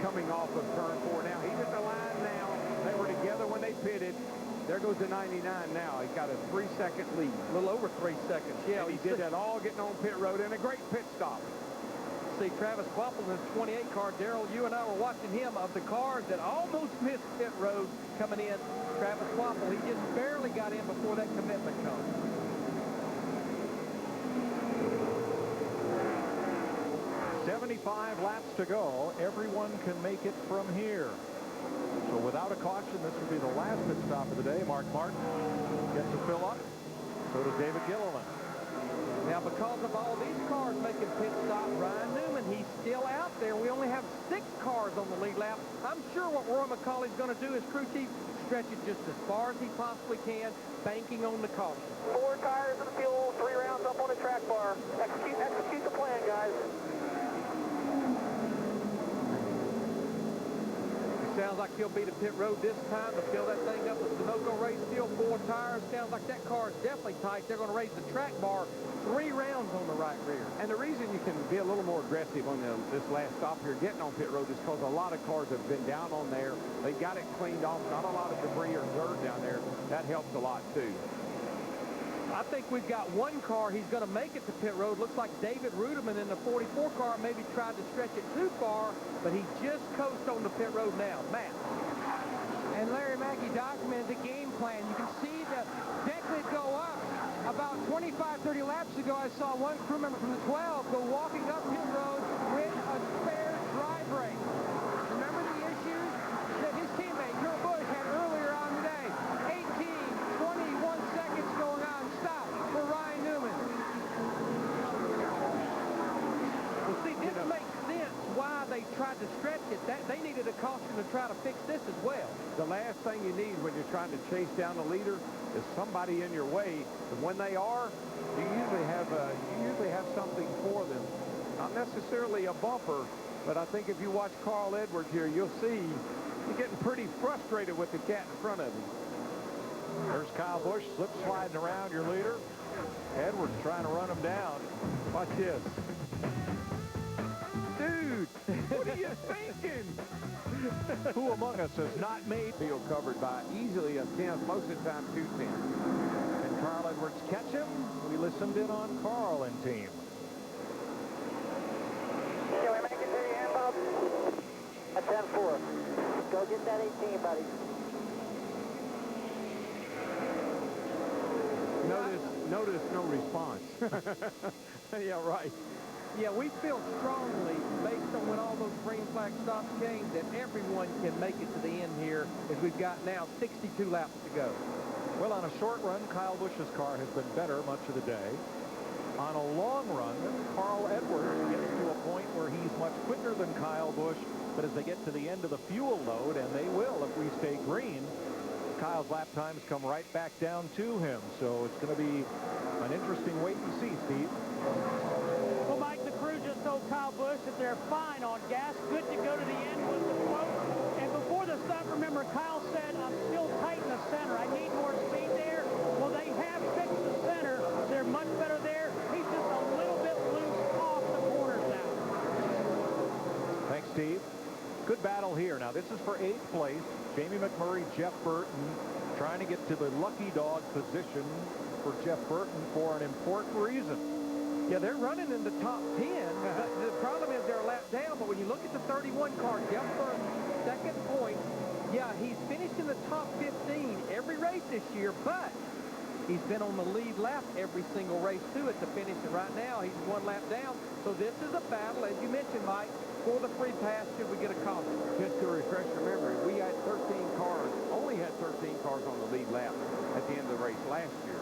Speaker 5: coming off of turn 4 now. He's at the line now. They were together when they pitted. There goes the 99 now. He's got a 3-second lead.
Speaker 7: A little over 3 seconds. Yeah,
Speaker 5: and he did that all getting on pit road and a great pit stop.
Speaker 7: See Travis Kvapil in the 28 car. Darrell, you and I were watching him of the cars that almost missed pit road coming in. Travis Kvapil, he just barely got in before that commitment comes.
Speaker 4: "75 laps to go. Everyone can make it from here." So without a caution, this will be the last pit stop of the day. Mark Martin gets a fill up. So does David Gilliland.
Speaker 7: Now, because of all these cars making pit stop, Ryan Newman, he's still out there. We only have 6 cars on the lead lap. I'm sure what Roy McCauley's going to do is crew chief stretch it just as far as he possibly can, banking on the caution.
Speaker 6: 4 tires of fuel, 3 rounds up on the track bar. Execute the plan, guys.
Speaker 7: Sounds like he'll be to pit road this time to fill that thing up with Sunoco race fuel, 4 tires. Sounds like that car is definitely tight. They're going to raise the track bar 3 rounds on the right rear.
Speaker 5: And the reason you can be a little more aggressive on this last stop here getting on pit road is because a lot of cars have been down on there. They got it cleaned off. Not a lot of debris or dirt down there. That helps a lot, too.
Speaker 7: I think we've got 1 car. He's going to make it to pit road. Looks like David Ruderman in the 44 car maybe tried to stretch it too far, but he just coasted on the pit road now. Matt.
Speaker 8: And Larry Mackey documented the game plan. You can see the deck lid go up. About 25, 30 laps ago, I saw one crew member from the 12 go walking up pit road with a spare dry brake. Remember the issues that his teammate, Kurt Busch, had earlier on today? 21 seconds going on. Stop for Ryan Newman.
Speaker 7: Well, see, this makes sense why they tried to stretch it. They needed a caution to try to fix this as well.
Speaker 5: The last thing you need when you're trying to chase down a leader is somebody in your way. And when they are, you usually have something for them. Not necessarily a bumper, but I think if you watch Carl Edwards here, you'll see he's getting pretty frustrated with the cat in front of him.
Speaker 4: There's Kyle Busch slip sliding around your leader. Edwards trying to run him down. Watch this.
Speaker 5: Dude, what are you thinking?
Speaker 4: Who among us has not made
Speaker 5: Field covered by easily a 10th, most of the time 2 tenths.
Speaker 4: Can Carl Edwards catch him? We listened in on Carl and team.
Speaker 6: Can we make it to the end, Bob? A 10-4. Go get that 18, buddy.
Speaker 5: Notice no response. Yeah, right.
Speaker 7: Yeah, we feel strongly, based on when all those green flag stops came, that everyone can make it to the end here, as we've got now 62 laps to go.
Speaker 4: Well, on a short run, Kyle Busch's car has been better much of the day. On a long run, Carl Edwards gets to a point where he's much quicker than Kyle Busch, but as they get to the end of the fuel load, and they will if we stay green, Kyle's lap times come right back down to him. So it's going to be an interesting wait and see, Steve.
Speaker 3: Well, Mike, the crew just told Kyle Busch that they're fine on gas, good to go to the end was the quote. And before the stop, remember, Kyle said, I'm still tight in the center. I need more speed there. Well, they have fixed the center. They're much better there. He's just a little bit loose off the corners now.
Speaker 4: Thanks, Steve. Good battle here. Now, this is for 8th place. Jamie McMurray, Jeff Burton trying to get to the lucky dog position for Jeff Burton for an important reason.
Speaker 7: Yeah, they're running in the top 10. But the problem is they're a lap down. But when you look at the 31 car, Jeff Burton, second point, yeah, he's finished in the top 15 every race this year, but he's been on the lead lap every single race, too, at the finish. And right now, he's 1 lap down. So this is a battle, as you mentioned, Mike, for the free pass should we get a caution.
Speaker 5: Just to refresh your memory, we had 13 cars, only had 13 cars on the lead lap at the end of the race last year.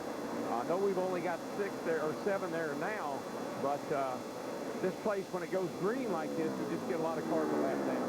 Speaker 5: I know we've only got 6 there or 7 there now, but this place, when it goes green like this, you just get a lot of cars a lap down.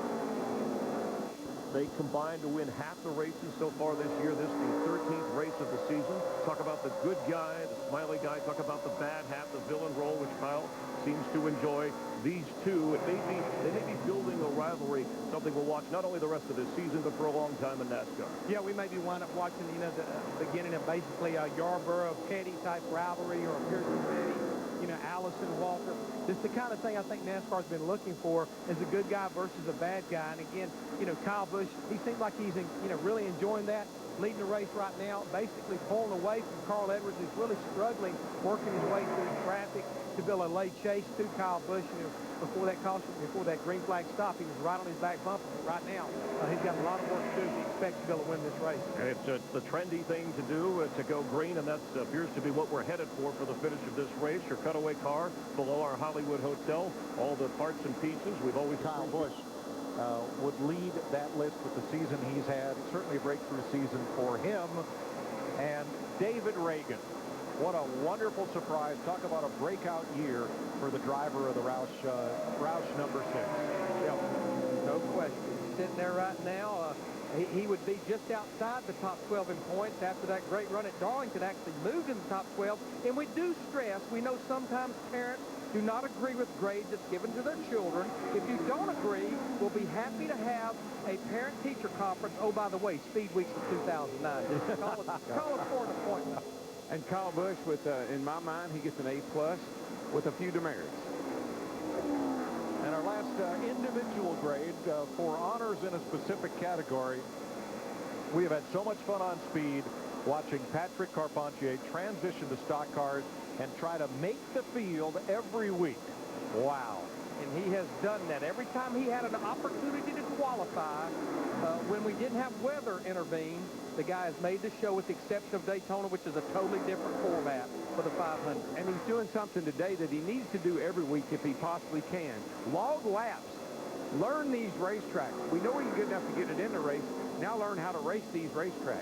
Speaker 1: They combined to win half the races so far this year. This is the 13th race of the season. Talk about the good guy, the smiley guy. Talk about the bad half, the villain role, which Kyle seems to enjoy. These two, they may be building a rivalry, something we'll watch not only the rest of this season, but for a long time in NASCAR.
Speaker 7: Yeah, we maybe wind up watching, you know, the beginning of basically a Yarborough-Petty type rivalry, or a Pearson-Petty, you know, Allison-Walker. This is the kind of thing I think NASCAR's been looking for, is a good guy versus a bad guy. And again, you know, Kyle Busch, he seems like he's, you know, really enjoying that, leading the race right now, basically pulling away from Carl Edwards, who's really struggling, working his way through traffic to build a late chase to Kyle Busch. You know, before that caution, before that green flag stop, he was right on his back bumper. But right now, he's got a lot of work to do if he expects to be able to win this race.
Speaker 1: And it's the trendy thing to do, to go green, and that appears to be what we're headed for the finish of this race. Your cutaway car below our Hollywood Hotel, all the parts and pieces. We've always
Speaker 4: Kyle Busch would lead that list with the season he's had. Certainly a breakthrough season for him. And David Reagan, what a wonderful surprise. Talk about a breakout year for the driver of the Roush number 6.
Speaker 7: Yeah, no question. He's sitting there right now. He would be just outside the top 12 in points after that great run at Darlington. Actually moved in the top 12. And we do stress, we know sometimes parents do not agree with grades that's given to their children. If you don't agree, we'll be happy to have a parent-teacher conference. Oh, by the way, Speed Weeks in 2009. Call us for an appointment.
Speaker 5: And Kyle Busch, with in my mind, he gets an A+ with a few demerits.
Speaker 4: And our last individual grade for honors in a specific category. We have had so much fun on Speed watching Patrick Carpentier transition to stock cars and try to make the field every week. Wow.
Speaker 7: And he has done that. Every time he had an opportunity to qualify, when we didn't have weather intervene, the guy has made the show, with the exception of Daytona, which is a totally different format for the 500.
Speaker 5: And he's doing something today that he needs to do every week if he possibly can. Log laps. Learn these racetracks. We know he's good enough to get it in the race. Now learn how to race these racetracks.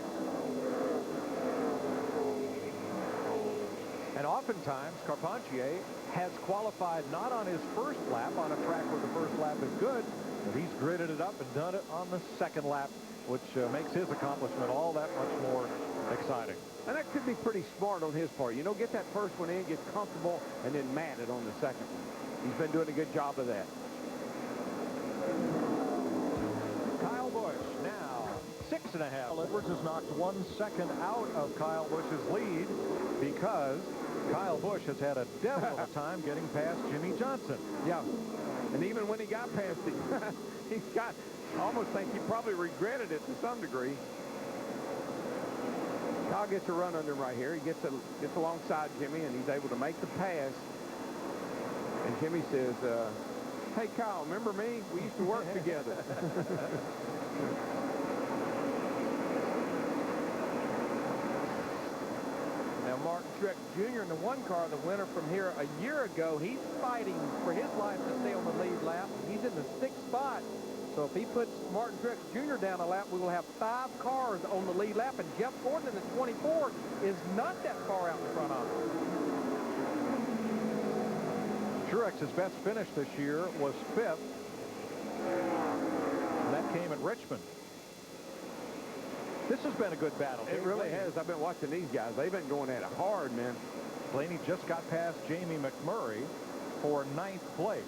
Speaker 4: And oftentimes, Carpentier has qualified not on his first lap on a track where the first lap is good, but he's gridded it up and done it on the second lap, which makes his accomplishment all that much more exciting.
Speaker 5: And that could be pretty smart on his part. You know, get that first one in, get comfortable, and then mat it on the second one. He's been doing a good job of that.
Speaker 4: Kyle Busch now 6.5. Edwards has knocked 1 second out of Kyle Busch's lead because Kyle Busch has had a devil of a time getting past Jimmy Johnson.
Speaker 5: Yeah. And even when he got past him, I almost think he probably regretted it to some degree. Kyle gets a run under him right here. He gets alongside Jimmy, and he's able to make the pass. And Jimmy says, hey, Kyle, remember me? We used to work together.
Speaker 7: Now, Martin Truex Jr. in the one car, the winner from here a year ago, he's fighting for his life to stay on the lead lap. He's in the 6th spot. So if he puts Martin Truex Jr. down a lap, we will have 5 cars on the lead lap. And Jeff Gordon in the 24 is not that far out in front of him.
Speaker 4: Truex's best finish this year was 5th. And that came at Richmond. This has been a good battle.
Speaker 5: It really has. I've been watching these guys. They've been going at it hard, man.
Speaker 4: Blaney just got past Jamie McMurray for 9th place.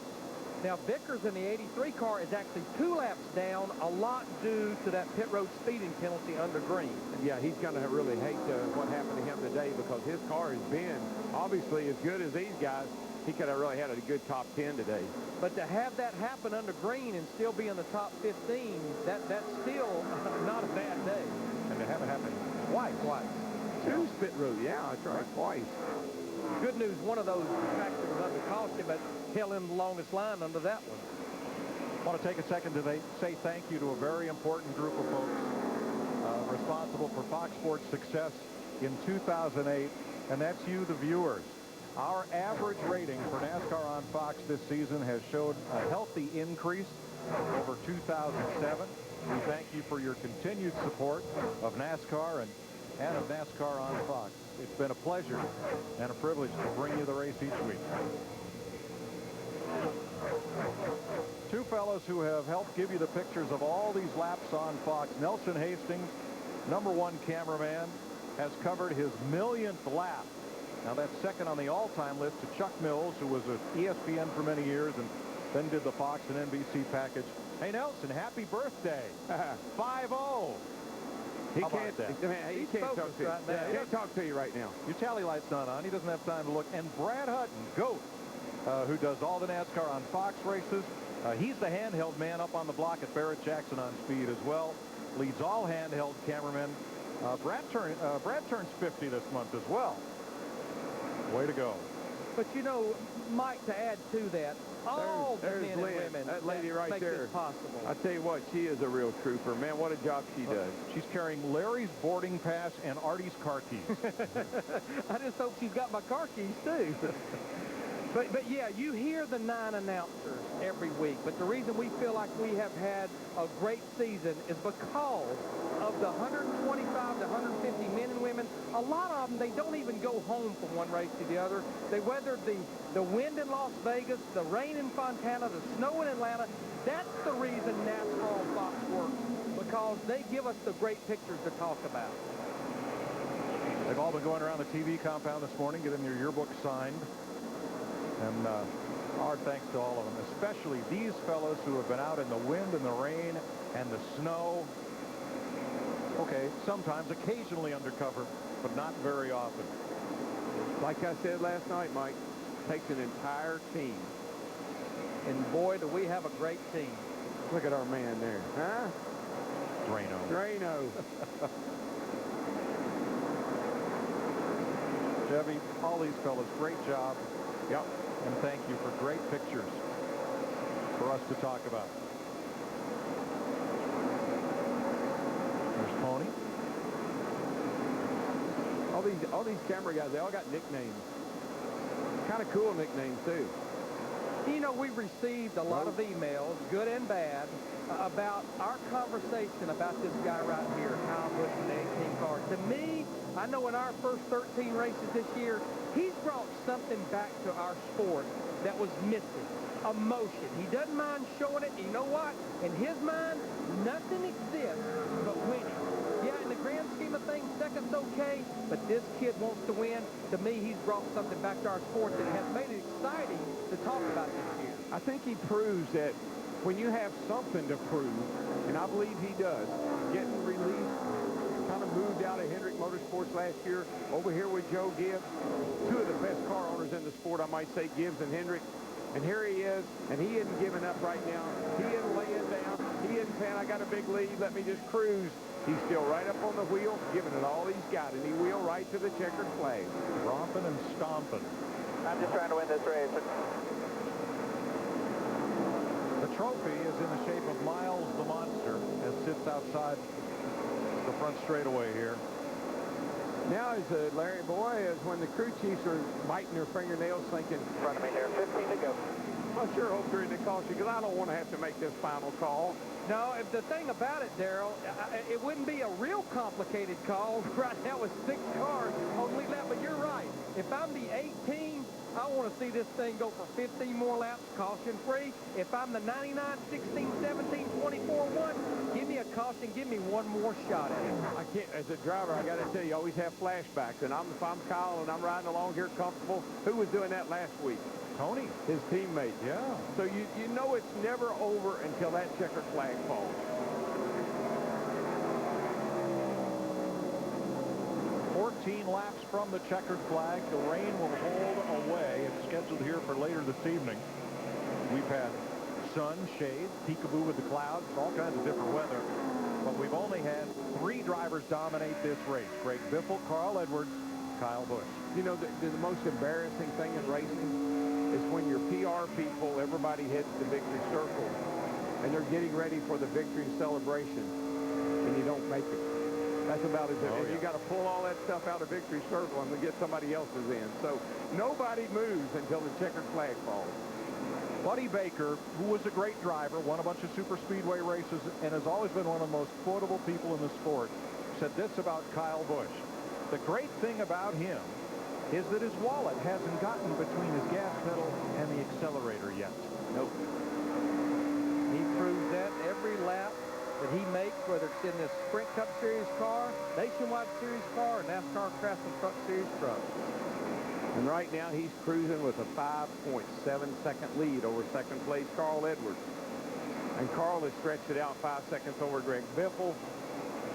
Speaker 7: Now, Vickers in the 83 car is actually 2 laps down, a lot due to that pit road speeding penalty under green.
Speaker 5: Yeah, he's going to really hate what happened to him today because his car has been obviously as good as these guys. He could have really had a good top 10 today.
Speaker 7: But to have that happen under green and still be in the top 15, that's still not a bad day.
Speaker 4: And to have it happen twice.
Speaker 5: 2 pit road, yeah, that's right, twice.
Speaker 7: Good news, one of those tracks that was under caution, but held him the longest line under that one.
Speaker 4: I want to take a second to say thank you to a very important group of folks responsible for Fox Sports' success in 2008, and that's you, the viewers. Our average rating for NASCAR on Fox this season has showed a healthy increase over 2007. We thank you for your continued support of NASCAR and of NASCAR on Fox. It's been a pleasure and a privilege to bring you the race each week. 2 fellows who have helped give you the pictures of all these laps on Fox. Nelson Hastings, #1 cameraman, has covered his 1,000,000th lap. Now that's second on the all-time list to Chuck Mills, who was at ESPN for many years and then did the Fox and NBC package. Hey, Nelson, happy birthday. 5-0.
Speaker 5: He can't talk to you. He can't talk to you right now.
Speaker 4: Your tally light's not on. He doesn't have time to look. And Brad Hutton, GOAT, who does all the NASCAR on Fox races. He's the handheld man up on the block at Barrett Jackson on speed as well. Leads all handheld cameramen. Brad turns 50 this month as well. Way to go.
Speaker 7: But you know, Mike, to add to that, all the men and women
Speaker 5: that lady right
Speaker 7: make
Speaker 5: there
Speaker 7: this possible.
Speaker 5: I tell you what, she is a real trooper, man. What a job she does.
Speaker 4: She's carrying Larry's boarding pass and Artie's car keys.
Speaker 7: I just hope she's got my car keys too. But yeah, you hear the 9 announcers every week, but the reason we feel like we have had a great season is because of the 125 to 150 men and women. A lot of them, they don't even go home from one race to the other. They weathered the wind in Las Vegas, the rain in Fontana, the snow in Atlanta. That's the reason NASCAR on Fox works, because they give us the great pictures to talk about.
Speaker 4: They've all been going around the TV compound this morning, getting their yearbook signed. And our thanks to all of them, especially these fellows who have been out in the wind and the rain and the snow. Okay, sometimes, occasionally undercover, but not very often.
Speaker 5: Like I said last night, Mike, takes an entire team.
Speaker 7: And boy, do we have a great team.
Speaker 5: Look at our man there, huh? Drano.
Speaker 4: Chevy, all these fellas, great job.
Speaker 5: Yep.
Speaker 4: And thank you for great pictures for us to talk about. There's Pony.
Speaker 5: All these camera guys, they all got nicknames. Kind of cool nicknames, too.
Speaker 7: You know, we've received a lot of emails, good and bad, about our conversation about this guy right here, Kyle Busch in the 18 car. To me, I know in our first 13 races this year, he's brought something back to our sport that was missing. Emotion. He doesn't mind showing it. You know what? In his mind, nothing exists but winning. Yeah, in the grand scheme of things, second's okay, but this kid wants to win. To me, he's brought something back to our sport that has made it exciting to talk about this year.
Speaker 5: I think he proves that when you have something to prove, and I believe he does, getting released, kind of moved out of Hendrick Motorsports last year over here with Joe Gibbs, two of the best car owners in the sport, I might say, Gibbs and Hendrick. And here he is, and he isn't giving up right now. He isn't laying down. He isn't saying, I got a big lead, let me just cruise. He's still right up on the wheel, giving it all he's got, and he wheel right to the checkered flag.
Speaker 4: Romping and stomping.
Speaker 6: I'm just trying to win this race.
Speaker 4: The trophy is in the shape of Miles the Monster and sits outside the front straightaway here.
Speaker 5: Now, as Larry boy, is when the crew chiefs are biting their fingernails thinking,
Speaker 6: In front of me here, 15 to go.
Speaker 5: I sure hope they're in the caution because I don't want to have to make this final call.
Speaker 7: No, the thing about it, Darrell, it wouldn't be a real complicated call right now with 6 cars on lead lap, but you're right. If I'm the 18, I want to see this thing go for 15 more laps caution-free. If I'm the 99, 16, 17, 24, 1, give me a caution, give me one more shot at it.
Speaker 5: I can't, as a driver, I got to tell you, I always have flashbacks. And if I'm Kyle and I'm riding along here comfortable, who was doing that last week?
Speaker 4: Tony.
Speaker 5: His teammate.
Speaker 4: Yeah.
Speaker 5: So you know it's never over until that checkered flag falls.
Speaker 4: 14 laps from the checkered flag. The rain will hold away. It's scheduled here for later this evening. We've had sun, shade, peekaboo with the clouds, all kinds of different weather. But we've only had 3 drivers dominate this race. Greg Biffle, Carl Edwards, Kyle Busch.
Speaker 5: You know, the most embarrassing thing in racing is when your PR people, everybody heads to victory circle, and they're getting ready for the victory celebration, and you don't make it. That's about it. And you got to pull all that stuff out of victory circle and get somebody else's in. So nobody moves until the checkered flag falls.
Speaker 4: Buddy Baker, who was a great driver, won a bunch of super speedway races, and has always been one of the most quotable people in the sport, said this about Kyle Busch. The great thing about him is that his wallet hasn't gotten between his gas pedal and the accelerator yet.
Speaker 5: Nope.
Speaker 7: He proves that every lap that he makes, whether it's in this Sprint Cup Series car, Nationwide Series car, or NASCAR Craftsman Truck Series truck.
Speaker 5: And right now he's cruising with a 5.7-second lead over second place Carl Edwards. And Carl has stretched it out 5 seconds over Greg Biffle,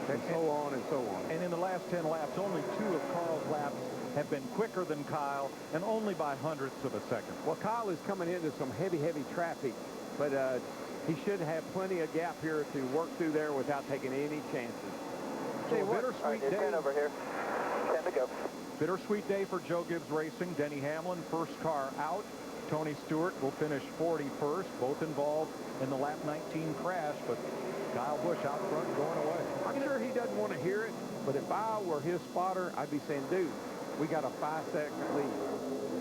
Speaker 5: and so on and so on.
Speaker 4: And in the last 10 laps, only 2 of Carl's laps have been quicker than Kyle, and only by hundredths of a second.
Speaker 5: Well, Kyle is coming into some heavy traffic, but he should have plenty of gap here to work through there without taking any chances.
Speaker 4: So a bittersweet day.
Speaker 6: 10 over here. 10 to go.
Speaker 4: Bittersweet day for Joe Gibbs Racing. Denny Hamlin, first car out. Tony Stewart will finish 41st, both involved in the lap 19 crash, but Kyle Busch out front going away.
Speaker 5: I'm sure he doesn't want to hear it, but if I were his spotter, I'd be saying, dude, we got a 5-second lead.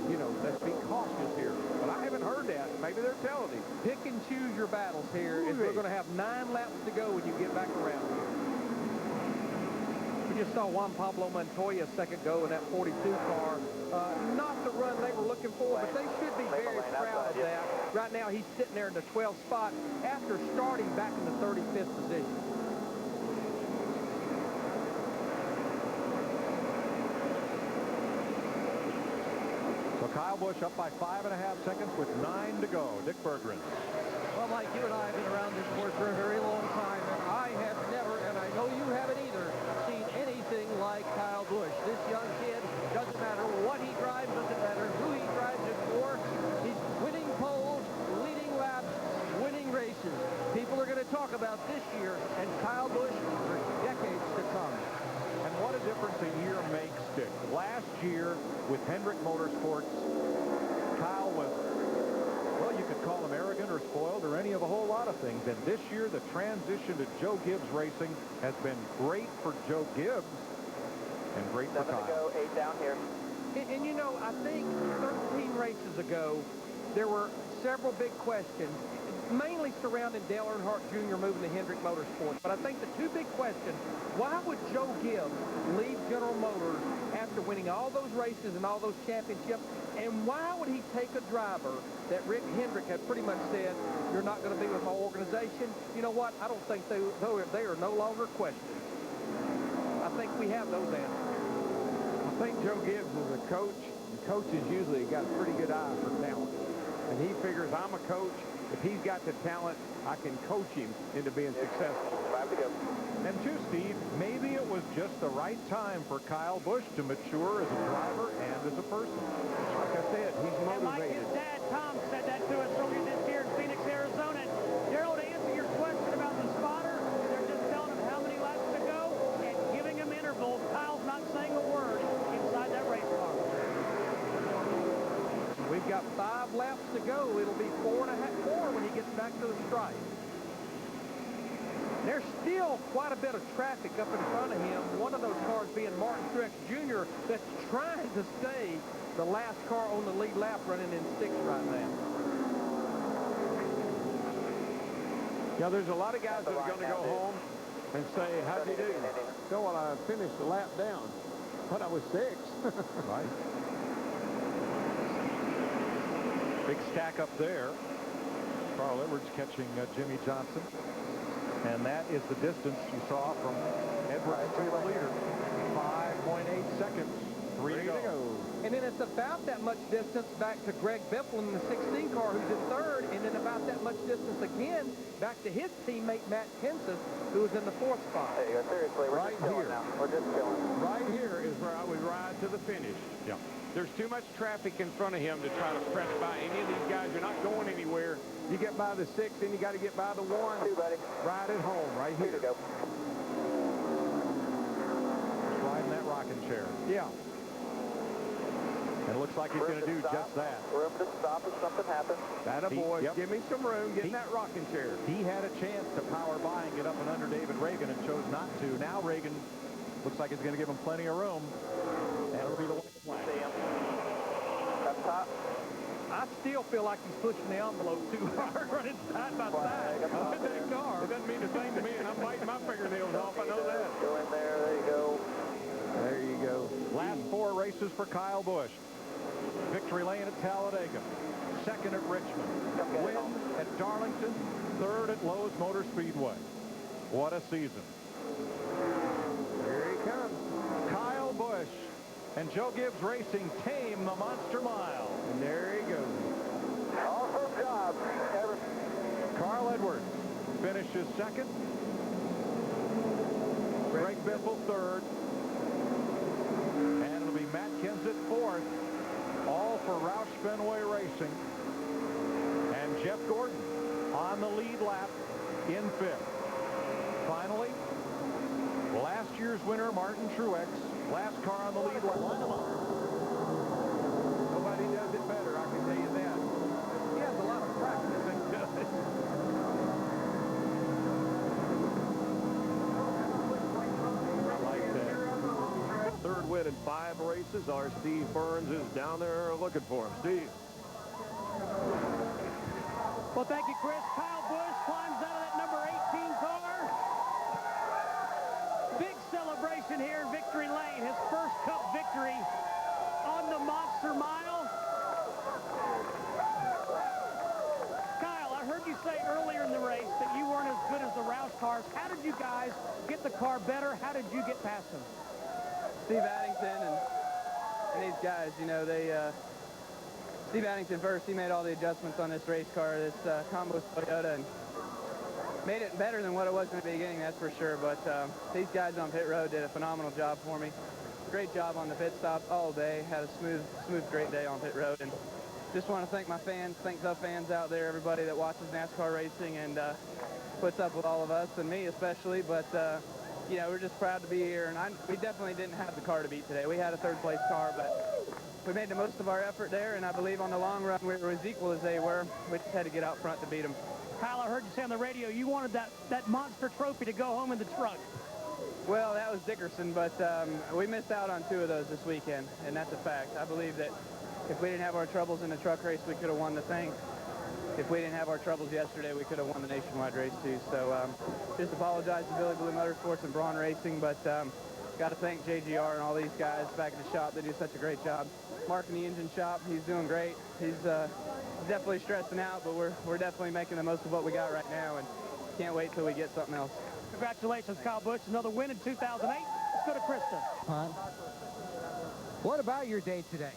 Speaker 5: You know, let's be cautious here. But I haven't heard that. Maybe they're telling him.
Speaker 7: Pick and choose your battles here, as we're going to have 9 laps to go when you get back around here. We just saw Juan Pablo Montoya a second ago in that 42 car. Not the run they were looking for, but they should be very proud of that. Right now, he's sitting there in the 12th spot after starting back in the 35th position.
Speaker 4: So Kyle Busch up by 5.5 seconds with 9 to go. Dick Berggren.
Speaker 12: Well, Mike, you and I have been around this course for a very long time, and I have never, and I know you haven't either, seen anything like Kyle Busch. This young kid, doesn't matter what he drives, doesn't matter who he drives it for. He's winning poles, leading laps, winning races. People are going to talk about this year and Kyle Busch for decades to come.
Speaker 4: And what a difference a year makes, Dick. Last year with Hendrick Motorsports, Kyle was, well, you could call him arrogant or spoiled or any of a whole lot of things. And this year, the transition to Joe Gibbs Racing has been great for Joe Gibbs and great for
Speaker 6: 7
Speaker 4: Kyle.
Speaker 6: to go, 8 down here.
Speaker 7: And you know, I think 13 races ago, there were several big questions, mainly surrounding Dale Earnhardt Jr. moving to Hendrick Motorsports. But I think the 2 big questions, why would Joe Gibbs leave General Motors after winning all those races and all those championships? And why would he take a driver that Rick Hendrick had pretty much said, you're not going to be with my organization? You know what? I don't think they are no longer questions. I think we have those answers.
Speaker 5: I think Joe Gibbs is a coach, and coaches usually got a pretty good eye for talent. And he figures, I'm a coach, If he's got the talent, I can coach him into being successful.
Speaker 6: 5 to go.
Speaker 4: And too, Steve, maybe it was just the right time for Kyle Busch to mature as a driver and as a person.
Speaker 5: Like I said, he's
Speaker 3: And Mike,
Speaker 5: motivated.
Speaker 3: his dad, Tom, said that to us earlier this year in Phoenix, Arizona. Daryl, to answer your question about the spotter, they're just telling him how many laps to go and giving him intervals. Kyle's not saying a word inside that race car.
Speaker 7: We've got 5 laps to go. It'll be 4 when he gets back to the stripe. There's still quite a bit of traffic up in front of him. One of those cars being Martin Truex Jr. that's trying to stay the last car on the lead lap running in 6th right now.
Speaker 5: Now, there's a lot of guys that are going to go home and say, how'd you do? So, well, I finished the lap down, but I was 6th.
Speaker 4: Right. Big stack up there. Carl Edwards catching Jimmy Johnson. And that is the distance you saw from Edwards to the leader. 5.8 seconds. 3 to go.
Speaker 7: And then it's about that much distance back to Greg Biffle in the 16 car, who's in 3rd, and then about that much distance again back to his teammate Matt Kenseth, who was in the 4th spot.
Speaker 6: There you go. Seriously, we're
Speaker 5: Right
Speaker 6: just chilling
Speaker 5: here.
Speaker 6: now. We're just chilling.
Speaker 5: Right here is where I would ride to the finish.
Speaker 4: Yeah.
Speaker 5: There's too much traffic in front of him to try to press by any of these guys. You're not going anywhere. You get by the 6, then you got to get by the 1.
Speaker 6: 2, buddy.
Speaker 5: Right at home, right
Speaker 6: 2
Speaker 5: here.
Speaker 6: to go.
Speaker 4: Riding that rocking chair.
Speaker 5: Yeah.
Speaker 4: And it looks like he's going to do just that.
Speaker 6: Room to stop if something happens.
Speaker 5: That a boy.
Speaker 4: Yep.
Speaker 5: Give me some room. Get in that rocking chair.
Speaker 4: He had a chance to power by and get up and under David Reagan and chose not to. Now Reagan looks like he's going to give him plenty of room. And it'll be the white flag.
Speaker 6: See him. Up top.
Speaker 7: I still feel like he's pushing the envelope too hard, running side by side with that car.
Speaker 5: It doesn't mean a thing to me, and I'm biting my fingernails off. I know that.
Speaker 6: Go in there. There you go.
Speaker 5: There you go.
Speaker 4: Last 4 races for Kyle Busch. Victory lane at Talladega. 2nd at Richmond. Win at Darlington. 3rd at Lowe's Motor Speedway. What a season.
Speaker 5: Here he comes.
Speaker 4: Kyle Busch and Joe Gibbs Racing tame the Monster Mile.
Speaker 5: And there he goes.
Speaker 6: Awesome job.
Speaker 4: Carl Edwards finishes 2nd. Greg Biffle 3rd. And it'll be Matt Kenseth 4th. All for Roush Fenway Racing. And Jeff Gordon on the lead lap in 5th. Finally, last year's winner, Martin Truex, last car on the lead lap.
Speaker 5: Nobody does it better, I can tell you that.
Speaker 7: He has a lot of practice and does it.
Speaker 1: I like that. 3rd win in 5 races. Our Steve Burns is down there looking for him. Steve.
Speaker 3: Well, thank you, Chris. Kyle Busch climbs out of that number 18 car. Big celebration here in Victory Lane. His first Cup victory on the Monster Mile. Kyle, I heard you say earlier in the race that you weren't as good as the Roush cars. How did you guys get the car better? How did you get past them?
Speaker 11: Steve Addington and these guys, you know, Steve Addington first, he made all the adjustments on this race car, this combo Toyota, and made it better than what it was in the beginning, that's for sure. But these guys on pit road did a phenomenal job for me. Great job on the pit stop all day. Had a smooth, great day on pit road. And just want to thank my fans, thank the fans out there, everybody that watches NASCAR racing and puts up with all of us, and me especially. But, you know, we're just proud to be here. And we definitely didn't have the car to beat today. We had a 3rd place car, but we made the most of our effort there. And I believe on the long run, we were as equal as they were. We just had to get out front to beat them.
Speaker 3: Kyle, I heard you say on the radio you wanted that monster trophy to go home in the truck.
Speaker 11: Well, that was Dickerson, but we missed out on 2 of those this weekend, and that's a fact. I believe that if we didn't have our troubles in the truck race, we could have won the thing. If we didn't have our troubles yesterday, we could have won the nationwide race too. So just apologize to Billy Blue Motorsports and Braun Racing, but got to thank JGR and all these guys back at the shop. They do such a great job. Mark in the engine shop, he's doing great. He's definitely stressing out, but we're definitely making the most of what we got right now, and can't wait till we get something else.
Speaker 3: Congratulations, Kyle Busch. Another win in 2008. Let's go to Krista.
Speaker 8: What about your day today?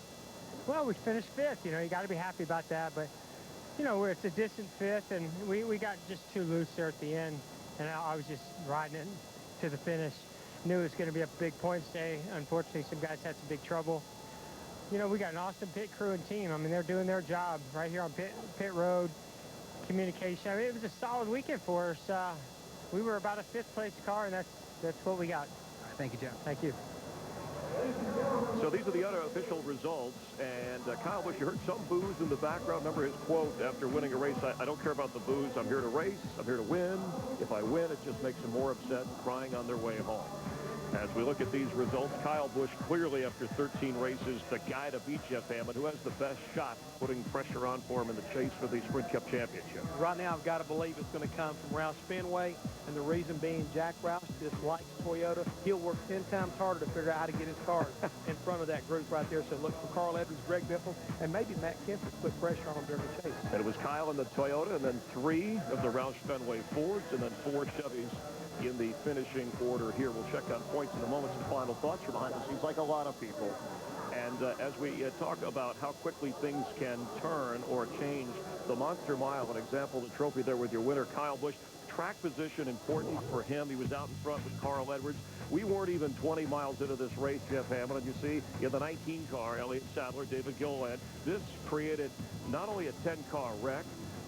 Speaker 13: Well, we finished 5th. You know, you got to be happy about that. But
Speaker 3: You know, it's a distant fifth, and we got just too loose there at the end, and I was just riding it to the finish. Knew it was going to be a big points day. Unfortunately, some guys had some big trouble. You know, we got an awesome pit crew and team. I mean, they're doing their job right here on pit road, communication. I mean, it was a solid weekend for us. We were about a fifth-place car, and that's what we got.
Speaker 8: Thank you, Jeff.
Speaker 3: Thank you.
Speaker 1: So these are the unofficial results, and Kyle Busch, you heard some boos in the background. Remember his quote after winning a race, I don't care about the boos. I'm here to race. I'm here to win. If I win, it just makes them more upset, crying on their way home. As we look at these results, Kyle Busch clearly after 13 races, the guy to beat Jeff Hammond, who has the best shot, putting pressure on for him in the chase for the Sprint Cup Championship.
Speaker 7: Right now, I've got to believe it's going to come from Roush Fenway, and the reason being Jack Roush dislikes Toyota. He'll work 10 times harder to figure out how to get his cars in front of that group right there. So look for Carl Edwards, Greg Biffle, and maybe Matt Kempf to put pressure on him during the chase.
Speaker 1: And it was Kyle in the Toyota, and then 3 of the Roush Fenway Fords, and then 4 Chevys in the finishing order here. We'll check on points in a moment. Some final thoughts from behind the scenes, like a lot of people. And as we talk about how quickly things can turn or change, the Monster Mile, an example, the trophy there with your winner, Kyle Busch. Track position important for him. He was out in front with Carl Edwards. We weren't even 20 miles into this race, Jeff Hammond, and you see in the 19 car, Elliott Sadler, David Gilliland. This created not only a 10-car wreck,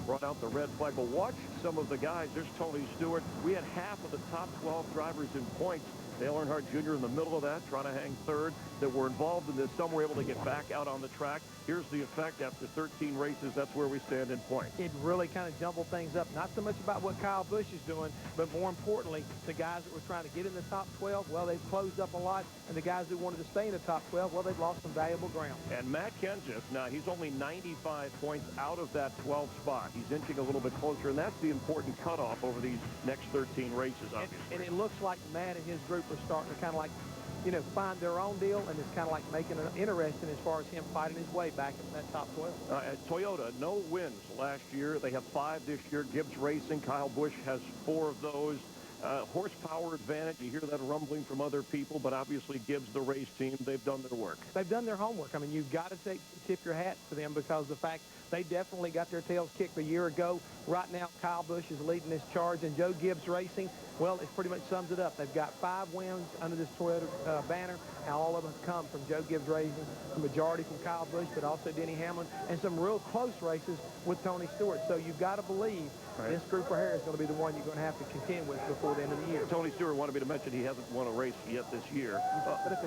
Speaker 1: brought out the red flag, but watch some of the guys. There's Tony Stewart. We had half of the top 12 drivers in points. Dale Earnhardt Jr. in the middle of that, trying to hang third, that were involved in this. Some were able to get back out on the track. Here's the effect after 13 races. That's where we stand in points.
Speaker 7: It really kind of jumbled things up. Not so much about what Kyle Busch is doing, but more importantly, the guys that were trying to get in the top 12, well, they've closed up a lot. And the guys who wanted to stay in the top 12, well, they've lost some valuable ground.
Speaker 1: And Matt Kenseth, now he's only 95 points out of that 12 spot. He's inching a little bit closer, and that's the important cutoff over these next 13 races, obviously.
Speaker 7: And it looks like Matt and his group are starting to kind of like, you know, find their own deal, and it's kind of like making it interesting as far as him fighting his way back in that top 12.
Speaker 1: At Toyota, no wins last year. They have 5 this year. Gibbs Racing, Kyle Busch has 4 of those. Horsepower advantage, you hear that rumbling from other people, but obviously Gibbs, the race team, they've done their work.
Speaker 7: They've done their homework. I mean, you've got to tip your hat to them because the fact they definitely got their tails kicked a year ago. Right now, Kyle Busch is leading this charge, and Joe Gibbs Racing, well, it pretty much sums it up. They've got 5 wins under this Toyota banner, and all of them have come from Joe Gibbs Racing, the majority from Kyle Busch, but also Denny Hamlin, and some real close races with Tony Stewart. So you've got to believe this group right here is going to be the one you're going to have to contend with before the end of the year.
Speaker 1: Tony Stewart wanted me to mention he hasn't won a race yet this year.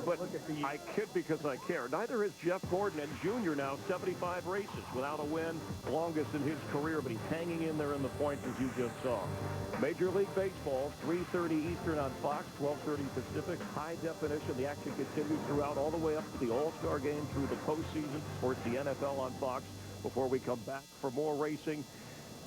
Speaker 1: But I kid because I care. Neither has Jeff Gordon, and Junior now 75 races without a win, longest in his career, but he's hanging in there in the points as you just saw. Major League Baseball, 3:30 Eastern on Fox, 12:30 Pacific, high definition. The action continues throughout all the way up to the All-Star game through the postseason. Of course, the NFL on Fox before we come back for more racing.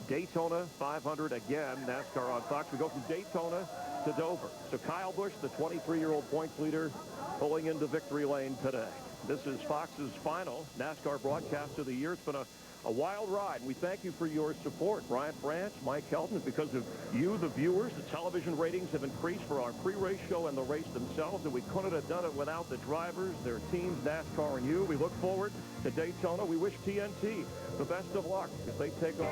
Speaker 1: Daytona 500 again, NASCAR on Fox. We go from Daytona to Dover. So Kyle Busch, the 23-year-old points leader, pulling into victory lane today. This is Fox's final NASCAR broadcast of the year. It's been a wild ride, and we thank you for your support. Brian Branch, Mike Helton, because of you, the viewers, the television ratings have increased for our pre-race show and the race themselves, and we couldn't have done it without the drivers, their teams, NASCAR, and you. We look forward to Daytona. We wish TNT the best of luck as they take on